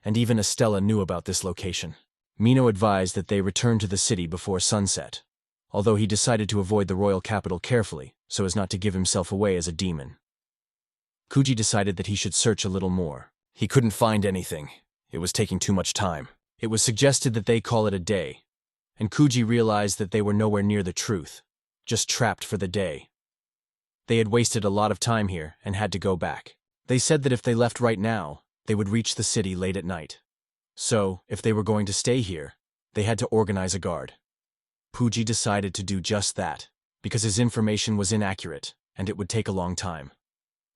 and even Estella knew about this location. Mino advised that they return to the city before sunset, although he decided to avoid the royal capital carefully so as not to give himself away as a demon. Kuji decided that he should search a little more. He couldn't find anything. It was taking too much time. It was suggested that they call it a day, and Kuji realized that they were nowhere near the truth, just trapped for the day. They had wasted a lot of time here and had to go back. They said that if they left right now, they would reach the city late at night. So, if they were going to stay here, they had to organize a guard. Puji decided to do just that, because his information was inaccurate, and it would take a long time.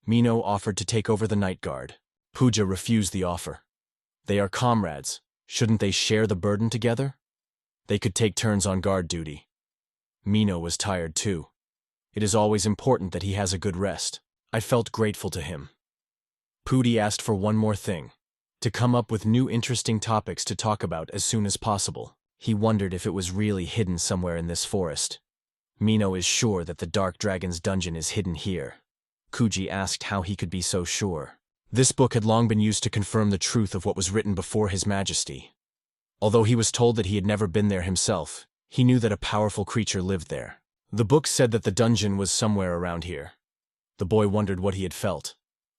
Mino offered to take over the night guard. Puja refused the offer. They are comrades. Shouldn't they share the burden together? They could take turns on guard duty. Mino was tired too. It is always important that he has a good rest. I felt grateful to him. Pudi asked for one more thing, to come up with new interesting topics to talk about as soon as possible. He wondered if it was really hidden somewhere in this forest. Mino is sure that the Dark Dragon's dungeon is hidden here. Kuji asked how he could be so sure. This book had long been used to confirm the truth of what was written before His Majesty. Although he was told that he had never been there himself, he knew that a powerful creature lived there. The book said that the dungeon was somewhere around here. The boy wondered what he had felt.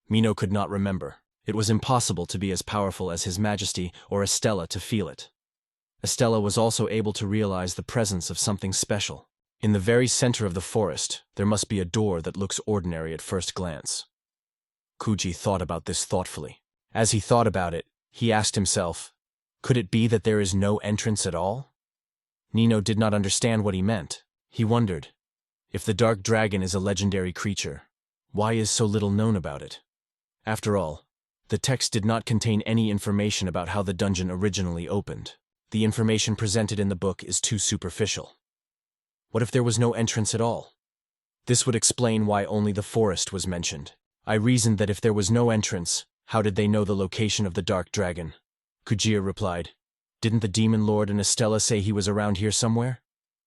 Mino could not remember. It was impossible to be as powerful as His Majesty or Estella to feel it. Estella was also able to realize the presence of something special. In the very center of the forest, there must be a door that looks ordinary at first glance. Kuji thought about this thoughtfully. As he thought about it, he asked himself, could it be that there is no entrance at all? Nino did not understand what he meant. He wondered, if the Dark Dragon is a legendary creature, why is so little known about it? After all, The text did not contain any information about how the dungeon originally opened. The information presented in the book is too superficial. What if there was no entrance at all? This would explain why only the forest was mentioned. I reasoned that if there was no entrance, how did they know the location of the dark dragon? Kuji replied, "Didn't the demon lord and Estella say he was around here somewhere?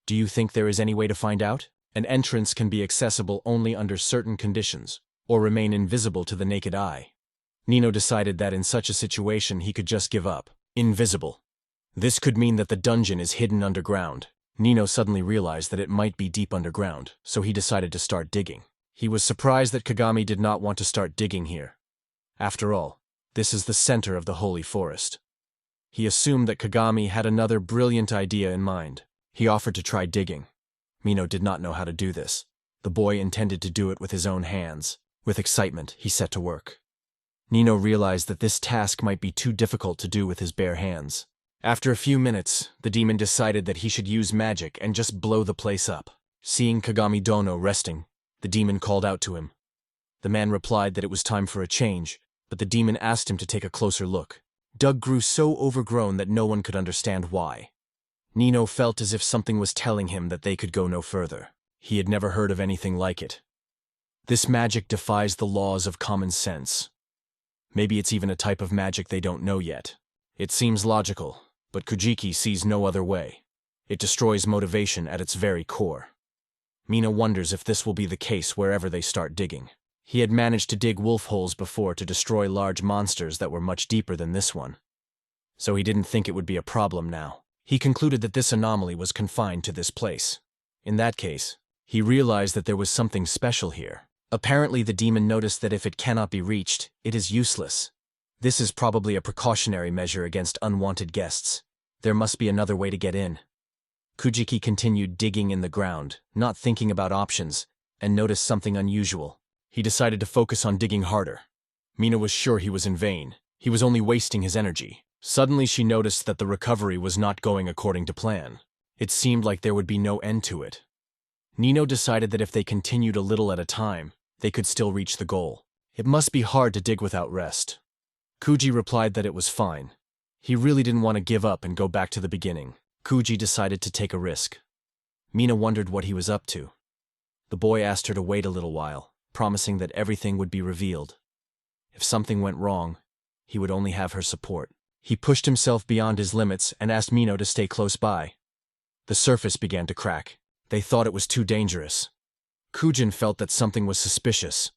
Do you think there is any way to find out? An entrance can be accessible only under certain conditions, or remain invisible to the naked eye." Nino decided that in such a situation he could just give up. Invisible. This could mean that the dungeon is hidden underground. Nino suddenly realized that it might be deep underground, so he decided to start digging. He was surprised that Kagami did not want to start digging here. After all, this is the center of the holy forest. He assumed that Kagami had another brilliant idea in mind. He offered to try digging. Mino did not know how to do this. The boy intended to do it with his own hands. With excitement, he set to work. Nino realized that this task might be too difficult to do with his bare hands. After a few minutes, the demon decided that he should use magic and just blow the place up. Seeing Kagami Dono resting, the demon called out to him. The man replied that it was time for a change, but the demon asked him to take a closer look. Doug grew so overgrown that no one could understand why. Nino felt as if something was telling him that they could go no further. He had never heard of anything like it. This magic defies the laws of common sense. Maybe it's even a type of magic they don't know yet. It seems logical, but Kujiki sees no other way. It destroys motivation at its very core. Mina wonders if this will be the case wherever they start digging. He had managed to dig wolf holes before to destroy large monsters that were much deeper than this one. So he didn't think it would be a problem now. He concluded that this anomaly was confined to this place. In that case, he realized that there was something special here. Apparently the demon noticed that if it cannot be reached, it is useless. This is probably a precautionary measure against unwanted guests. There must be another way to get in. Kujiki continued digging in the ground, not thinking about options, and noticed something unusual. He decided to focus on digging harder. Mina was sure he was in vain. He was only wasting his energy. Suddenly she noticed that the recovery was not going according to plan. It seemed like there would be no end to it. Nino decided that if they continued a little at a time, they could still reach the goal. It must be hard to dig without rest. Kuji replied that it was fine. He really didn't want to give up and go back to the beginning. Kuji decided to take a risk. Mina wondered what he was up to. The boy asked her to wait a little while, promising that everything would be revealed. If something went wrong, he would only have her support. He pushed himself beyond his limits and asked Mino to stay close by. The surface began to crack. They thought it was too dangerous. Kujin felt that something was suspicious.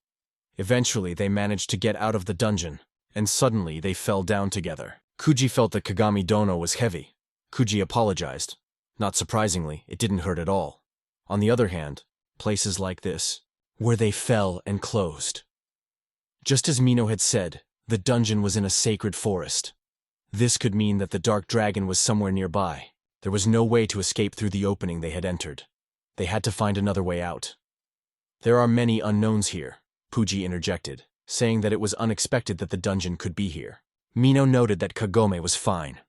Eventually, they managed to get out of the dungeon, and suddenly they fell down together. Kuji felt that Kagami Dono was heavy. Kuji apologized. Not surprisingly, it didn't hurt at all. On the other hand, places like this, where they fell and closed. Just as Mino had said, the dungeon was in a sacred forest. This could mean that the dark dragon was somewhere nearby. There was no way to escape through the opening they had entered. They had to find another way out. There are many unknowns here, Puji interjected, saying that it was unexpected that the dungeon could be here. Mino noted that Kagome was fine.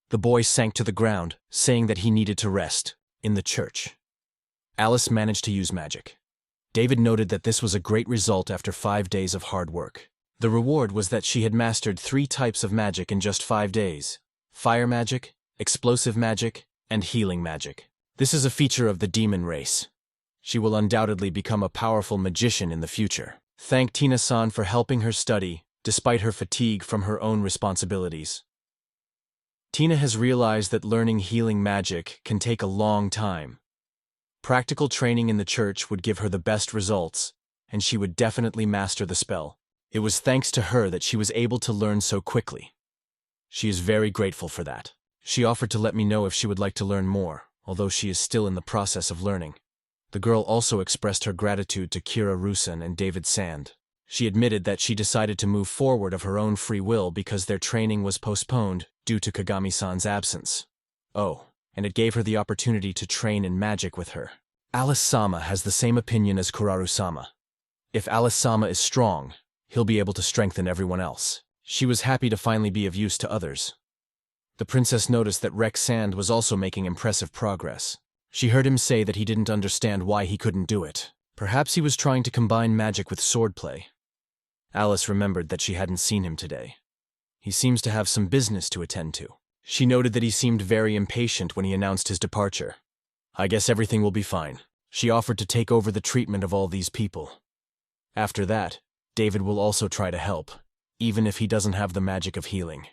The boy sank to the ground, saying that he needed to rest, in the church. Alice managed to use magic. David noted that this was a great result after 5 days of hard work. The reward was that she had mastered 3 types of magic in just 5 days: fire magic, explosive magic, and healing magic. This is a feature of the demon race. She will undoubtedly become a powerful magician in the future. Thank Tina-san for helping her study, despite her fatigue from her own responsibilities. Tina has realized that learning healing magic can take a long time. Practical training in the church would give her the best results, and she would definitely master the spell. It was thanks to her that she was able to learn so quickly. She is very grateful for that. She offered to let me know if she would like to learn more, although she is still in the process of learning. The girl also expressed her gratitude to Kira Rusan and David Sand. She admitted that she decided to move forward of her own free will because their training was postponed due to Kagami-san's absence. Oh, and it gave her the opportunity to train in magic with her. Alice-sama has the same opinion as Kuraru-sama. If Alice-sama is strong, he'll be able to strengthen everyone else. She was happy to finally be of use to others. The princess noticed that Rex Sand was also making impressive progress. She heard him say that he didn't understand why he couldn't do it. Perhaps he was trying to combine magic with swordplay. Alice remembered that she hadn't seen him today. He seems to have some business to attend to. She noted that he seemed very impatient when he announced his departure. I guess everything will be fine. She offered to take over the treatment of all these people. After that, David will also try to help, even if he doesn't have the magic of healing.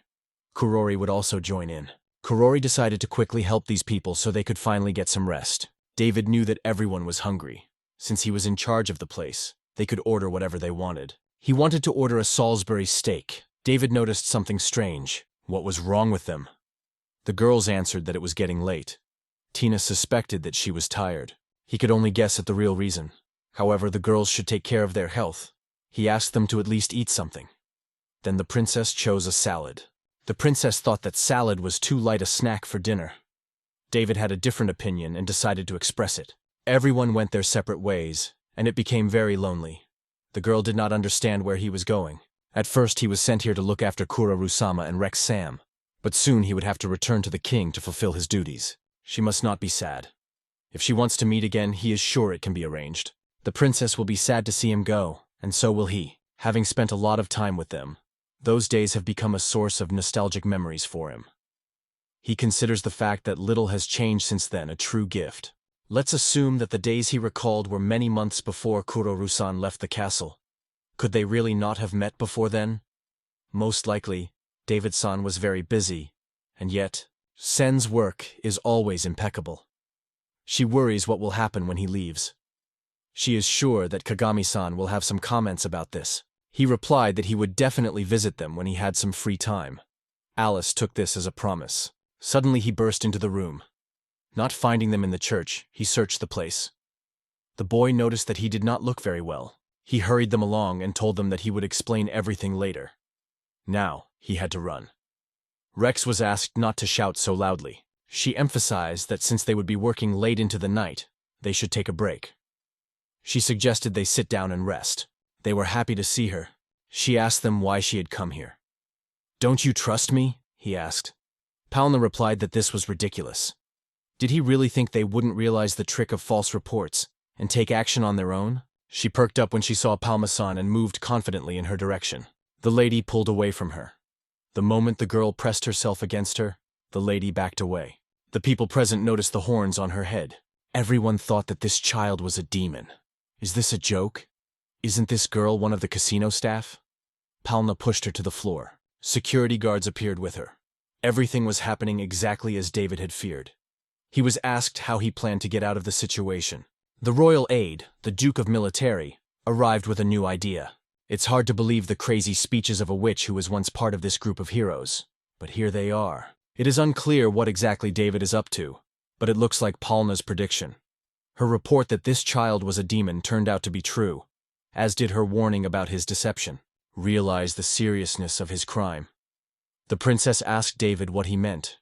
Kurori would also join in. Kurori decided to quickly help these people so they could finally get some rest. David knew that everyone was hungry. Since he was in charge of the place, they could order whatever they wanted. He wanted to order a Salisbury steak. David noticed something strange. What was wrong with them? The girls answered that it was getting late. Tina suspected that she was tired. He could only guess at the real reason. However, the girls should take care of their health. He asked them to at least eat something. Then the princess chose a salad. The princess thought that salad was too light a snack for dinner. David had a different opinion and decided to express it. Everyone went their separate ways, and it became very lonely. The girl did not understand where he was going. At first he was sent here to look after Kurorusama and Rex Sam, but soon he would have to return to the king to fulfill his duties. She must not be sad. If she wants to meet again, he is sure it can be arranged. The princess will be sad to see him go, and so will he, having spent a lot of time with them. Those days have become a source of nostalgic memories for him. He considers the fact that little has changed since then a true gift. Let's assume that the days he recalled were many months before Kuroro-san left the castle. Could they really not have met before then? Most likely, David-san was very busy, and yet, Sen's work is always impeccable. She worries what will happen when he leaves. She is sure that Kagami-san will have some comments about this. He replied that he would definitely visit them when he had some free time. Alice took this as a promise. Suddenly he burst into the room. Not finding them in the church, he searched the place. The boy noticed that he did not look very well. He hurried them along and told them that he would explain everything later. Now, he had to run. Rex was asked not to shout so loudly. She emphasized that since they would be working late into the night, they should take a break. She suggested they sit down and rest. They were happy to see her. She asked them why she had come here. "Don't you trust me?" he asked. Palna replied that this was ridiculous. Did he really think they wouldn't realize the trick of false reports and take action on their own? She perked up when she saw Palma-san and moved confidently in her direction. The lady pulled away from her. The moment the girl pressed herself against her, the lady backed away. The people present noticed the horns on her head. Everyone thought that this child was a demon. Is this a joke? Isn't this girl one of the casino staff? Palna pushed her to the floor. Security guards appeared with her. Everything was happening exactly as David had feared. He was asked how he planned to get out of the situation. The royal aide, the Duke of Military, arrived with a new idea. It's hard to believe the crazy speeches of a witch who was once part of this group of heroes. But here they are. It is unclear what exactly David is up to, but it looks like Palna's prediction. Her report that this child was a demon turned out to be true, as did her warning about his deception. Realize the seriousness of his crime. The princess asked David what he meant.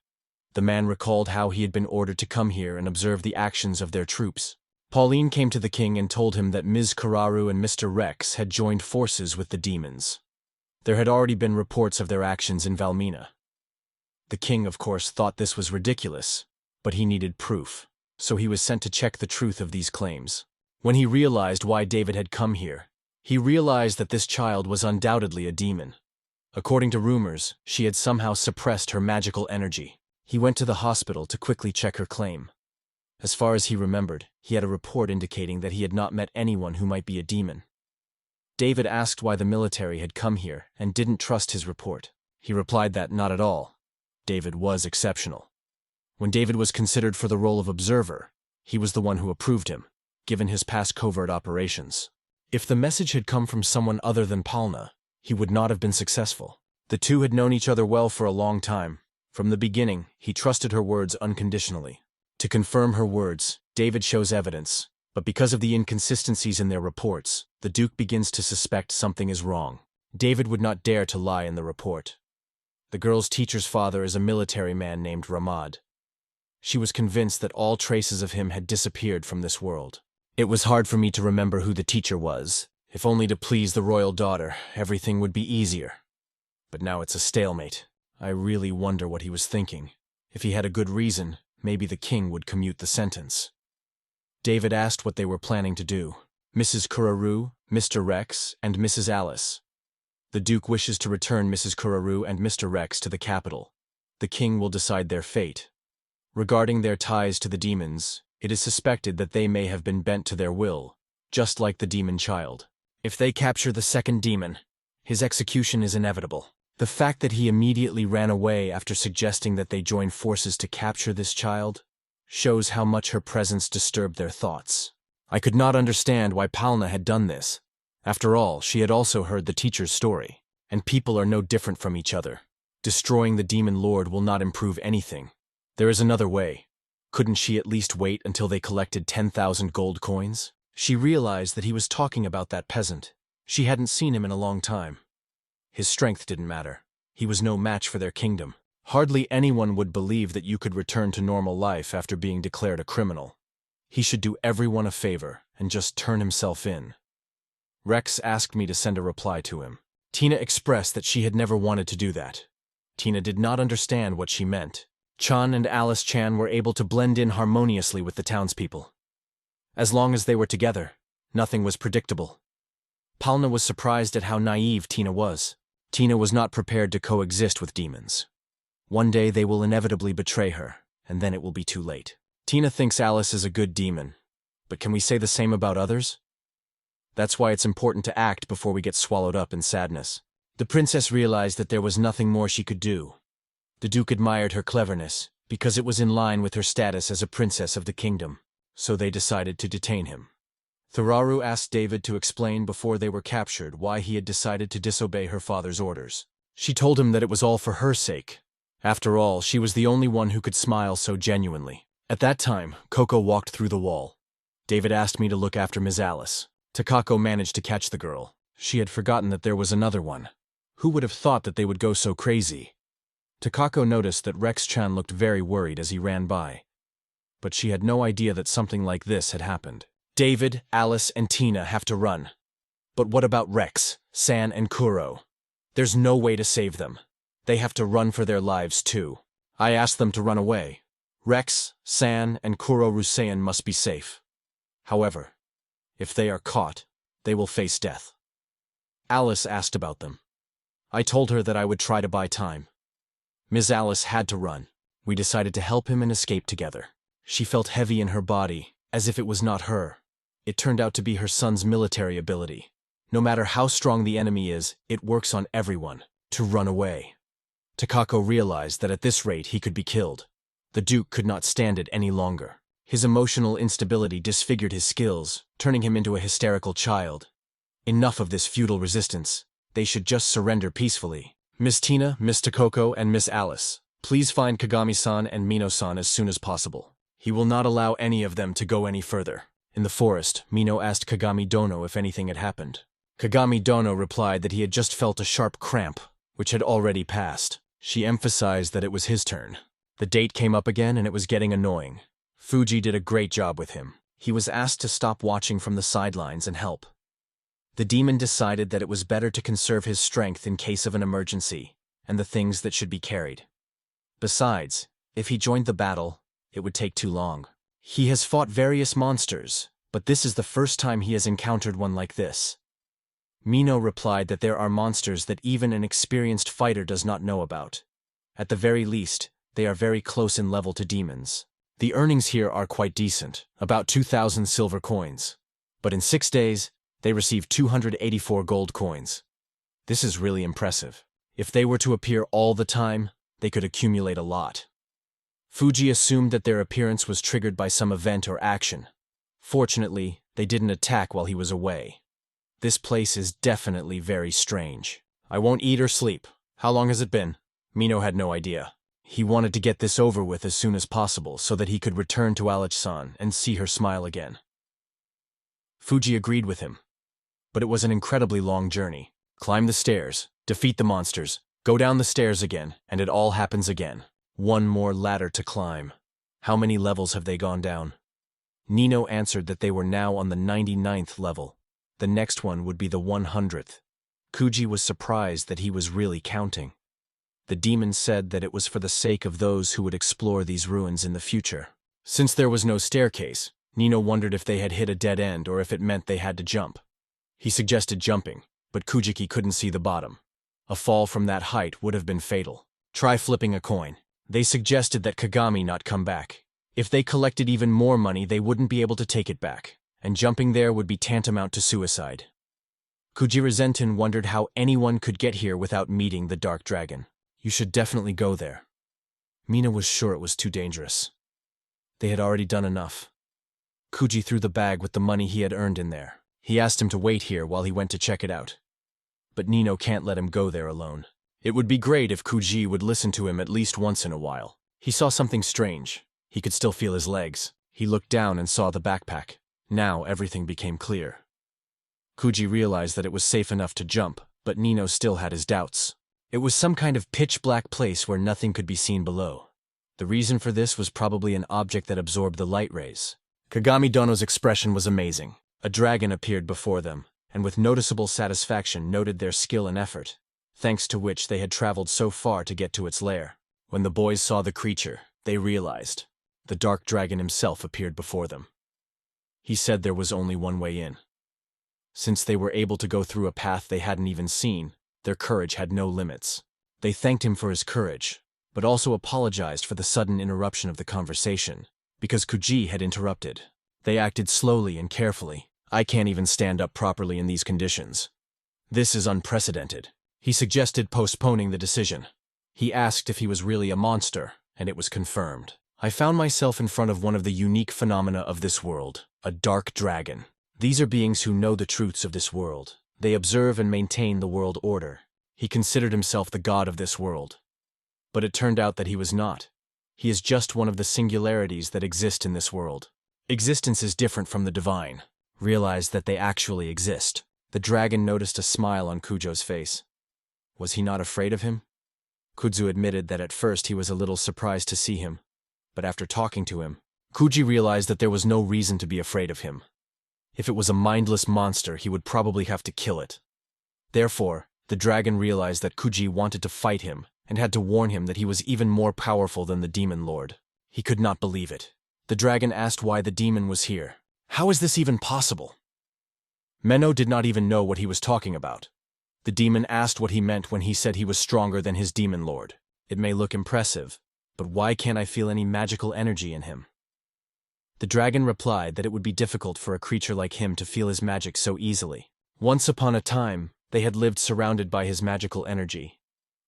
The man recalled how he had been ordered to come here and observe the actions of their troops. Pauline came to the king and told him that Ms. Kararu and Mr. Rex had joined forces with the demons. There had already been reports of their actions in Valmina. The king, of course, thought this was ridiculous, but he needed proof, so he was sent to check the truth of these claims. When he realized why David had come here, he realized that this child was undoubtedly a demon. According to rumors, she had somehow suppressed her magical energy. He went to the hospital to quickly check her claim. As far as he remembered, he had a report indicating that he had not met anyone who might be a demon. David asked why the military had come here and didn't trust his report. He replied that not at all. David was exceptional. When David was considered for the role of observer, he was the one who approved him, given his past covert operations. If the message had come from someone other than Palna, he would not have been successful. The two had known each other well for a long time. From the beginning, he trusted her words unconditionally. To confirm her words, David shows evidence, but because of the inconsistencies in their reports, the Duke begins to suspect something is wrong. David would not dare to lie in the report. The girl's teacher's father is a military man named Ramad. She was convinced that all traces of him had disappeared from this world. It was hard for me to remember who the teacher was. If only to please the royal daughter, everything would be easier. But now it's a stalemate. I really wonder what he was thinking. If he had a good reason, maybe the king would commute the sentence. David asked what they were planning to do. Mrs. Kuraru, Mr. Rex, and Mrs. Alice. The Duke wishes to return Mrs. Kururu and Mr. Rex to the capital. The king will decide their fate. Regarding their ties to the demons, it is suspected that they may have been bent to their will, just like the demon child. If they capture the second demon, his execution is inevitable. The fact that he immediately ran away after suggesting that they join forces to capture this child shows how much her presence disturbed their thoughts. I could not understand why Palna had done this. After all, she had also heard the teacher's story, and people are no different from each other. Destroying the demon lord will not improve anything. There is another way. Couldn't she at least wait until they collected 10,000 gold coins? She realized that he was talking about that peasant. She hadn't seen him in a long time. His strength didn't matter. He was no match for their kingdom. Hardly anyone would believe that you could return to normal life after being declared a criminal. He should do everyone a favor and just turn himself in. Rex asked me to send a reply to him. Tina expressed that she had never wanted to do that. Tina did not understand what she meant. Chan and Alice Chan were able to blend in harmoniously with the townspeople. As long as they were together, nothing was predictable. Palna was surprised at how naive Tina was. Tina was not prepared to coexist with demons. One day they will inevitably betray her, and then it will be too late. Tina thinks Alice is a good demon, but can we say the same about others? That's why it's important to act before we get swallowed up in sadness. The princess realized that there was nothing more she could do. The Duke admired her cleverness, because it was in line with her status as a princess of the kingdom, so they decided to detain him. Thuraru asked David to explain before they were captured why he had decided to disobey her father's orders. She told him that it was all for her sake. After all, she was the only one who could smile so genuinely. At that time, Coco walked through the wall. David asked me to look after Ms. Alice. Takako managed to catch the girl. She had forgotten that there was another one. Who would have thought that they would go so crazy? Takako noticed that Rex-chan looked very worried as he ran by. But she had no idea that something like this had happened. David, Alice, and Tina have to run. But what about Rex, San, and Kuro? There's no way to save them. They have to run for their lives too. I asked them to run away. Rex, San, and Kuro Rusean must be safe. However, if they are caught, they will face death. Alice asked about them. I told her that I would try to buy time. Ms. Alice had to run. We decided to help him and escape together. She felt heavy in her body, as if it was not her. It turned out to be her son's military ability. No matter how strong the enemy is, it works on everyone. To run away. Takako realized that at this rate he could be killed. The Duke could not stand it any longer. His emotional instability disfigured his skills, turning him into a hysterical child. Enough of this futile resistance. They should just surrender peacefully. Miss Tina, Miss Takako, and Miss Alice, please find Kagami-san and Mino-san as soon as possible. He will not allow any of them to go any further. In the forest, Mino asked Kagami Dono if anything had happened. Kagami Dono replied that he had just felt a sharp cramp, which had already passed. She emphasized that it was his turn. The date came up again and it was getting annoying. Fuji did a great job with him. He was asked to stop watching from the sidelines and help. The demon decided that it was better to conserve his strength in case of an emergency, and the things that should be carried. Besides, if he joined the battle, it would take too long. He has fought various monsters, but this is the first time he has encountered one like this. Mino replied that there are monsters that even an experienced fighter does not know about. At the very least, they are very close in level to demons. The earnings here are quite decent, about 2,000 silver coins. But in 6 days, they received 284 gold coins. This is really impressive. If they were to appear all the time, they could accumulate a lot. Fuji assumed that their appearance was triggered by some event or action. Fortunately, they didn't attack while he was away. This place is definitely very strange. I won't eat or sleep. How long has it been? Mino had no idea. He wanted to get this over with as soon as possible so that he could return to Alice-san and see her smile again. Fuji agreed with him. But it was an incredibly long journey. Climb the stairs, defeat the monsters, go down the stairs again, and it all happens again. One more ladder to climb. How many levels have they gone down? Nino answered that they were now on the 99th level. The next one would be the 100th. Kuji was surprised that he was really counting. The demon said that it was for the sake of those who would explore these ruins in the future. Since there was no staircase, Nino wondered if they had hit a dead end or if it meant they had to jump. He suggested jumping. but Kujiki couldn't see the bottom. A fall from that height would have been fatal. Try flipping a coin. They suggested that Kagami not come back. If they collected even more money, they wouldn't be able to take it back, and jumping there would be tantamount to suicide. Kujira Zenton wondered how anyone could get here without meeting the Dark Dragon. You should definitely go there. Mina was sure it was too dangerous. They had already done enough. Kuji threw the bag with the money he had earned in there. He asked him to wait here while he went to check it out. But Nino can't let him go there alone. It would be great if Kuji would listen to him at least once in a while. He saw something strange. He could still feel his legs. He looked down and saw the backpack. Now everything became clear. Kuji realized that it was safe enough to jump, but Nino still had his doubts. It was some kind of pitch-black place where nothing could be seen below. The reason for this was probably an object that absorbed the light rays. Kagami Dono's expression was amazing. A dragon appeared before them, and with noticeable satisfaction noted their skill and effort, thanks to which they had traveled so far to get to its lair. When the boys saw the creature, they realized. The dark dragon himself appeared before them. He said there was only one way in. Since they were able to go through a path they hadn't even seen, their courage had no limits. They thanked him for his courage, but also apologized for the sudden interruption of the conversation, because Kuji had interrupted. They acted slowly and carefully. I can't even stand up properly in these conditions. This is unprecedented. He suggested postponing the decision. He asked if he was really a monster, and it was confirmed. I found myself in front of one of the unique phenomena of this world, a dark dragon. These are beings who know the truths of this world. They observe and maintain the world order. He considered himself the god of this world. But it turned out that he was not. He is just one of the singularities that exist in this world. Existence is different from the divine. Realize that they actually exist. The dragon noticed a smile on Kujo's face. Was he not afraid of him? Kudzu admitted that at first he was a little surprised to see him. But after talking to him, Kuji realized that there was no reason to be afraid of him. If it was a mindless monster, he would probably have to kill it. Therefore, the dragon realized that Kuji wanted to fight him and had to warn him that he was even more powerful than the demon lord. He could not believe it. The dragon asked why the demon was here. How is this even possible? Menno did not even know what he was talking about. The demon asked what he meant when he said he was stronger than his demon lord. It may look impressive, but why can't I feel any magical energy in him? The dragon replied that it would be difficult for a creature like him to feel his magic so easily. Once upon a time, they had lived surrounded by his magical energy.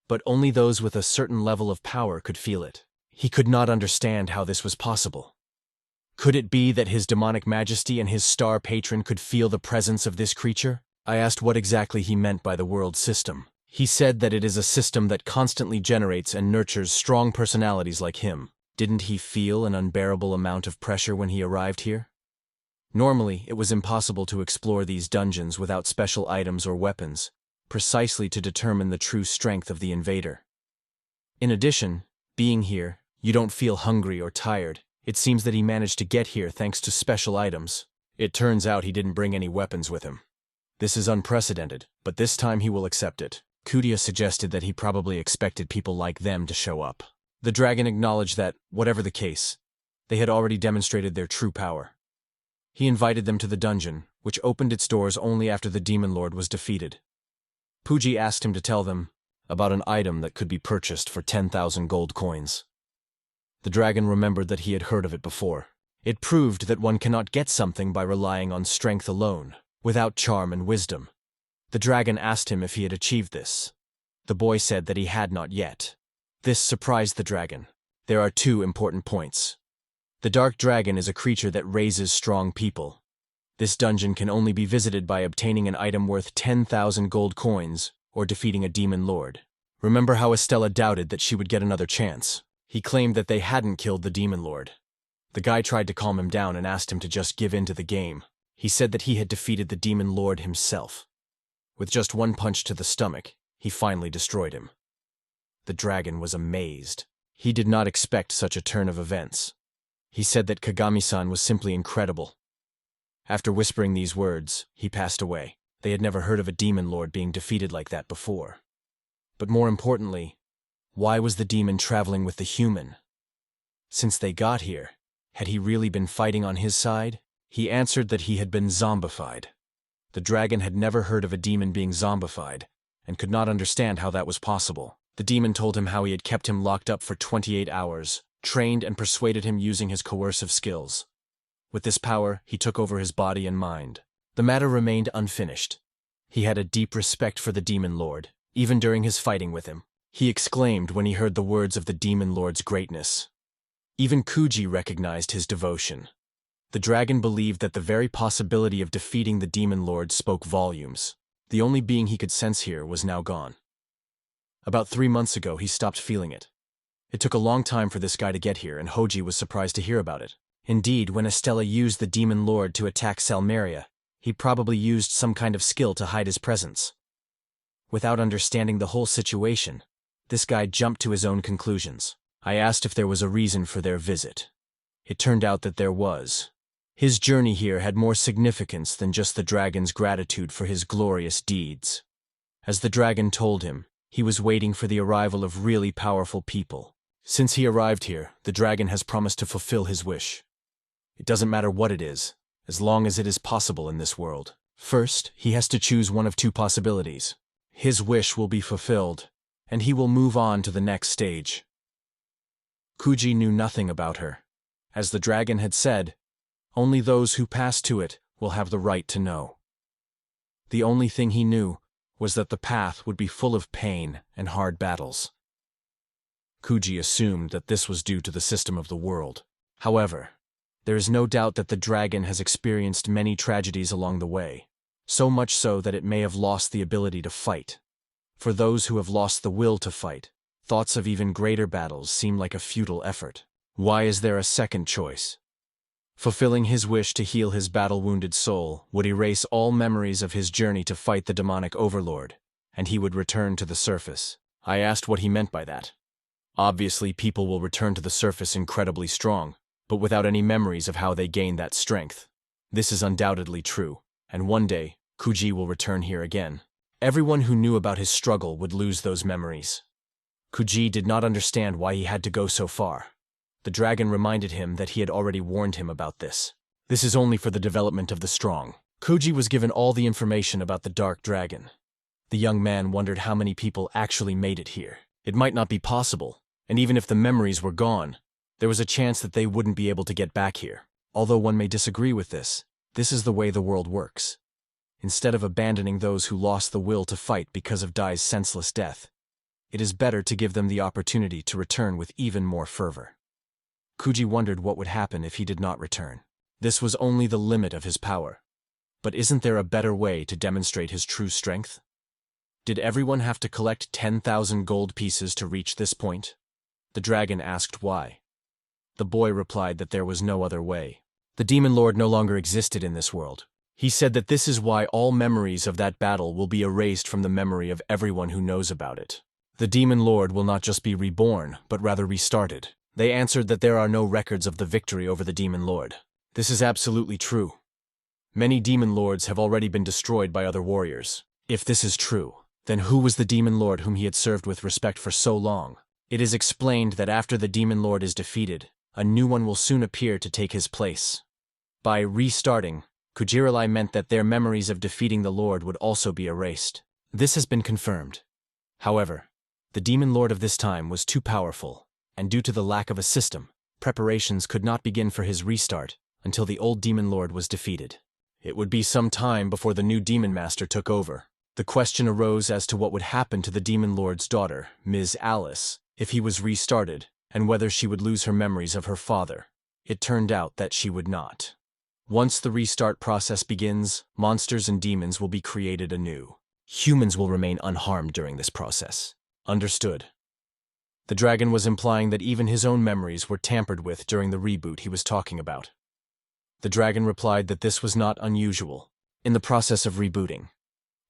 But only those with a certain level of power could feel it. He could not understand how this was possible. Could it be that his demonic majesty and his star patron could feel the presence of this creature? I asked what exactly he meant by the world system. He said that it is a system that constantly generates and nurtures strong personalities like him. Didn't he feel an unbearable amount of pressure when he arrived here? Normally, it was impossible to explore these dungeons without special items or weapons, precisely to determine the true strength of the invader. In addition, being here, you don't feel hungry or tired. It seems that he managed to get here thanks to special items. It turns out he didn't bring any weapons with him. This is unprecedented, but this time he will accept it. Kudia suggested that he probably expected people like them to show up. The dragon acknowledged that, whatever the case, they had already demonstrated their true power. He invited them to the dungeon, which opened its doors only after the demon lord was defeated. Puji asked him to tell them about an item that could be purchased for 10,000 gold coins. The dragon remembered that he had heard of it before. It proved that one cannot get something by relying on strength alone, without charm and wisdom. The dragon asked him if he had achieved this. The boy said that he had not yet. This surprised the dragon. There are two important points. The dark dragon is a creature that raises strong people. This dungeon can only be visited by obtaining an item worth 10,000 gold coins or defeating a demon lord. Remember how Estella doubted that she would get another chance? He claimed that they hadn't killed the demon lord. The guy tried to calm him down and asked him to just give in to the game. He said that he had defeated the demon lord himself. With just one punch to the stomach, he finally destroyed him. The dragon was amazed. He did not expect such a turn of events. He said that Kagami-san was simply incredible. After whispering these words, he passed away. They had never heard of a demon lord being defeated like that before. But more importantly, why was the demon traveling with the human? Since they got here, had he really been fighting on his side? He answered that he had been zombified. The dragon had never heard of a demon being zombified, and could not understand how that was possible. The demon told him how he had kept him locked up for 28 hours, trained and persuaded him using his coercive skills. With this power, he took over his body and mind. The matter remained unfinished. He had a deep respect for the demon lord, even during his fighting with him. He exclaimed when he heard the words of the demon lord's greatness. Even Kuji recognized his devotion. The dragon believed that the very possibility of defeating the demon lord spoke volumes. The only being he could sense here was now gone. About 3 months ago, he stopped feeling it. It took a long time for this guy to get here, and Hoji was surprised to hear about it. Indeed, when Estella used the demon lord to attack Salaria, he probably used some kind of skill to hide his presence. Without understanding the whole situation, this guy jumped to his own conclusions. I asked if there was a reason for their visit. It turned out that there was. His journey here had more significance than just the dragon's gratitude for his glorious deeds. As the dragon told him, he was waiting for the arrival of really powerful people. Since he arrived here, the dragon has promised to fulfill his wish. It doesn't matter what it is, as long as it is possible in this world. First, he has to choose one of 2 possibilities. His wish will be fulfilled, and he will move on to the next stage. Kuji knew nothing about her. As the dragon had said, only those who pass to it will have the right to know. The only thing he knew was that the path would be full of pain and hard battles. Kuji assumed that this was due to the system of the world. However, there is no doubt that the dragon has experienced many tragedies along the way, so much so that it may have lost the ability to fight. For those who have lost the will to fight, thoughts of even greater battles seem like a futile effort. Why is there a second choice? Fulfilling his wish to heal his battle-wounded soul would erase all memories of his journey to fight the demonic overlord, and he would return to the surface. I asked what he meant by that. Obviously, people will return to the surface incredibly strong, but without any memories of how they gained that strength. This is undoubtedly true, and one day, Kuji will return here again. Everyone who knew about his struggle would lose those memories. Kuji did not understand why he had to go so far. The dragon reminded him that he had already warned him about this. This is only for the development of the strong. Kuji was given all the information about the dark dragon. The young man wondered how many people actually made it here. It might not be possible, and even if the memories were gone, there was a chance that they wouldn't be able to get back here. Although one may disagree with this is the way the world works. Instead of abandoning those who lost the will to fight because of Dai's senseless death, it is better to give them the opportunity to return with even more fervor. Kuji wondered what would happen if he did not return. This was only the limit of his power. But isn't there a better way to demonstrate his true strength? Did everyone have to collect 10,000 gold pieces to reach this point? The dragon asked why. The boy replied that there was no other way. The demon lord no longer existed in this world. He said that this is why all memories of that battle will be erased from the memory of everyone who knows about it. The demon lord will not just be reborn, but rather restarted. They answered that there are no records of the victory over the demon lord. This is absolutely true. Many demon lords have already been destroyed by other warriors. If this is true, then who was the demon lord whom he had served with respect for so long? It is explained that after the demon lord is defeated, a new one will soon appear to take his place. By restarting, Kujirilai meant that their memories of defeating the lord would also be erased. This has been confirmed. However, the demon lord of this time was too powerful, and due to the lack of a system, preparations could not begin for his restart until the old demon lord was defeated. It would be some time before the new demon master took over. The question arose as to what would happen to the demon lord's daughter, Ms. Alice, if he was restarted, and whether she would lose her memories of her father. It turned out that she would not. Once the restart process begins, monsters and demons will be created anew. Humans will remain unharmed during this process. Understood. The dragon was implying that even his own memories were tampered with during the reboot he was talking about. The dragon replied that this was not unusual. In the process of rebooting,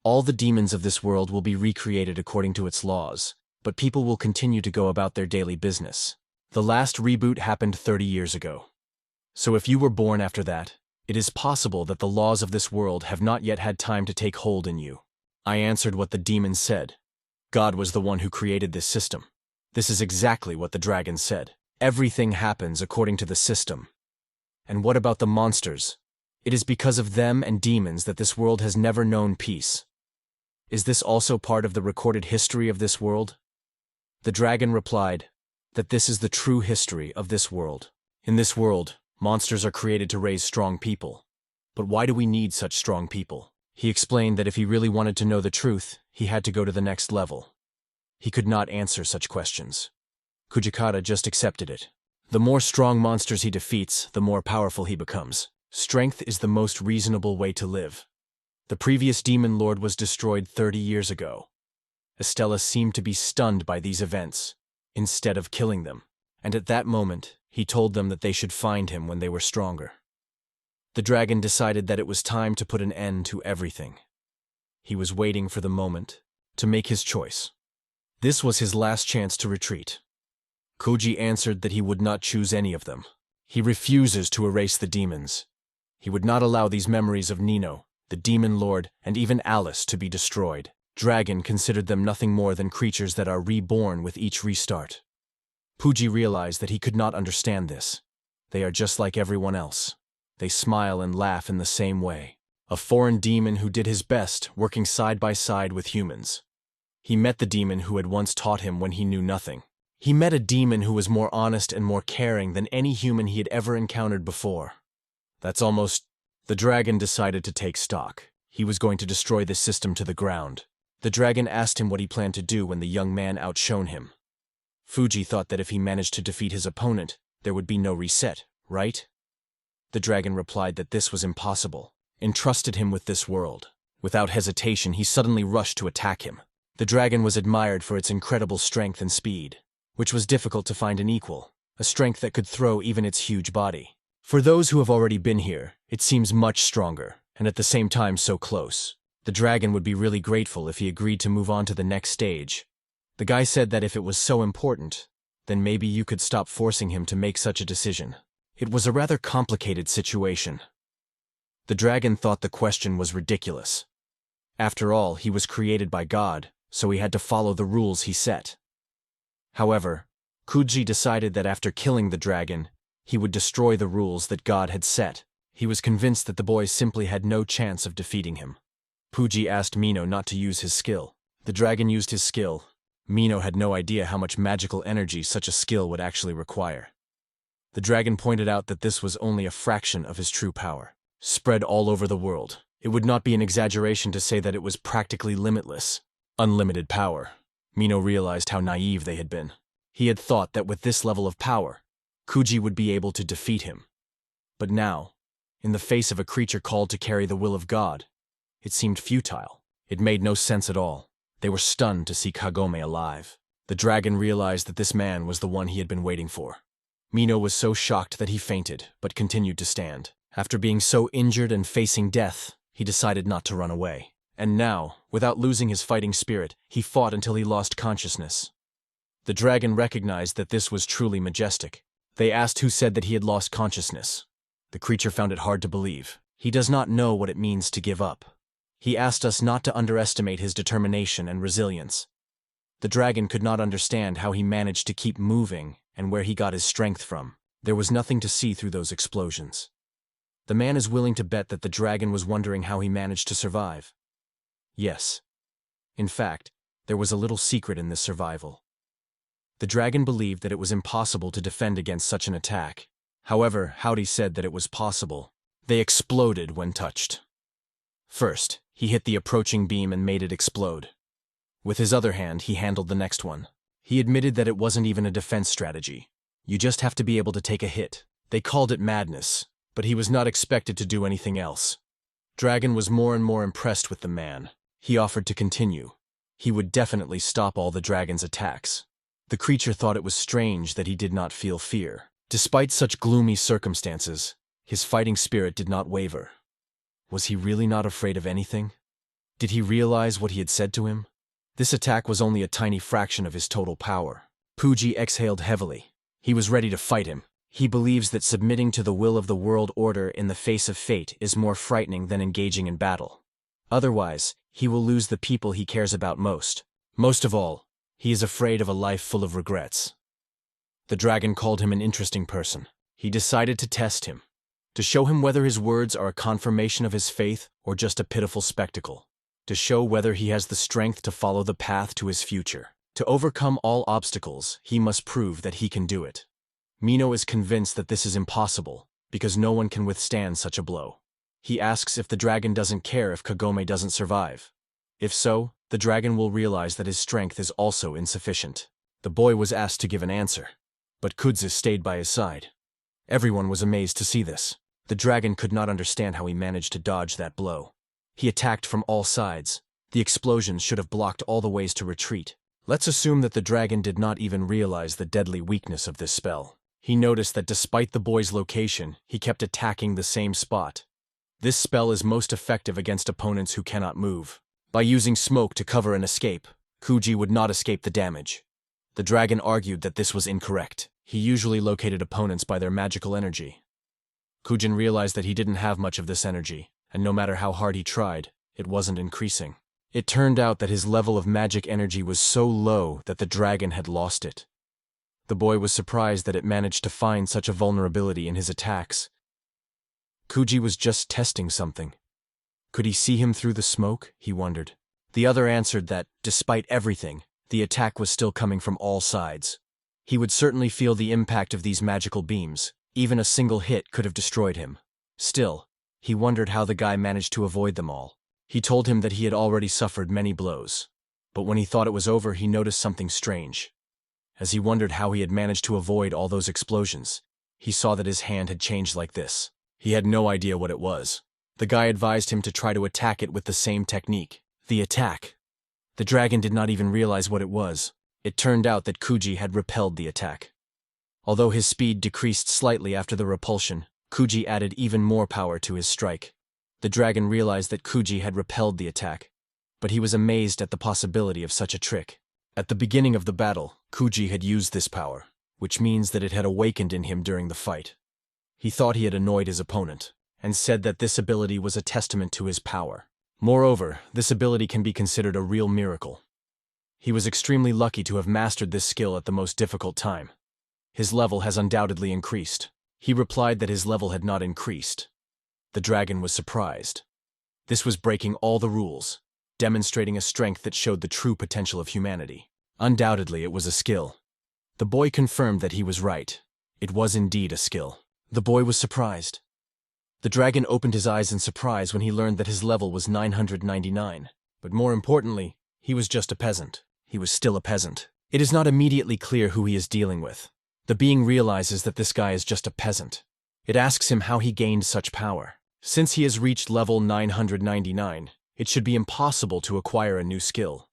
all the demons of this world will be recreated according to its laws, but people will continue to go about their daily business. The last reboot happened 30 years ago. So if you were born after that, it is possible that the laws of this world have not yet had time to take hold in you. I answered what the demon said. God was the one who created this system. This is exactly what the dragon said. Everything happens according to the system. And what about the monsters? It is because of them and demons that this world has never known peace. Is this also part of the recorded history of this world? The dragon replied that this is the true history of this world. In this world, monsters are created to raise strong people. But why do we need such strong people? He explained that if he really wanted to know the truth, he had to go to the next level. He could not answer such questions. Kujikata just accepted it. The more strong monsters he defeats, the more powerful he becomes. Strength is the most reasonable way to live. The previous demon lord was destroyed 30 years ago. Estella seemed to be stunned by these events, instead of killing them, and at that moment, he told them that they should find him when they were stronger. The dragon decided that it was time to put an end to everything. He was waiting for the moment to make his choice. This was his last chance to retreat. Kuji answered that he would not choose any of them. He refuses to erase the demons. He would not allow these memories of Nino, the demon lord, and even Alice to be destroyed. Dragon considered them nothing more than creatures that are reborn with each restart. Puji realized that he could not understand this. They are just like everyone else. They smile and laugh in the same way. A foreign demon who did his best, working side by side with humans. He met the demon who had once taught him when he knew nothing. He met a demon who was more honest and more caring than any human he had ever encountered before. The dragon decided to take stock. He was going to destroy this system to the ground. The dragon asked him what he planned to do when the young man outshone him. Fuji thought that if he managed to defeat his opponent, there would be no reset, right? The dragon replied that this was impossible, entrusted him with this world. Without hesitation, he suddenly rushed to attack him. The dragon was admired for its incredible strength and speed, which was difficult to find an equal, a strength that could throw even its huge body. For those who have already been here, it seems much stronger, and at the same time so close. The dragon would be really grateful if he agreed to move on to the next stage. The guy said that if it was so important, then maybe you could stop forcing him to make such a decision. It was a rather complicated situation. The dragon thought the question was ridiculous. After all, he was created by God, so he had to follow the rules he set. However, Kuji decided that after killing the dragon, he would destroy the rules that God had set. He was convinced that the boy simply had no chance of defeating him. Puji asked Mino not to use his skill. The dragon used his skill. Mino had no idea how much magical energy such a skill would actually require. The dragon pointed out that this was only a fraction of his true power, spread all over the world. It would not be an exaggeration to say that it was practically limitless. Unlimited power. Mino realized how naive they had been. He had thought that with this level of power, Kuji would be able to defeat him. But now, in the face of a creature called to carry the will of God, it seemed futile. It made no sense at all. They were stunned to see Kagome alive. The dragon realized that this man was the one he had been waiting for. Mino was so shocked that he fainted, but continued to stand. After being so injured and facing death, he decided not to run away. And now, without losing his fighting spirit, he fought until he lost consciousness. The dragon recognized that this was truly majestic. They asked who said that he had lost consciousness. The creature found it hard to believe. He does not know what it means to give up. He asked us not to underestimate his determination and resilience. The dragon could not understand how he managed to keep moving and where he got his strength from. There was nothing to see through those explosions. The man is willing to bet that the dragon was wondering how he managed to survive. Yes. In fact, there was a little secret in this survival. The dragon believed that it was impossible to defend against such an attack. However, Howdy said that it was possible. They exploded when touched. First, he hit the approaching beam and made it explode. With his other hand, he handled the next one. He admitted that it wasn't even a defense strategy. You just have to be able to take a hit. They called it madness, but he was not expected to do anything else. Dragon was more and more impressed with the man. He offered to continue. He would definitely stop all the dragon's attacks. The creature thought it was strange that he did not feel fear. Despite such gloomy circumstances, his fighting spirit did not waver. Was he really not afraid of anything? Did he realize what he had said to him? This attack was only a tiny fraction of his total power. Puji exhaled heavily. He was ready to fight him. He believes that submitting to the will of the world order in the face of fate is more frightening than engaging in battle. Otherwise, he will lose the people he cares about most. Most of all, he is afraid of a life full of regrets. The dragon called him an interesting person. He decided to test him. To show him whether his words are a confirmation of his faith or just a pitiful spectacle. To show whether he has the strength to follow the path to his future. To overcome all obstacles, he must prove that he can do it. Mino is convinced that this is impossible, because no one can withstand such a blow. He asks if the dragon doesn't care if Kagome doesn't survive. If so, the dragon will realize that his strength is also insufficient. The boy was asked to give an answer, but Kuji stayed by his side. Everyone was amazed to see this. The dragon could not understand how he managed to dodge that blow. He attacked from all sides. The explosions should have blocked all the ways to retreat. Let's assume that the dragon did not even realize the deadly weakness of this spell. He noticed that despite the boy's location, he kept attacking the same spot. This spell is most effective against opponents who cannot move. By using smoke to cover an escape, Kuji would not escape the damage. The dragon argued that this was incorrect. He usually located opponents by their magical energy. Kujin realized that he didn't have much of this energy, and no matter how hard he tried, it wasn't increasing. It turned out that his level of magic energy was so low that the dragon had lost it. The boy was surprised that it managed to find such a vulnerability in his attacks. Kuji was just testing something. Could he see him through the smoke? He wondered. The other answered that, despite everything, the attack was still coming from all sides. He would certainly feel the impact of these magical beams. Even a single hit could have destroyed him. Still, he wondered how the guy managed to avoid them all. He told him that he had already suffered many blows. But when he thought it was over, he noticed something strange. As he wondered how he had managed to avoid all those explosions, he saw that his hand had changed like this. He had no idea what it was. The guy advised him to try to attack it with the same technique. The attack. The dragon did not even realize what it was. It turned out that Kuji had repelled the attack. Although his speed decreased slightly after the repulsion, Kuji added even more power to his strike. The dragon realized that Kuji had repelled the attack, but he was amazed at the possibility of such a trick. At the beginning of the battle, Kuji had used this power, which means that it had awakened in him during the fight. He thought he had annoyed his opponent, and said that this ability was a testament to his power. Moreover, this ability can be considered a real miracle. He was extremely lucky to have mastered this skill at the most difficult time. His level has undoubtedly increased. He replied that his level had not increased. The dragon was surprised. This was breaking all the rules, demonstrating a strength that showed the true potential of humanity. Undoubtedly, it was a skill. The boy confirmed that he was right. It was indeed a skill. The boy was surprised. The dragon opened his eyes in surprise when he learned that his level was 999. But more importantly, he was just a peasant. He was still a peasant. It is not immediately clear who he is dealing with. The being realizes that this guy is just a peasant. It asks him how he gained such power. Since he has reached level 999, it should be impossible to acquire a new skill.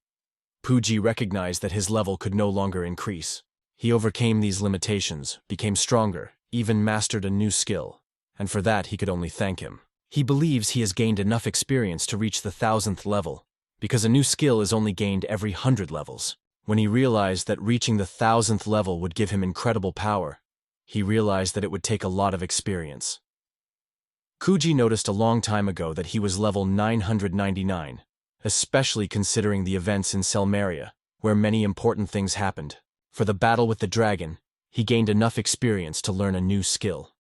Kuji recognized that his level could no longer increase. He overcame these limitations, became stronger, even mastered a new skill, and for that he could only thank him. He believes he has gained enough experience to reach the 1000th level, because a new skill is only gained every 100 levels. When he realized that reaching the 1000th level would give him incredible power, he realized that it would take a lot of experience. Kuji noticed a long time ago that he was level 999, especially considering the events in Salaria, where many important things happened. For the battle with the dragon, he gained enough experience to learn a new skill.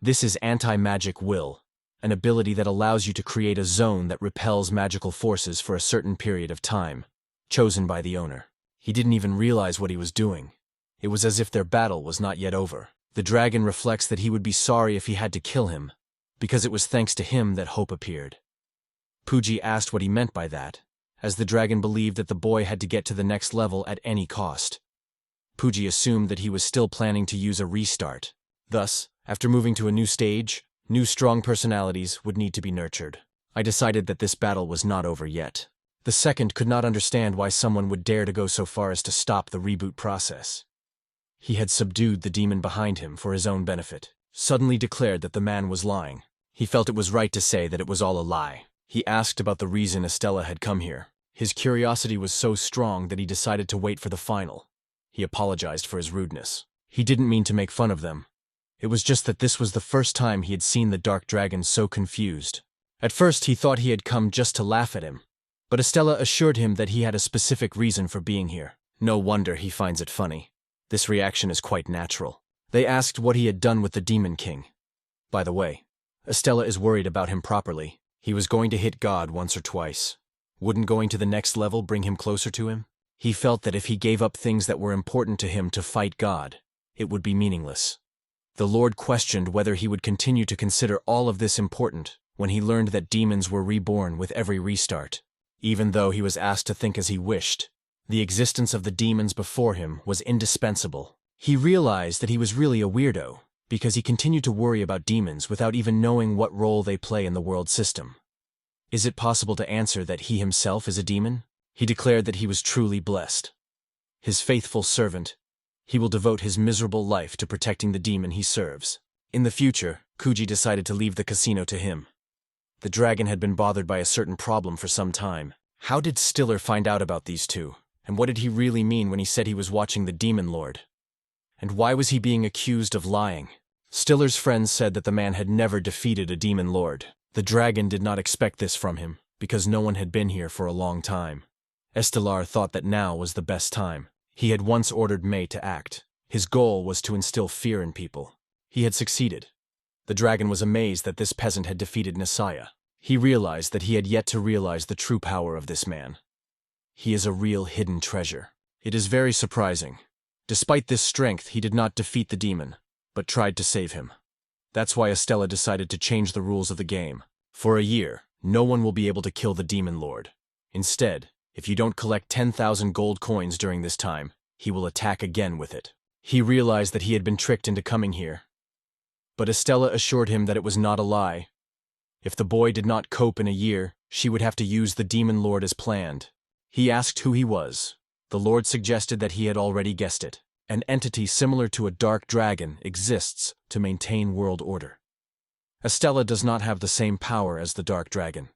This is anti-magic will, an ability that allows you to create a zone that repels magical forces for a certain period of time, chosen by the owner. He didn't even realize what he was doing. It was as if their battle was not yet over. The dragon reflects that he would be sorry if he had to kill him, because it was thanks to him that hope appeared. Kuji asked what he meant by that, as the dragon believed that the boy had to get to the next level at any cost. Kuji assumed that he was still planning to use a restart. Thus, after moving to a new stage, new strong personalities would need to be nurtured. I decided that this battle was not over yet. The second could not understand why someone would dare to go so far as to stop the reboot process. He had subdued the demon behind him for his own benefit, suddenly declared that the man was lying. He felt it was right to say that it was all a lie. He asked about the reason Estella had come here. His curiosity was so strong that he decided to wait for the final. He apologized for his rudeness. He didn't mean to make fun of them. It was just that this was the first time he had seen the dark dragon so confused. At first he thought he had come just to laugh at him, but Estella assured him that he had a specific reason for being here. No wonder he finds it funny. This reaction is quite natural. They asked what he had done with the Demon King. By the way, Estella is worried about him properly. He was going to hit God once or twice. Wouldn't going to the next level bring him closer to him? He felt that if he gave up things that were important to him to fight God, it would be meaningless. The Lord questioned whether he would continue to consider all of this important when he learned that demons were reborn with every restart. Even though he was asked to think as he wished, the existence of the demons before him was indispensable. He realized that he was really a weirdo, because he continued to worry about demons without even knowing what role they play in the world system. Is it possible to answer that he himself is a demon? He declared that he was truly blessed. His faithful servant, he will devote his miserable life to protecting the demon he serves. In the future, Kuji decided to leave the casino to him. The dragon had been bothered by a certain problem for some time. How did Stiller find out about these two? And what did he really mean when he said he was watching the Demon Lord? And why was he being accused of lying? Stiller's friends said that the man had never defeated a Demon Lord. The dragon did not expect this from him, because no one had been here for a long time. Estelar thought that now was the best time. He had once ordered May to act. His goal was to instill fear in people. He had succeeded. The dragon was amazed that this peasant had defeated Nisaya. He realized that he had yet to realize the true power of this man. He is a real hidden treasure. It is very surprising. Despite this strength, he did not defeat the demon, but tried to save him. That's why Estella decided to change the rules of the game. For a year, no one will be able to kill the Demon Lord. Instead, if you don't collect 10,000 gold coins during this time, he will attack again with it. He realized that he had been tricked into coming here. But Estella assured him that it was not a lie. If the boy did not cope in a year, she would have to use the Demon Lord as planned. He asked who he was. The Lord suggested that he had already guessed it. An entity similar to a dark dragon exists to maintain world order. Estella does not have the same power as the dark dragon.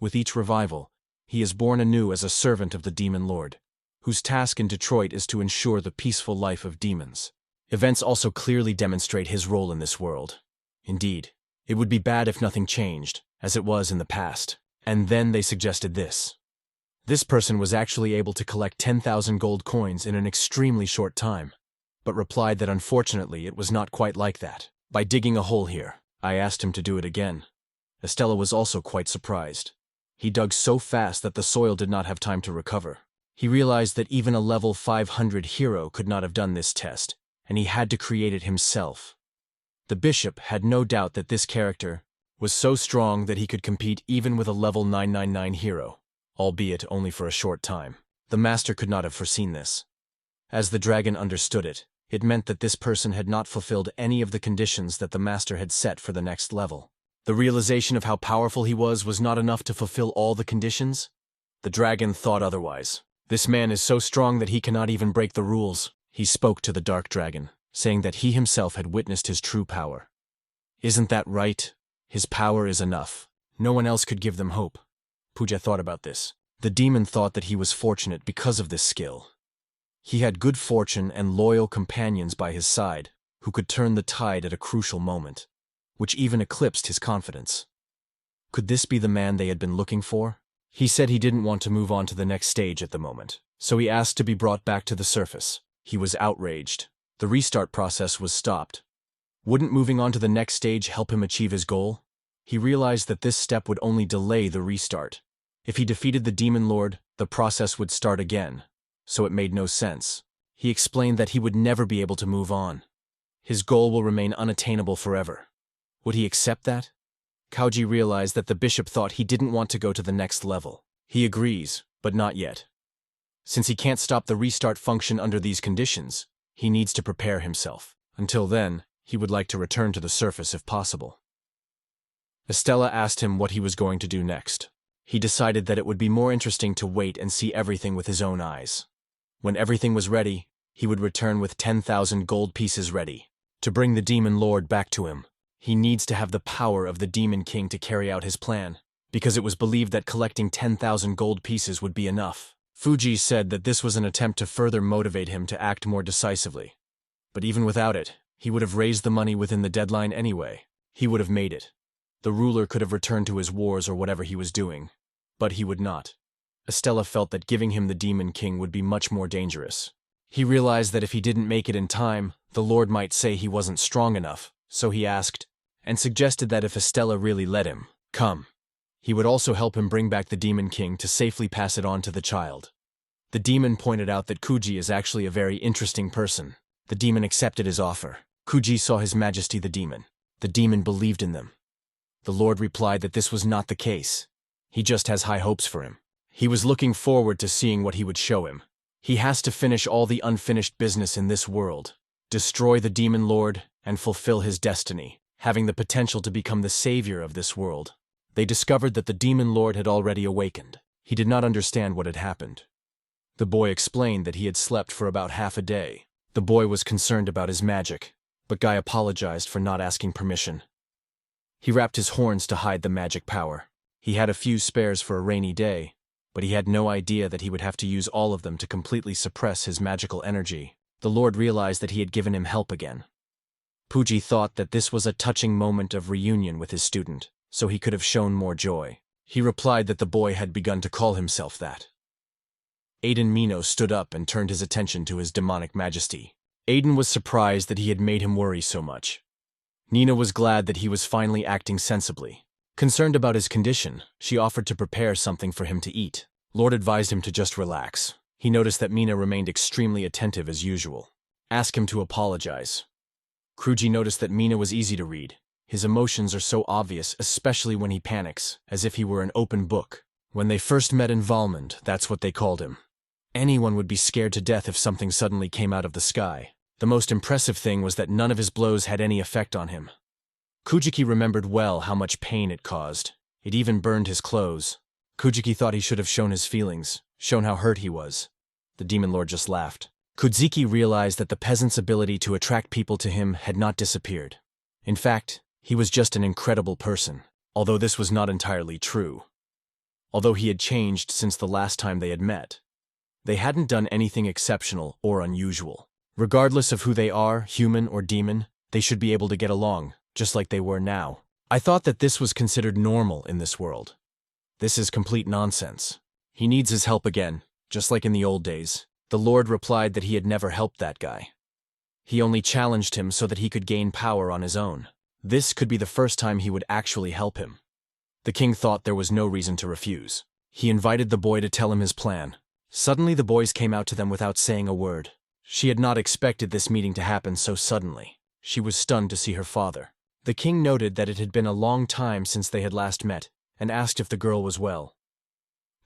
With each revival, he is born anew as a servant of the Demon Lord, whose task in Detroit is to ensure the peaceful life of demons. Events also clearly demonstrate his role in this world. Indeed, it would be bad if nothing changed, as it was in the past. And then they suggested this. This person was actually able to collect 10,000 gold coins in an extremely short time, but replied that unfortunately it was not quite like that. By digging a hole here, I asked him to do it again. Estella was also quite surprised. He dug so fast that the soil did not have time to recover. He realized that even a level 500 hero could not have done this test, and he had to create it himself. The bishop had no doubt that this character was so strong that he could compete even with a level 999 hero, albeit only for a short time. The master could not have foreseen this. As the dragon understood it, it meant that this person had not fulfilled any of the conditions that the master had set for the next level. The realization of how powerful he was not enough to fulfill all the conditions? The dragon thought otherwise. This man is so strong that he cannot even break the rules. He spoke to the dark dragon, saying that he himself had witnessed his true power. Isn't that right? His power is enough. No one else could give them hope. Pooja thought about this. The demon thought that he was fortunate because of this skill. He had good fortune and loyal companions by his side, who could turn the tide at a crucial moment, which even eclipsed his confidence. Could this be the man they had been looking for? He said he didn't want to move on to the next stage at the moment, so he asked to be brought back to the surface. He was outraged. The restart process was stopped. Wouldn't moving on to the next stage help him achieve his goal? He realized that this step would only delay the restart. If he defeated the Demon Lord, the process would start again, so it made no sense. He explained that he would never be able to move on. His goal will remain unattainable forever. Would he accept that? Kuji realized that the bishop thought he didn't want to go to the next level. He agrees, but not yet. Since he can't stop the restart function under these conditions, he needs to prepare himself. Until then, he would like to return to the surface if possible. Estella asked him what he was going to do next. He decided that it would be more interesting to wait and see everything with his own eyes. When everything was ready, he would return with 10,000 gold pieces ready. To bring the Demon Lord back to him, he needs to have the power of the Demon King to carry out his plan, because it was believed that collecting 10,000 gold pieces would be enough. Fuji said that this was an attempt to further motivate him to act more decisively. But even without it, he would have raised the money within the deadline anyway. He would have made it. The ruler could have returned to his wars or whatever he was doing, but he would not. Estella felt that giving him the Demon King would be much more dangerous. He realized that if he didn't make it in time, the Lord might say he wasn't strong enough, so he asked, and suggested that if Estella really let him come, he would also help him bring back the Demon King to safely pass it on to the child. The demon pointed out that Kuji is actually a very interesting person. The demon accepted his offer. Kuji saw His Majesty the demon. The demon believed in them. The Lord replied that this was not the case. He just has high hopes for him. He was looking forward to seeing what he would show him. He has to finish all the unfinished business in this world, destroy the demon lord, and fulfill his destiny, having the potential to become the savior of this world. They discovered that the demon lord had already awakened. He did not understand what had happened. The boy explained that he had slept for about half a day. The boy was concerned about his magic, but Guy apologized for not asking permission. He wrapped his horns to hide the magic power. He had a few spares for a rainy day, but he had no idea that he would have to use all of them to completely suppress his magical energy. The Lord realized that he had given him help again. Puji thought that this was a touching moment of reunion with his student, so he could have shown more joy. He replied that the boy had begun to call himself that. Aiden Mino stood up and turned his attention to His demonic majesty. Aiden was surprised that he had made him worry so much. Nina was glad that he was finally acting sensibly. Concerned about his condition, she offered to prepare something for him to eat. Lord advised him to just relax. He noticed that Mina remained extremely attentive as usual. Ask him to apologize. Kuji noticed that Mina was easy to read. His emotions are so obvious, especially when he panics, as if he were an open book. When they first met in Valmond, that's what they called him. Anyone would be scared to death if something suddenly came out of the sky. The most impressive thing was that none of his blows had any effect on him. Kujiki remembered well how much pain it caused. It even burned his clothes. Kujiki thought he should have shown his feelings, shown how hurt he was. The demon lord just laughed. Kudziki realized that the peasant's ability to attract people to him had not disappeared. In fact, he was just an incredible person, although this was not entirely true. Although he had changed since the last time they had met, they hadn't done anything exceptional or unusual. Regardless of who they are, human or demon, they should be able to get along, just like they were now. I thought that this was considered normal in this world. This is complete nonsense. He needs his help again, just like in the old days. The Lord replied that he had never helped that guy. He only challenged him so that he could gain power on his own. This could be the first time he would actually help him. The king thought there was no reason to refuse. He invited the boy to tell him his plan. Suddenly the boys came out to them without saying a word. She had not expected this meeting to happen so suddenly. She was stunned to see her father. The king noted that it had been a long time since they had last met, and asked if the girl was well.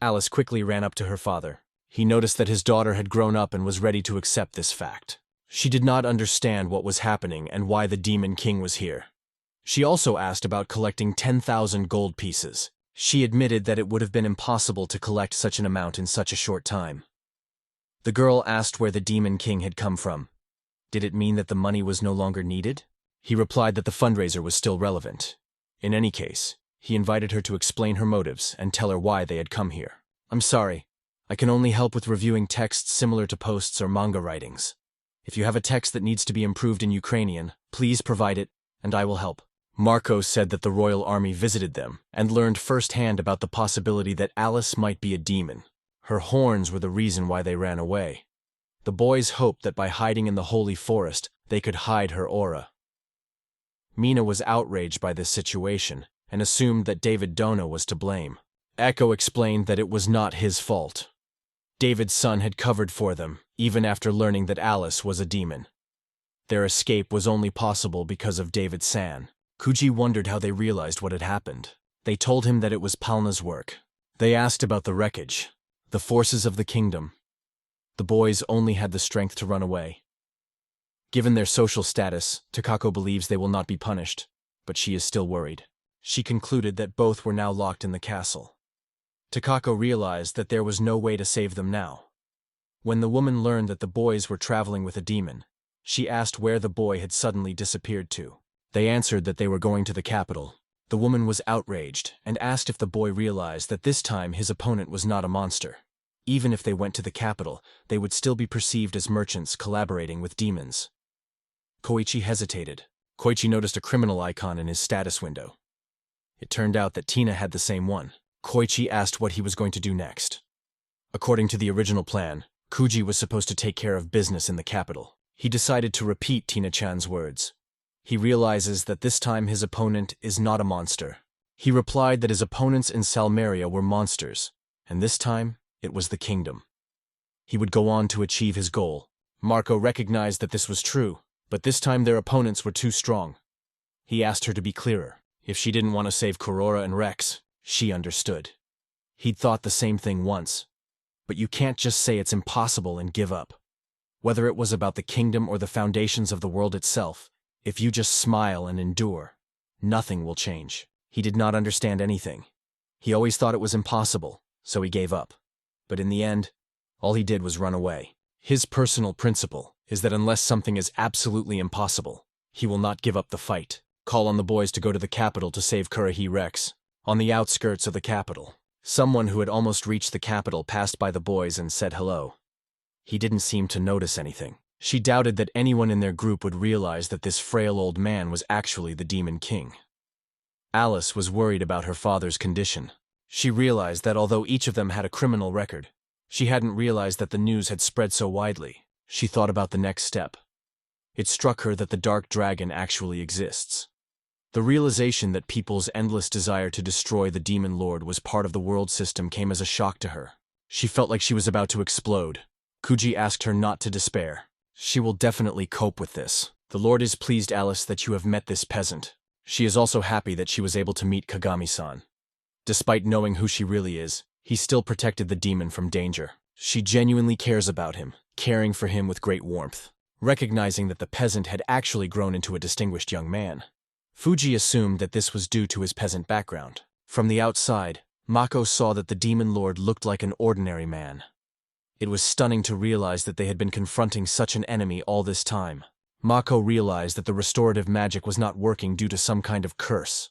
Alice quickly ran up to her father. He noticed that his daughter had grown up and was ready to accept this fact. She did not understand what was happening and why the Demon King was here. She also asked about collecting 10,000 gold pieces. She admitted that it would have been impossible to collect such an amount in such a short time. The girl asked where the Demon King had come from. Did it mean that the money was no longer needed? He replied that the fundraiser was still relevant. In any case, he invited her to explain her motives and tell her why they had come here. I'm sorry. I can only help with reviewing texts similar to posts or manga writings. If you have a text that needs to be improved in Ukrainian, please provide it, and I will help. Marco said that the royal army visited them and learned firsthand about the possibility that Alice might be a demon. Her horns were the reason why they ran away. The boys hoped that by hiding in the holy forest, they could hide her aura. Mina was outraged by this situation and assumed that David Dono was to blame. Echo explained that it was not his fault. David's son had covered for them, even after learning that Alice was a demon. Their escape was only possible because of David-san. Kuji wondered how they realized what had happened. They told him that it was Palna's work. They asked about the wreckage, the forces of the kingdom. The boys only had the strength to run away. Given their social status, Takako believes they will not be punished, but she is still worried. She concluded that both were now locked in the castle. Takako realized that there was no way to save them now. When the woman learned that the boys were traveling with a demon, she asked where the boy had suddenly disappeared to. They answered that they were going to the capital. The woman was outraged and asked if the boy realized that this time his opponent was not a monster. Even if they went to the capital, they would still be perceived as merchants collaborating with demons. Koichi hesitated. Koichi noticed a criminal icon in his status window. It turned out that Tina had the same one. Koichi asked what he was going to do next. According to the original plan, Kuji was supposed to take care of business in the capital. He decided to repeat Tina-chan's words. He realizes that this time his opponent is not a monster. He replied that his opponents in Salaria were monsters, and this time it was the kingdom. He would go on to achieve his goal. Marco recognized that this was true, but this time their opponents were too strong. He asked her to be clearer. If she didn't want to save Kurora and Rex, she understood. He'd thought the same thing once. But you can't just say it's impossible and give up. Whether it was about the kingdom or the foundations of the world itself, if you just smile and endure, nothing will change. He did not understand anything. He always thought it was impossible, so he gave up. But in the end, all he did was run away. His personal principle is that unless something is absolutely impossible, he will not give up the fight. Call on the boys to go to the capital to save Kurohi Rex. On the outskirts of the capital, someone who had almost reached the capital passed by the boys and said hello. He didn't seem to notice anything. She doubted that anyone in their group would realize that this frail old man was actually the Demon King. Alice was worried about her father's condition. She realized that although each of them had a criminal record, she hadn't realized that the news had spread so widely. She thought about the next step. It struck her that the Dark Dragon actually exists. The realization that people's endless desire to destroy the Demon Lord was part of the world system came as a shock to her. She felt like she was about to explode. Kuji asked her not to despair. She will definitely cope with this. The Lord is pleased, Alice, that you have met this peasant. She is also happy that she was able to meet Kagami-san. Despite knowing who she really is, he still protected the demon from danger. She genuinely cares about him, caring for him with great warmth. Recognizing that the peasant had actually grown into a distinguished young man, Fuji assumed that this was due to his peasant background. From the outside, Mako saw that the demon lord looked like an ordinary man. It was stunning to realize that they had been confronting such an enemy all this time. Mako realized that the restorative magic was not working due to some kind of curse.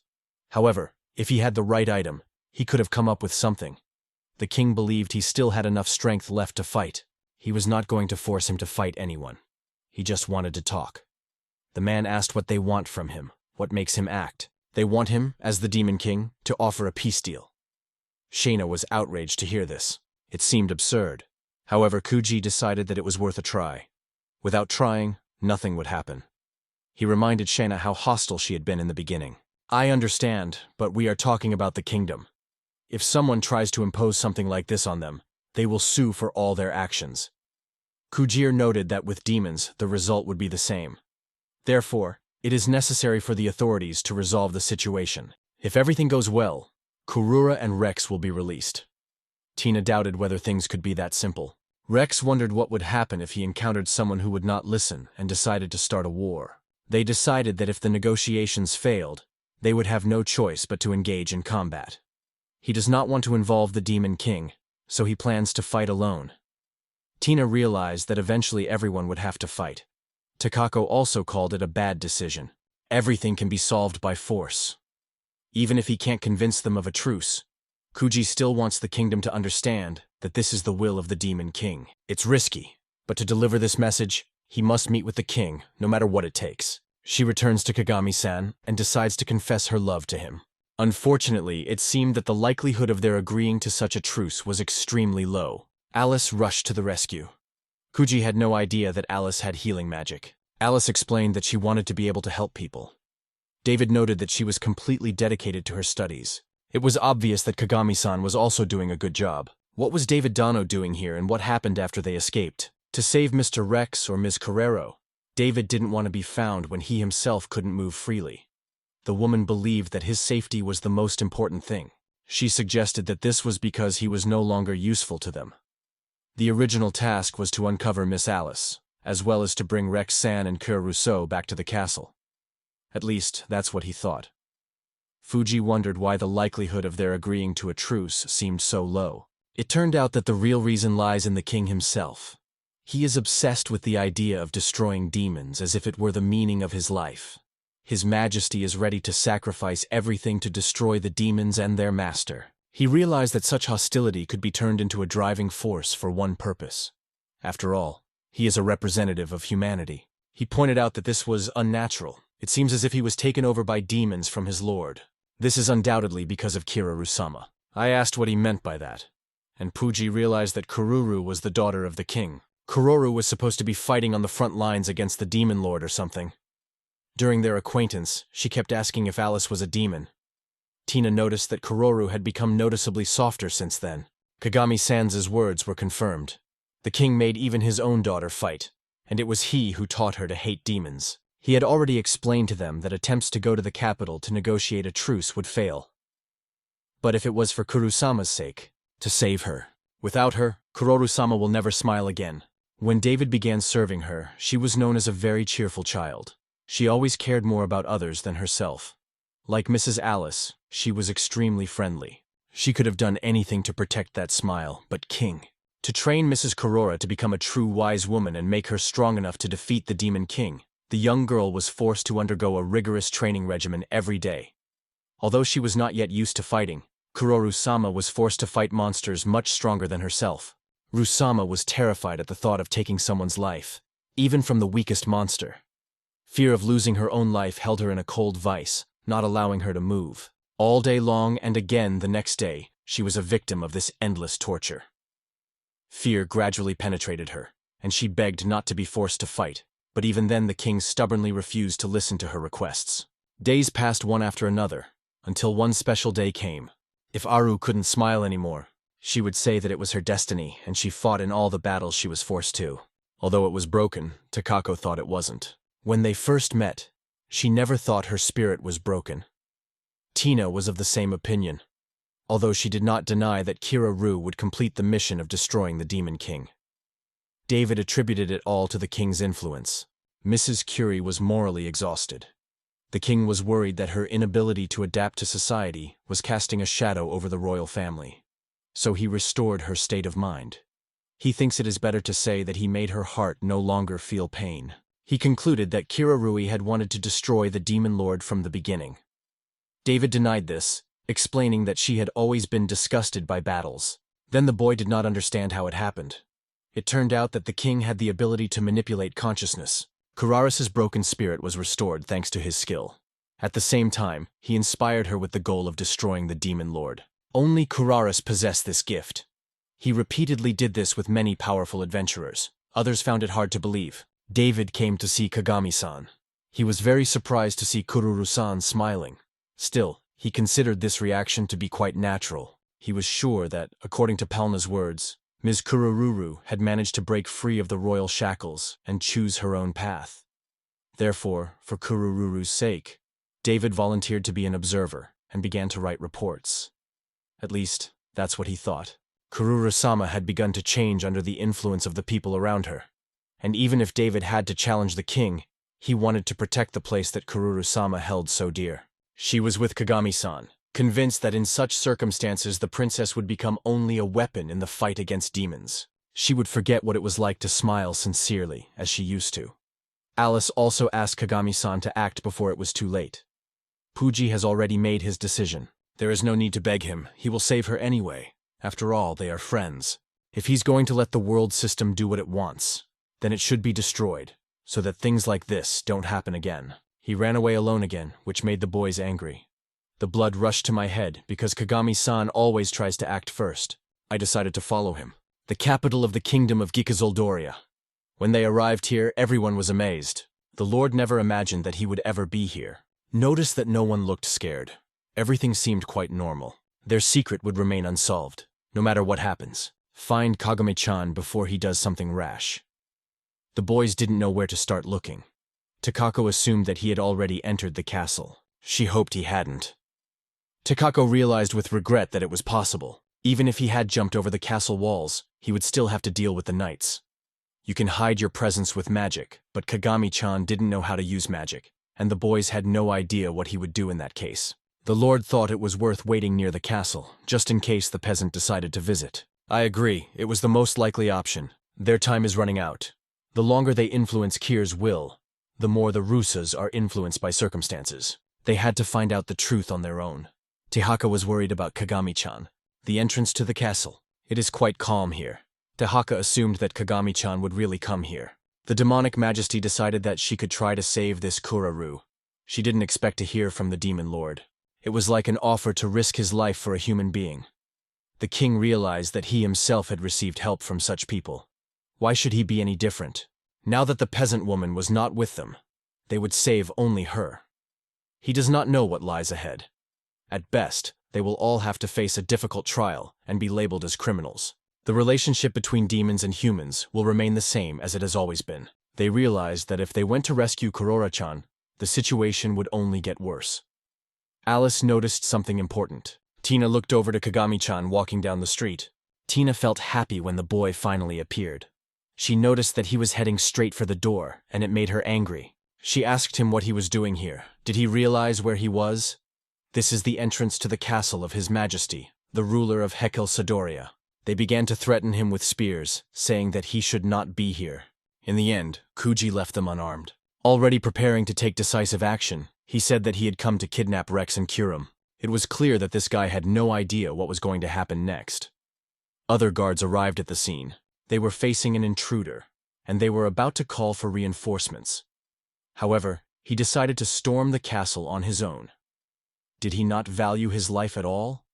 However, if he had the right item, he could have come up with something. The king believed he still had enough strength left to fight. He was not going to force him to fight anyone. He just wanted to talk. The man asked what they want from him, what makes him act. They want him, as the Demon King, to offer a peace deal. Shayna was outraged to hear this. It seemed absurd. However, Kuji decided that it was worth a try. Without trying, nothing would happen. He reminded Shayna how hostile she had been in the beginning. I understand, but we are talking about the kingdom. If someone tries to impose something like this on them, they will sue for all their actions. Kujir noted that with demons, the result would be the same. Therefore, it is necessary for the authorities to resolve the situation. If everything goes well, Kurura and Rex will be released. Tina doubted whether things could be that simple. Rex wondered what would happen if he encountered someone who would not listen and decided to start a war. They decided that if the negotiations failed, they would have no choice but to engage in combat. He does not want to involve the Demon King, so he plans to fight alone. Tina realized that eventually everyone would have to fight. Takako also called it a bad decision. Everything can be solved by force. Even if he can't convince them of a truce, Kuji still wants the kingdom to understand that this is the will of the Demon King. It's risky, but to deliver this message, he must meet with the king, no matter what it takes. She returns to Kagami-san and decides to confess her love to him. Unfortunately, it seemed that the likelihood of their agreeing to such a truce was extremely low. Alice rushed to the rescue. Kuji had no idea that Alice had healing magic. Alice explained that she wanted to be able to help people. David noted that she was completely dedicated to her studies. It was obvious that Kagami-san was also doing a good job. What was David Dano doing here and what happened after they escaped? To save Mr. Rex or Ms. Carrero, David didn't want to be found when he himself couldn't move freely. The woman believed that his safety was the most important thing. She suggested that this was because he was no longer useful to them. The original task was to uncover Miss Alice, as well as to bring Rex-san and Cœur Rousseau back to the castle. At least, that's what he thought. Fuji wondered why the likelihood of their agreeing to a truce seemed so low. It turned out that the real reason lies in the king himself. He is obsessed with the idea of destroying demons as if it were the meaning of his life. His Majesty is ready to sacrifice everything to destroy the demons and their master. He realized that such hostility could be turned into a driving force for one purpose. After all, he is a representative of humanity. He pointed out that this was unnatural. It seems as if he was taken over by demons from his lord. This is undoubtedly because of Kira-Rusama. I asked what he meant by that, and Puji realized that Kururu was the daughter of the king. Kururu was supposed to be fighting on the front lines against the demon lord or something. During their acquaintance, she kept asking if Alice was a demon. Tina noticed that Kuroru had become noticeably softer since then. Kagami-san's words were confirmed. The king made even his own daughter fight, and it was he who taught her to hate demons. He had already explained to them that attempts to go to the capital to negotiate a truce would fail. But if it was for Kurosama's sake, to save her. Without her, Kuroru-sama will never smile again. When David began serving her, she was known as a very cheerful child. She always cared more about others than herself. Like Mrs. Alice, she was extremely friendly. She could have done anything to protect that smile, but King. To train Mrs. Kurora to become a true wise woman and make her strong enough to defeat the Demon King, the young girl was forced to undergo a rigorous training regimen every day. Although she was not yet used to fighting, Kuroru-sama was forced to fight monsters much stronger than herself. Rusama was terrified at the thought of taking someone's life, even from the weakest monster. Fear of losing her own life held her in a cold vice, not allowing her to move. All day long and again the next day, she was a victim of this endless torture. Fear gradually penetrated her, and she begged not to be forced to fight, but even then the king stubbornly refused to listen to her requests. Days passed one after another, until one special day came. If Aru couldn't smile anymore, she would say that it was her destiny and she fought in all the battles she was forced to. Although it was broken, Takako thought it wasn't. When they first met, she never thought her spirit was broken. Tina was of the same opinion, although she did not deny that Kira-ru would complete the mission of destroying the Demon King. David attributed it all to the king's influence. Mrs. Curie was morally exhausted. The king was worried that her inability to adapt to society was casting a shadow over the royal family. So he restored her state of mind. He thinks it is better to say that he made her heart no longer feel pain. He concluded that Kira-rui had wanted to destroy the demon lord from the beginning. David denied this, explaining that she had always been disgusted by battles. Then the boy did not understand how it happened. It turned out that the king had the ability to manipulate consciousness. Kuraras's broken spirit was restored thanks to his skill. At the same time, he inspired her with the goal of destroying the demon lord. Only Kuraras possessed this gift. He repeatedly did this with many powerful adventurers. Others found it hard to believe. David came to see Kagami-san. He was very surprised to see Kururu-san smiling. Still, he considered this reaction to be quite natural. He was sure that, according to Palna's words, Ms. Kurururu had managed to break free of the royal shackles and choose her own path. Therefore, for Kurururu's sake, David volunteered to be an observer and began to write reports. At least, that's what he thought. Kururu-sama had begun to change under the influence of the people around her. And even if David had to challenge the king, he wanted to protect the place that Kururu-sama held so dear. She was with Kagami-san, convinced that in such circumstances the princess would become only a weapon in the fight against demons. She would forget what it was like to smile sincerely, as she used to. Alice also asked Kagami-san to act before it was too late. Puji has already made his decision. There is no need to beg him, he will save her anyway. After all, they are friends. If he's going to let the world system do what it wants, then it should be destroyed, so that things like this don't happen again. He ran away alone again, which made the boys angry. The blood rushed to my head because Kagami-san always tries to act first. I decided to follow him. The capital of the kingdom of Gikazoldoria. When they arrived here, everyone was amazed. The Lord never imagined that he would ever be here. Notice that no one looked scared. Everything seemed quite normal. Their secret would remain unsolved, no matter what happens. Find Kagame-chan before he does something rash. The boys didn't know where to start looking. Takako assumed that he had already entered the castle. She hoped he hadn't. Takako realized with regret that it was possible. Even if he had jumped over the castle walls, he would still have to deal with the knights. You can hide your presence with magic, but Kagami-chan didn't know how to use magic, and the boys had no idea what he would do in that case. The Lord thought it was worth waiting near the castle, just in case the peasant decided to visit. I agree, it was the most likely option. Their time is running out. The longer they influence Kir's will, the more the Rusas are influenced by circumstances. They had to find out the truth on their own. Tahaka was worried about Kagami-chan. The entrance to the castle. It is quite calm here. Tahaka assumed that Kagami-chan would really come here. The demonic majesty decided that she could try to save this Kuraru. She didn't expect to hear from the demon lord. It was like an offer to risk his life for a human being. The king realized that he himself had received help from such people. Why should he be any different? Now that the peasant woman was not with them, They would save only her. He does not know what lies ahead. At best, they will all have to face a difficult trial and be labeled as criminals. The relationship between demons and humans will remain the same as it has always been. They realized that if they went to rescue Kurora-chan, the situation would only get worse. Alice noticed something important. Tina looked over to Kagami-chan walking down the street. Tina felt happy when the boy finally appeared. She noticed that he was heading straight for the door, and it made her angry. She asked him what he was doing here. Did he realize where he was? This is the entrance to the castle of His Majesty, the ruler of Hekel Sadoria. They began to threaten him with spears, saying that he should not be here. In the end, Kuji left them unarmed. Already preparing to take decisive action, he said that he had come to kidnap Rex and cure him. It was clear that this guy had no idea what was going to happen next. Other guards arrived at the scene. They were facing an intruder, and they were about to call for reinforcements. However, he decided to storm the castle on his own. Did he not value his life at all?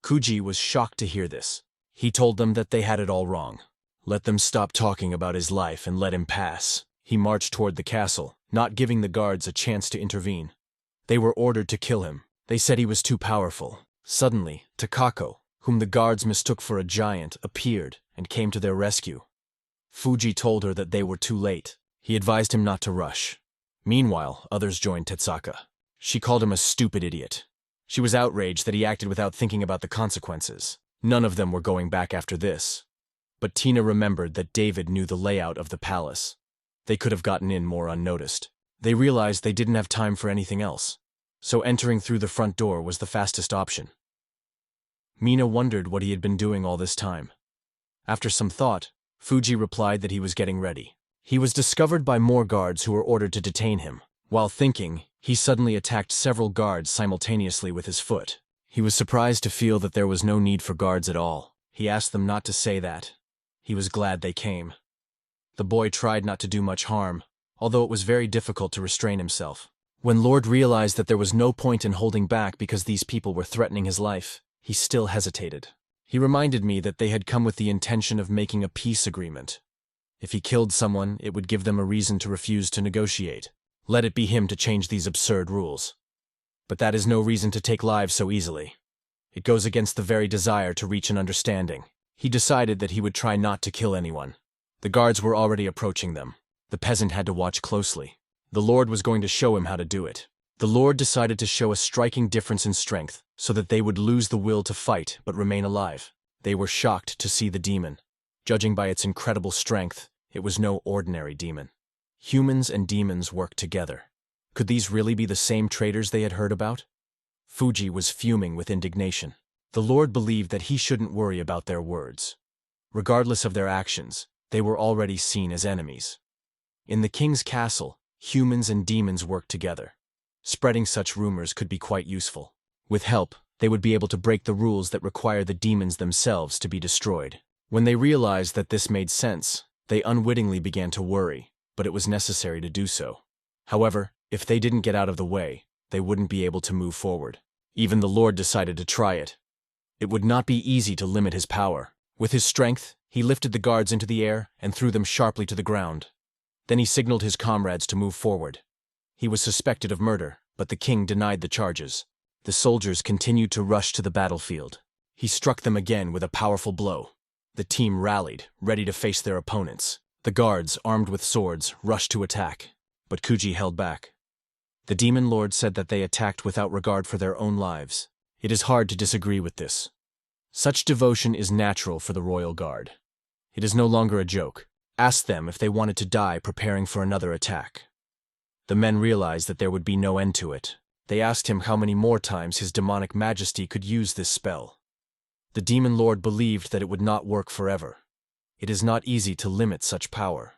Kuji was shocked to hear this. He told them that they had it all wrong. Let them stop talking about his life and let him pass. He marched toward the castle, not giving the guards a chance to intervene. They were ordered to kill him. They said he was too powerful. Suddenly, Takako, whom the guards mistook for a giant, appeared and came to their rescue. Fuji told her that they were too late. He advised him not to rush. Meanwhile, others joined Tetsaka. She called him a stupid idiot. She was outraged that he acted without thinking about the consequences. None of them were going back after this. But Tina remembered that David knew the layout of the palace. They could have gotten in more unnoticed. They realized they didn't have time for anything else. So entering through the front door was the fastest option. Mina wondered what he had been doing all this time. After some thought, Fuji replied that he was getting ready. He was discovered by more guards who were ordered to detain him. While thinking, he suddenly attacked several guards simultaneously with his foot. He was surprised to feel that there was no need for guards at all. He asked them not to say that. He was glad they came. The boy tried not to do much harm, although it was very difficult to restrain himself. When Lord realized that there was no point in holding back because these people were threatening his life, he still hesitated. He reminded me that they had come with the intention of making a peace agreement. If he killed someone, it would give them a reason to refuse to negotiate. Let it be him to change these absurd rules. But that is no reason to take lives so easily. It goes against the very desire to reach an understanding. He decided that he would try not to kill anyone. The guards were already approaching them. The peasant had to watch closely. The Lord was going to show him how to do it. The Lord decided to show a striking difference in strength so that they would lose the will to fight but remain alive. They were shocked to see the demon. Judging by its incredible strength, it was no ordinary demon. Humans and demons worked together. Could these really be the same traitors they had heard about? Fuji was fuming with indignation. The Lord believed that he shouldn't worry about their words. Regardless of their actions, they were already seen as enemies. In the king's castle, humans and demons worked together. Spreading such rumors could be quite useful. With help, they would be able to break the rules that require the demons themselves to be destroyed. When they realized that this made sense, they unwittingly began to worry, but it was necessary to do so. However, if they didn't get out of the way, they wouldn't be able to move forward. Even the Lord decided to try it. It would not be easy to limit his power. With his strength, he lifted the guards into the air and threw them sharply to the ground. Then he signaled his comrades to move forward. He was suspected of murder, but the king denied the charges. The soldiers continued to rush to the battlefield. He struck them again with a powerful blow. The team rallied, ready to face their opponents. The guards, armed with swords, rushed to attack, but Kuji held back. The demon lord said that they attacked without regard for their own lives. It is hard to disagree with this. Such devotion is natural for the royal guard. It is no longer a joke. Ask them if they wanted to die preparing for another attack. The men realized that there would be no end to it. They asked him how many more times his demonic majesty could use this spell. The demon lord believed that it would not work forever. It is not easy to limit such power.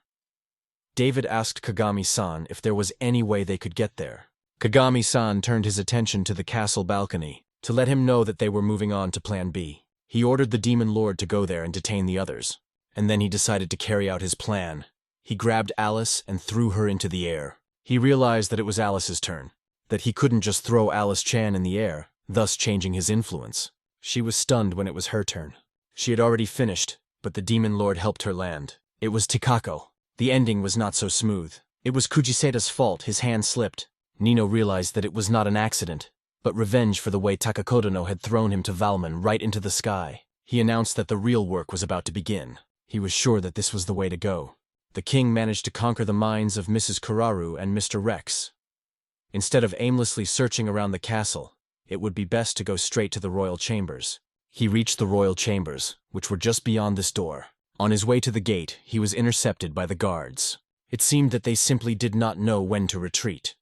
David asked Kagami-san if there was any way they could get there. Kagami-san turned his attention to the castle balcony to let him know that they were moving on to Plan B. He ordered the demon lord to go there and detain the others. And then he decided to carry out his plan. He grabbed Alice and threw her into the air. He realized that it was Alice's turn, that he couldn't just throw Alice-chan in the air, thus changing his influence. She was stunned when it was her turn. She had already finished, but the demon lord helped her land. It was Takako. The ending was not so smooth. It was Kujiseda's fault. His hand slipped. Nino realized that it was not an accident, but revenge for the way Takakodono had thrown him to Valmon right into the sky. He announced that the real work was about to begin. He was sure that this was the way to go. The king managed to conquer the minds of Mrs. Kararu and Mr. Rex. Instead of aimlessly searching around the castle, it would be best to go straight to the royal chambers. He reached the royal chambers, which were just beyond this door. On his way to the gate, he was intercepted by the guards. It seemed that they simply did not know when to retreat.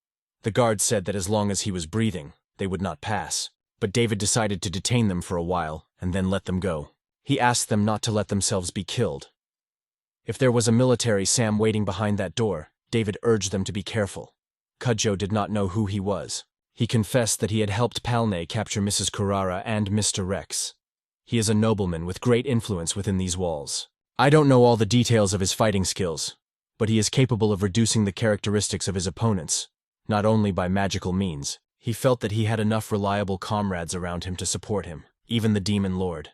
The guards said that as long as he was breathing, they would not pass. But David decided to detain them for a while and then let them go. He asked them not to let themselves be killed. If there was a military Sam waiting behind that door, David urged them to be careful. Kudjo did not know who he was. He confessed that he had helped Palne capture Mrs. Kurara and Mr. Rex. He is a nobleman with great influence within these walls. I don't know all the details of his fighting skills, but he is capable of reducing the characteristics of his opponents, not only by magical means. He felt that he had enough reliable comrades around him to support him, even the Demon Lord.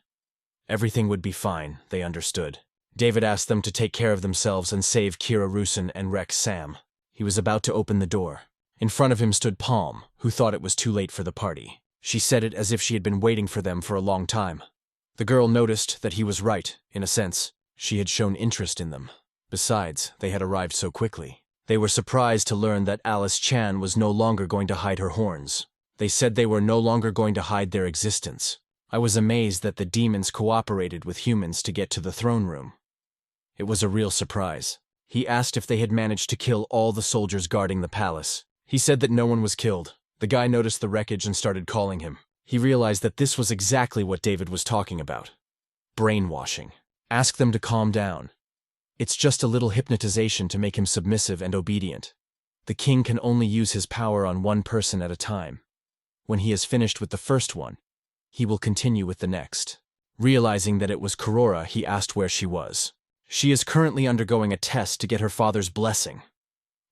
Everything would be fine, they understood. David asked them to take care of themselves and save Kira Rusin and Rex Sam. He was about to open the door. In front of him stood Palm, who thought it was too late for the party. She said it as if she had been waiting for them for a long time. The girl noticed that he was right, in a sense. She had shown interest in them. Besides, they had arrived so quickly. They were surprised to learn that Alice Chan was no longer going to hide her horns. They said they were no longer going to hide their existence. I was amazed that the demons cooperated with humans to get to the throne room. It was a real surprise. He asked if they had managed to kill all the soldiers guarding the palace. He said that no one was killed. The guy noticed the wreckage and started calling him. He realized that this was exactly what David was talking about. Brainwashing. Ask them to calm down. It's just a little hypnotization to make him submissive and obedient. The king can only use his power on one person at a time. When he has finished with the first one, he will continue with the next. Realizing that it was Kurora, he asked where she was. She is currently undergoing a test to get her father's blessing.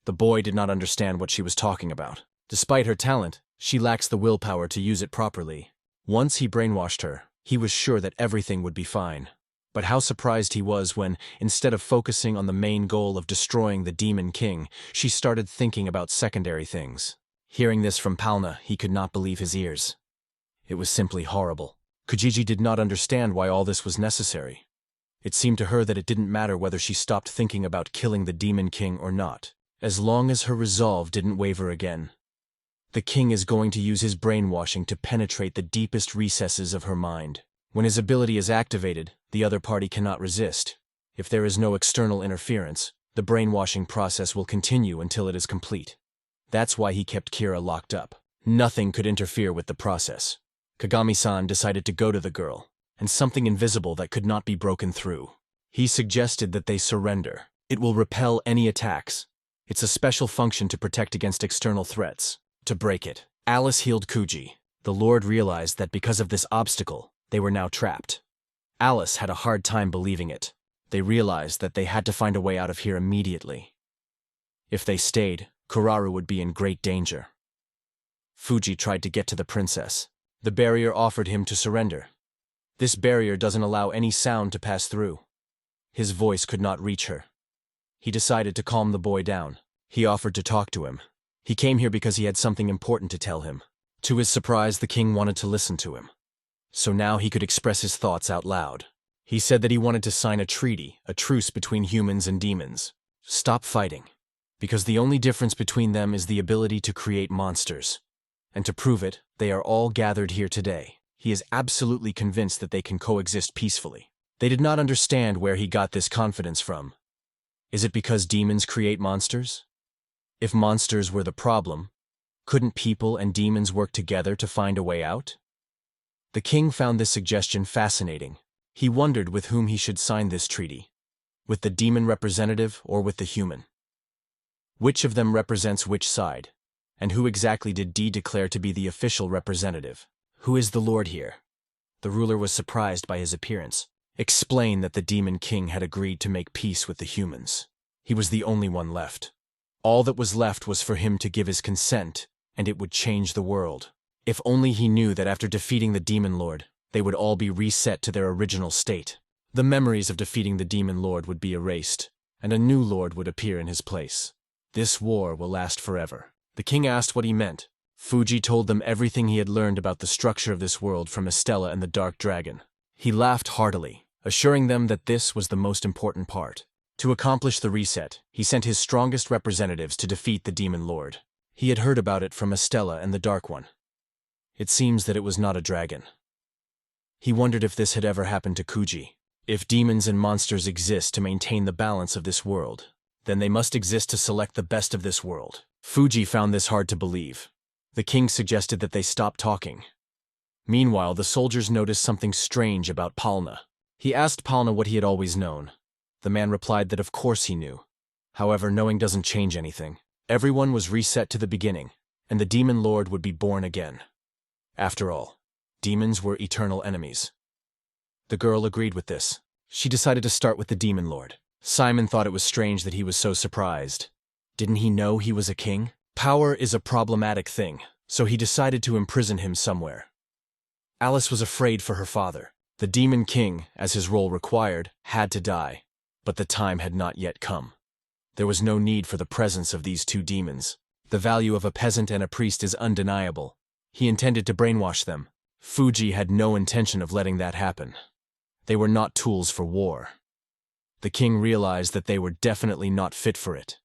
The boy did not understand what she was talking about. Despite her talent, she lacks the willpower to use it properly. Once he brainwashed her, he was sure that everything would be fine. But how surprised he was when, instead of focusing on the main goal of destroying the Demon King, she started thinking about secondary things. Hearing this from Palna, he could not believe his ears. It was simply horrible. Kuji did not understand why all this was necessary. It seemed to her that it didn't matter whether she stopped thinking about killing the Demon King or not, as long as her resolve didn't waver again. The king is going to use his brainwashing to penetrate the deepest recesses of her mind. When his ability is activated, the other party cannot resist. If there is no external interference, the brainwashing process will continue until it is complete. That's why he kept Kira locked up. Nothing could interfere with the process. Kagami-san decided to go to the girl, and something invisible that could not be broken through. He suggested that they surrender. It will repel any attacks. It's a special function to protect against external threats. To break it, Alice healed Kuji. The Lord realized that because of this obstacle, they were now trapped. Alice had a hard time believing it. They realized that they had to find a way out of here immediately. If they stayed, Kuraru would be in great danger. Fuji tried to get to the princess. The barrier offered him to surrender. This barrier doesn't allow any sound to pass through. His voice could not reach her. He decided to calm the boy down. He offered to talk to him. He came here because he had something important to tell him. To his surprise, the king wanted to listen to him. So now he could express his thoughts out loud. He said that he wanted to sign a treaty, a truce between humans and demons. Stop fighting. Because the only difference between them is the ability to create monsters. And to prove it, they are all gathered here today. He is absolutely convinced that they can coexist peacefully. They did not understand where he got this confidence from. Is it because demons create monsters? If monsters were the problem, couldn't people and demons work together to find a way out? The king found this suggestion fascinating. He wondered with whom he should sign this treaty. With the demon representative or with the human? Which of them represents which side? And who exactly did D declare to be the official representative? Who is the lord here? The ruler was surprised by his appearance. Explain that the Demon King had agreed to make peace with the humans. He was the only one left. All that was left was for him to give his consent, and it would change the world. If only he knew that after defeating the Demon Lord, they would all be reset to their original state. The memories of defeating the Demon Lord would be erased, and a new lord would appear in his place. This war will last forever. The king asked what he meant. Fuji told them everything he had learned about the structure of this world from Estella and the Dark Dragon. He laughed heartily, assuring them that this was the most important part. To accomplish the reset, he sent his strongest representatives to defeat the Demon Lord. He had heard about it from Estella and the Dark One. It seems that it was not a dragon. He wondered if this had ever happened to Kuji. If demons and monsters exist to maintain the balance of this world, then they must exist to select the best of this world. Fuji found this hard to believe. The king suggested that they stop talking. Meanwhile, the soldiers noticed something strange about Palna. He asked Palna what he had always known. The man replied that of course he knew. However, knowing doesn't change anything. Everyone was reset to the beginning, and the Demon Lord would be born again. After all, demons were eternal enemies. The girl agreed with this. She decided to start with the Demon Lord. Simon thought it was strange that he was so surprised. Didn't he know he was a king? Power is a problematic thing, so he decided to imprison him somewhere. Alice was afraid for her father. The Demon King, as his role required, had to die, but the time had not yet come. There was no need for the presence of these two demons. The value of a peasant and a priest is undeniable. He intended to brainwash them. Fuji had no intention of letting that happen. They were not tools for war. The king realized that they were definitely not fit for it.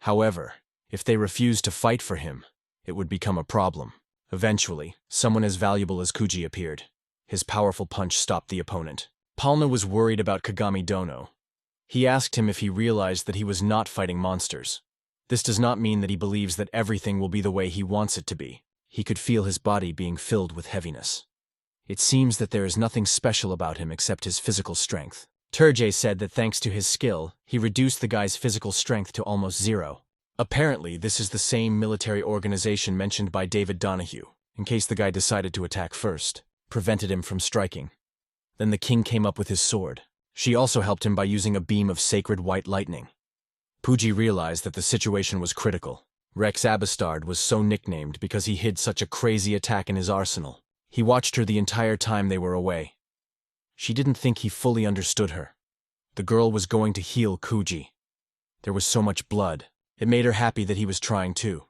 However, if they refused to fight for him, it would become a problem. Eventually, someone as valuable as Kuji appeared. His powerful punch stopped the opponent. Palna was worried about Kagami Dono. He asked him if he realized that he was not fighting monsters. This does not mean that he believes that everything will be the way he wants it to be. He could feel his body being filled with heaviness. It seems that there is nothing special about him except his physical strength. Turjay said that thanks to his skill, he reduced the guy's physical strength to almost zero. Apparently, this is the same military organization mentioned by David Donahue, in case the guy decided to attack first, prevented him from striking. Then the king came up with his sword. She also helped him by using a beam of sacred white lightning. Puji realized that the situation was critical. Rex Abastard was so nicknamed because he hid such a crazy attack in his arsenal. He watched her the entire time they were away. She didn't think he fully understood her. The girl was going to heal Kuji. There was so much blood. It made her happy that he was trying too.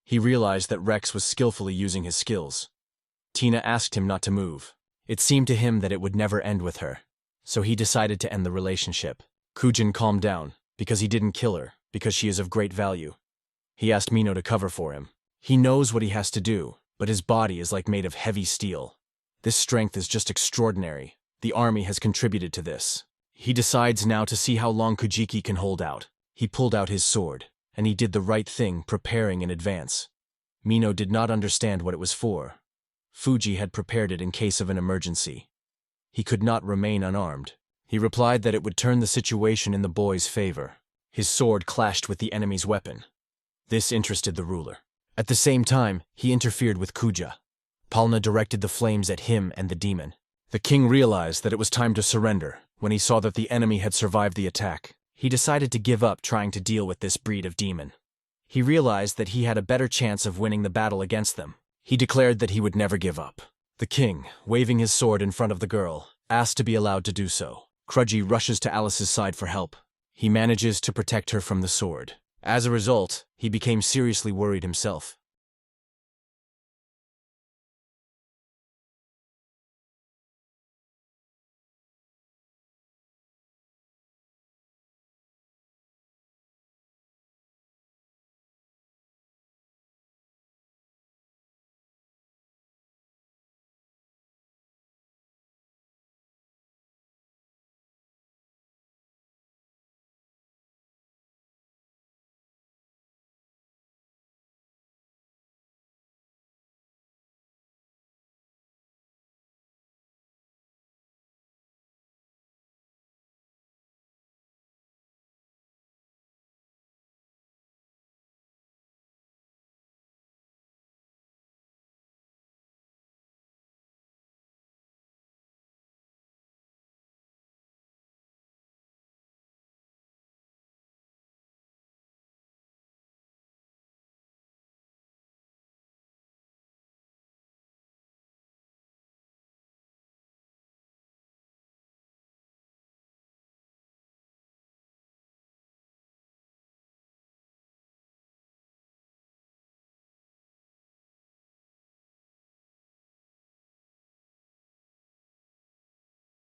He realized that Rex was skillfully using his skills. Tina asked him not to move. It seemed to him that it would never end with her, so he decided to end the relationship. Kujin calmed down, because he didn't kill her, because she is of great value. He asked Mino to cover for him. He knows what he has to do, but his body is like made of heavy steel. This strength is just extraordinary. The army has contributed to this. He decides now to see how long Kujiki can hold out. He pulled out his sword, and he did the right thing, preparing in advance. Mino did not understand what it was for. Fuji had prepared it in case of an emergency. He could not remain unarmed. He replied that it would turn the situation in the boy's favor. His sword clashed with the enemy's weapon. This interested the ruler. At the same time, he interfered with Kuja. Palna directed the flames at him and the demon. The king realized that it was time to surrender when he saw that the enemy had survived the attack. He decided to give up trying to deal with this breed of demon. He realized that he had a better chance of winning the battle against them. He declared that he would never give up. The king, waving his sword in front of the girl, asked to be allowed to do so. Kuji rushes to Alice's side for help. He manages to protect her from the sword. As a result, he became seriously worried himself.